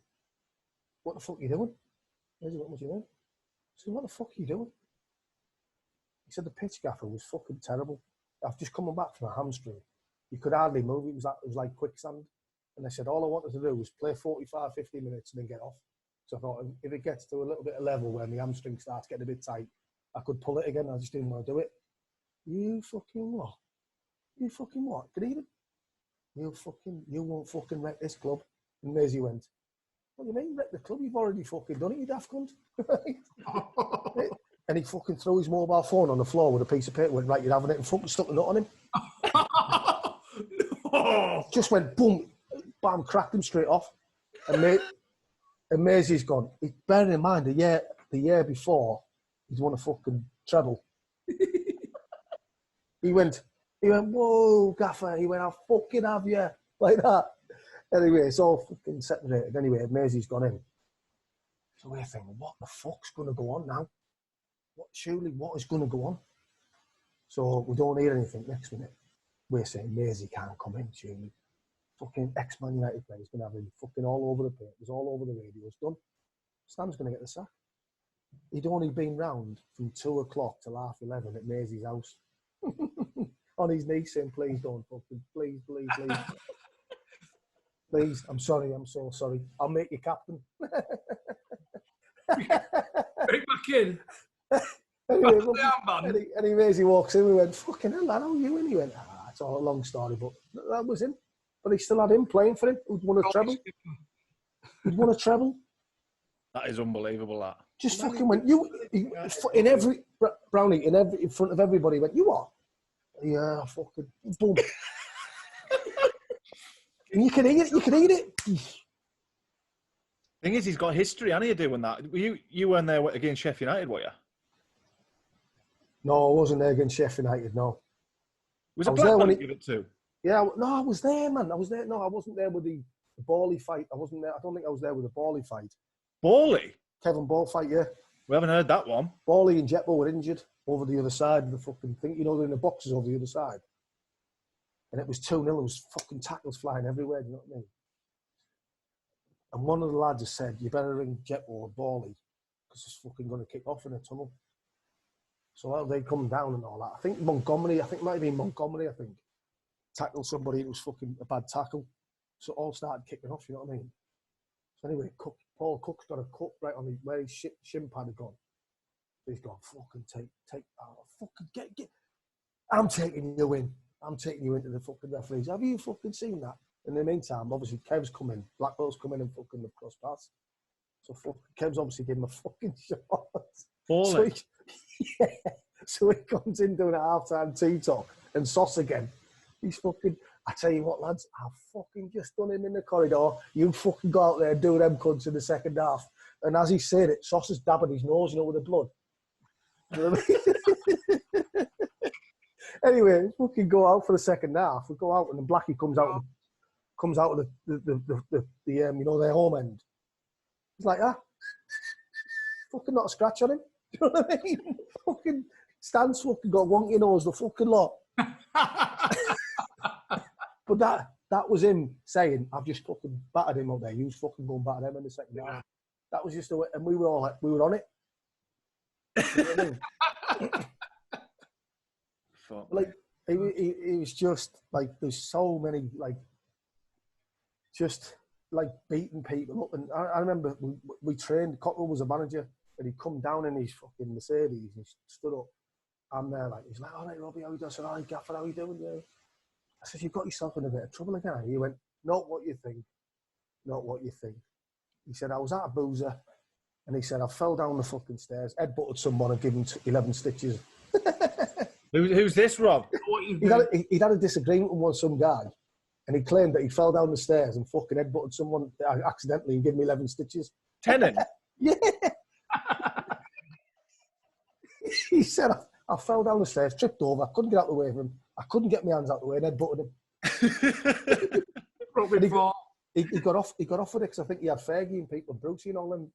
What the fuck are you doing? Maisie, what was you doing? I said, what the fuck are you doing? He said, the pitch, Gaffer, was fucking terrible. I've just come back from a hamstring. You could hardly move. It was like quicksand. And I said, all I wanted to do was play 45, 50 minutes and then get off. So I thought, if it gets to a little bit of level where my hamstring starts getting a bit tight, I could pull it again. I just didn't want to do it. You fucking what? You fucking what? Good evening. You won't fucking wreck this club. And Maisie went, what do you mean wreck the club? You've already fucking done it, you daft cunt. And he fucking threw his mobile phone on the floor with a piece of paper, went, right, you're having it, and fucking stuck the nut on him. No. Just went boom, bam, cracked him straight off. And Maisie's gone. Bearing in mind, the year before, he's won a fucking treble. He went, whoa, Gaffer. He went, I'll fucking have you. Like that. Anyway, it's all fucking separated. Anyway, Maisie's gone in. So we're thinking, what the fuck's going to go on now? What is going to go on? So we don't hear anything next minute. We're saying, Maisie can't come in, surely. Fucking ex-Man United players going to have him fucking all over the papers, all over the radios. Done. Stan's going to get the sack. He'd only been round from 2 o'clock till 11:30 at Maisie's house. On his knees saying, please don't fucking, please. Please, I'm sorry, I'm so sorry. I'll make you captain. Bring back in. Anyway, as he walks in, we went, fucking hell, I know you. And he went, it's all a long story, but that was him. But he still had him playing for him. He'd won a treble. That is unbelievable, that. Just fucking went, Brownie, in front of everybody, went, you are? Yeah, fucking, boom. And you can eat it. Thing is, he's got history, hasn't he, doing that? You weren't there against Sheffield United, were you? No, I wasn't there against Sheffield United, no. Was it Blackburn you give it to? Yeah, no, I was there, man. I was there. No, I wasn't there with the Bally fight. I wasn't there. I don't think I was there with the Bally fight. Bally? Kevin Ball fight, yeah. We haven't heard that one. Bally and Jetbo were injured over the other side of the fucking thing. You know, they're in the boxes over the other side. And it was 2-0. There was fucking tackles flying everywhere, do you know what I mean? And one of the lads has said, you better ring Jet or Bally, because it's fucking going to kick off in a tunnel. So they come down and all that. I think it might have been Montgomery, tackled somebody. It was fucking a bad tackle. So it all started kicking off, you know what I mean? So anyway, Paul Cook's got a cut right on where his shin pad had gone. He's gone, fucking get. I'm taking you in. I'm taking you into the fucking referees. Have you fucking seen that? In the meantime, obviously, Kev's come in. Blackwell's come in and fucking the cross pass. So fucking Kev's obviously giving him a fucking shot. So he comes in doing a half-time tea talk and Sauce again. He's fucking, I tell you what, lads, I've fucking just done him in the corridor. You fucking go out there and do them cunts in the second half. And as he said it, Sauce is dabbing his nose, with the blood. You know what I mean? Anyway, fucking go out for the second half. We go out and then Blackie comes out of the their home end. He's like, fucking not a scratch on him. Do you know what I mean? Fucking Stan's fucking got wonky nose, the fucking lot. But that was him saying, I've just fucking battered him up there. You fucking go and batter him in the second half. That was just the way, and we were all like, we were on it. You know what I mean? Like, it was just like, there's so many, like, just like beating people up. And I remember we trained, Cottrell was a manager, and he'd come down in his fucking Mercedes and he stood up. I'm there, like, he's like, all right, Robbie, how you doing? I said, all right, Gaffer, how you doing? Yeah. I said, you've got yourself in a bit of trouble again. He went, not what you think. Not what you think. He said, I was at a boozer, and he said, I fell down the fucking stairs, headbutted someone and given 11 stitches. Who's this, Rob? He'd had a disagreement with some guy, and he claimed that he fell down the stairs and fucking headbutted someone accidentally and gave me 11 stitches. Tennant? Yeah. He said, I fell down the stairs, tripped over, I couldn't get out of the way of him. I couldn't get my hands out of the way and headbutted him. He got off with it because I think he had Fergie and people, Brucey and all them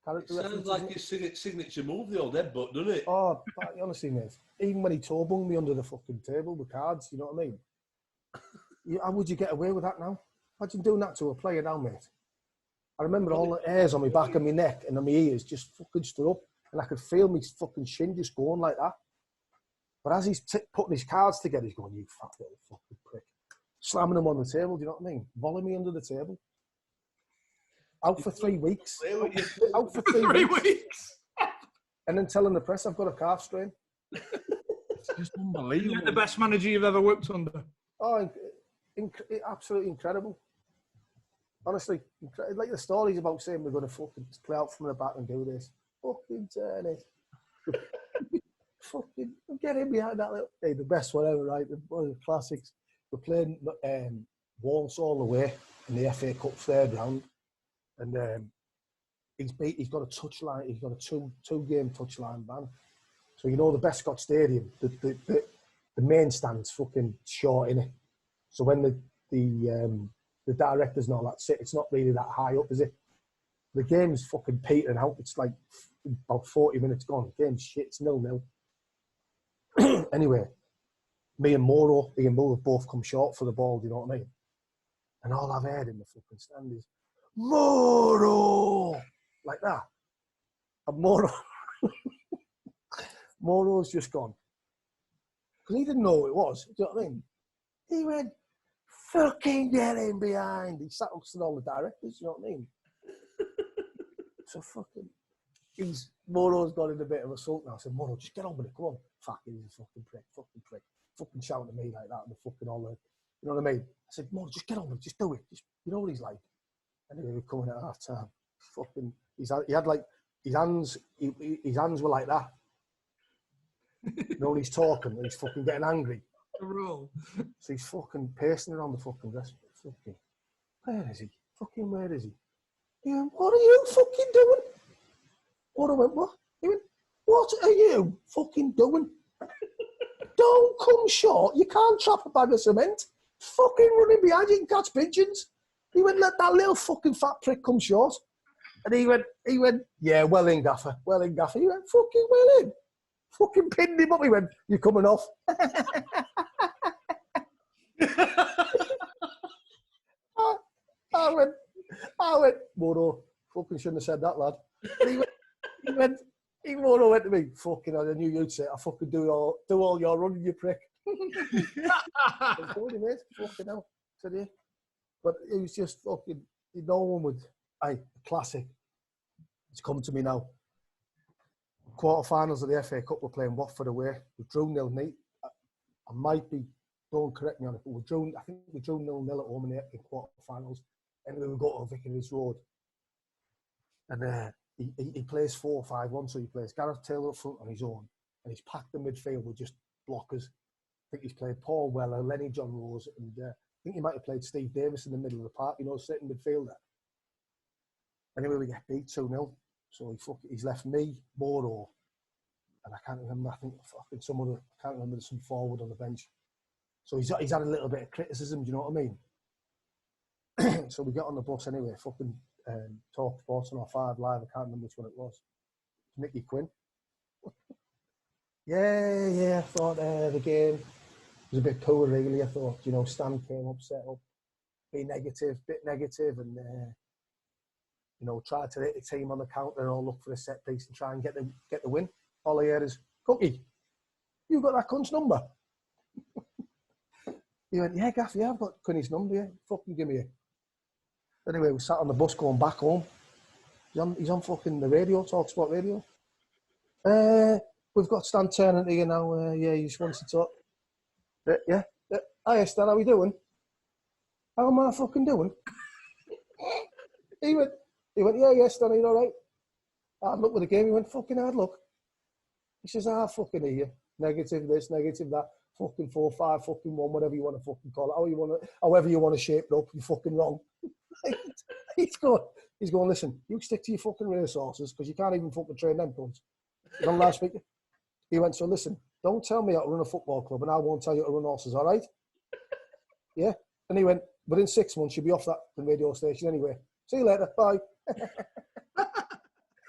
character references. Sounds like his signature move, the old headbutt, doesn't it? Oh, honestly, mate. Even when he toe bunged me under the fucking table with cards, you know what I mean? How would you get away with that now? Imagine doing that to a player now, mate. I remember all the hairs on my back and my neck and on my ears just fucking stood up, and I could feel my fucking shin just going like that. But as he's putting his cards together, he's going, you fat little fucking prick. Slamming them on the table, do you know what I mean? Volleying me under the table. Out for 3 weeks. Out for 3 weeks. And then telling the press I've got a calf strain. It's just unbelievable. You're the best manager you've ever worked under. Oh, absolutely incredible. Honestly, like the stories about saying we're going to fucking play out from the back and do this. Fucking turn it. Fucking get in behind that little... Hey, the best one ever, right? One of the classics. We're playing Walsall away in the FA Cup third round. And he's got a touchline. He's got a two-game touchline ban. So you know the Bescott Stadium, the main stand's fucking short in it. So when the directors and all that sit, it's not really that high up, is it? The game's fucking petering out. It's like about 40 minutes gone. The game's shit. It's 0-0. Anyway, me and Moro have both come short for the ball. Do you know what I mean? And all I've heard in the fucking stand is Moro, like that. And Moro's just gone. Because he didn't know who it was. Do you know what I mean? He went, fucking get in behind. He sat next to all the directors, you know what I mean? So fucking, Moro's got in a bit of a sulk now. I said, Moro, just get on with it, come on. Fucking, he's a fucking prick. Fucking shouting at me like that and the fucking all the, you know what I mean? I said, Moro, just get on with it, just do it. Just, you know what he's like? Anyway, we're coming at half time. Fucking, he had like, his hands were like that. You know, when he's talking and he's fucking getting angry. Roll. So he's fucking pacing around the fucking dressing room. Fucking, where is he? Fucking, where is he? He went, what are you fucking doing? What? I went, what? He went, what are you fucking doing? Don't come short. You can't trap a bag of cement. Fucking running behind you can catch pigeons. He went, let that little fucking fat prick come short. And he went, yeah, well in, Gaffer. Well in, Gaffer. He went, fucking well in. Fucking pinned him up. He went, you're coming off. I went, Moro, fucking shouldn't have said that, lad. And Moro went to me, fucking, I knew you'd say, I fucking do all your running, you prick. I was going, mate, fucking hell. Said, yeah. But it was just fucking, no one would, classic. It's come to me now. Quarterfinals of the FA Cup, we're playing Watford away. We drew 0-0. I might be, don't correct me on it, but I think we drew 0-0 at home in quarterfinals. And we go to Vicarage Road. And he plays 4-5-1, so he plays Gareth Taylor up front on his own. And he's packed the midfield with just blockers. I think he's played Paul Weller, Lenny John Rose, and I think he might have played Steve Davis in the middle of the park, sitting midfielder. Anyway, we get beat 2-0. So he's left me, Moro, and I can't remember, I think fucking someone, I can't remember, some forward on the bench. So he's had a little bit of criticism, do you know what I mean? So we get on the bus anyway, fucking Talk Sports on our 5 Live, I can't remember which one it was. Nicky Quinn. Yeah, I thought the game was a bit poor really, I thought, Stan came up, set up, bit negative, and tried to hit the team on the counter and all look for a set piece and try and get the win. All I heard is, Cookie, you got that cunt's number? He went, yeah, Gaff, yeah, I've got Quinny's number, yeah, fucking give me it. Anyway, we sat on the bus going back home. He's on fucking the radio, Talk Sport Radio. We've got Stan Turner here now, yeah, he just wants to talk. Yeah. Hiya, Stan, how we doing? How am I fucking doing? He went, yeah, Stan, are you all right? Hard luck with the game. He went, fucking hard luck. He says, fucking hear. Negative this, negative that. Fucking 4-5, fucking 1, whatever you want to fucking call it. However you want to shape it up, you're fucking wrong. He's going, listen, you stick to your fucking resources because you can't even fucking train them cunts. Last week, he went, so listen, don't tell me how to run a football club and I won't tell you to run horses, all right? Yeah. And he went, but in 6 months, you'll be off that radio station anyway. See you later. Bye.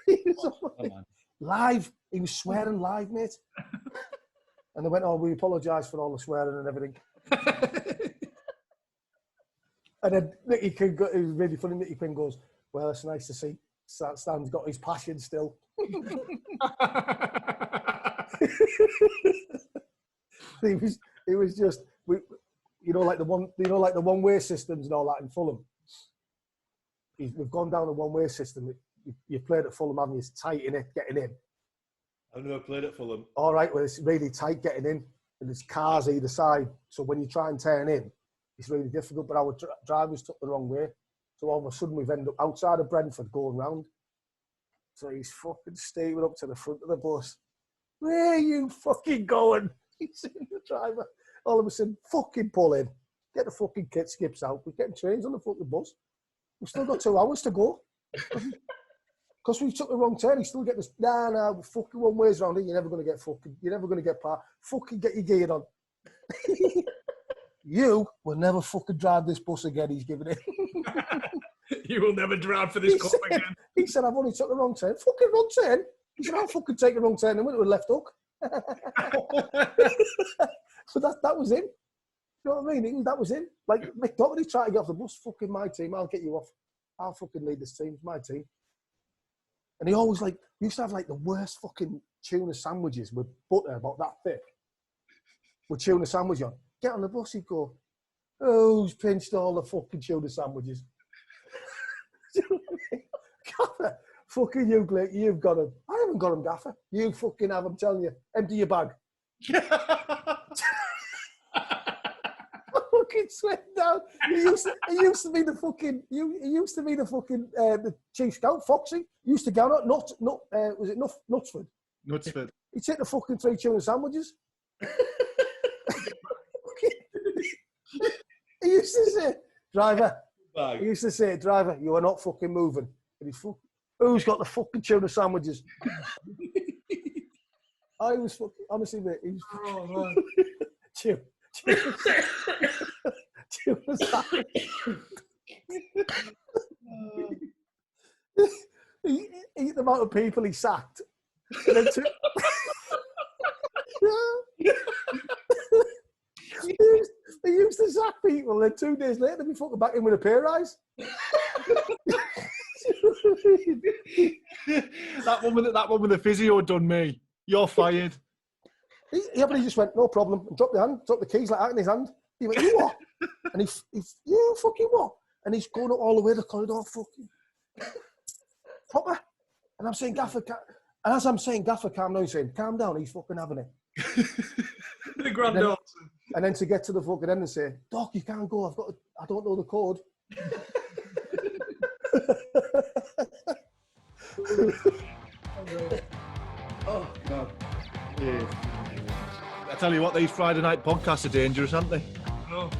He was live. He was swearing live, mate. And they went, we apologise for all the swearing and everything. And then Nicky Quinn, it was really funny, Nicky Quinn goes, well, it's nice to see Stan's got his passion still. It was just, like the one-way systems and all that in Fulham. We've gone down a one-way system. You've played at Fulham, haven't you? It's tight in it, getting in. I've never played at Fulham. All right, well, it's really tight getting in, and there's cars either side. So when you try and turn in, it's really difficult. But our drivers took the wrong way. So all of a sudden, we've ended up outside of Brentford going round. So he's fucking steaming up to the front of the bus. Where are you fucking going? He's in the driver. All of a sudden, fucking pull in. Get the fucking kit skips out. We're getting trains on the fucking bus. We've still got 2 hours to go. Because we took the wrong turn, he still get this. Nah, fucking one ways round here. You're never going to get part. Fucking get your gear on. You will never fucking drive this bus again, he's giving it. You will never drive for this club again. He said, I've only took the wrong turn. Fucking wrong turn? He said, I'll fucking take the wrong turn and went to a left hook. So that was him. You know what I mean? That was him. Like, Mick Doherty tried to get off the bus. Fucking my team. I'll get you off. I'll fucking lead this team. It's my team. And he always used to have the worst fucking tuna sandwiches with butter about that thick. With tuna sandwich on. Get on the bus, he'd go, who's pinched all the fucking tuna sandwiches? Gaffer, fucking you, Blake, you've got him. I haven't got him, Gaffer. You fucking have, I'm telling you. Empty your bag. Fucking sweat down. He used to be the fucking the chief scout, Foxy. He used to go out, was it Knutsford? Knutsford. He'd take the fucking 3 tuna sandwiches. He used to say, driver, you are not fucking moving. And he's who's got the fucking tuna sandwiches? I was fucking, honestly, mate, he was the amount of people he sacked. And then he used to sack people, and 2 days later, they'll be fucking back in with a pay rise. that one with the physio done me. You're fired. Yeah, but he just went, no problem, and dropped the keys like that in his hand. He went, you what? And he's yeah, fucking what? And he's going up all the way to the corridor, fucking proper. And I'm saying, Gaffer, and as I'm saying, Gaffer, calm down, he's saying, calm down, he's fucking having it. The granddaughter. And then to get to the fucking end and say, Doc, you can't go, I don't know the code. Oh, God. Yeah. I tell you what, these Friday night podcasts are dangerous, aren't they? No.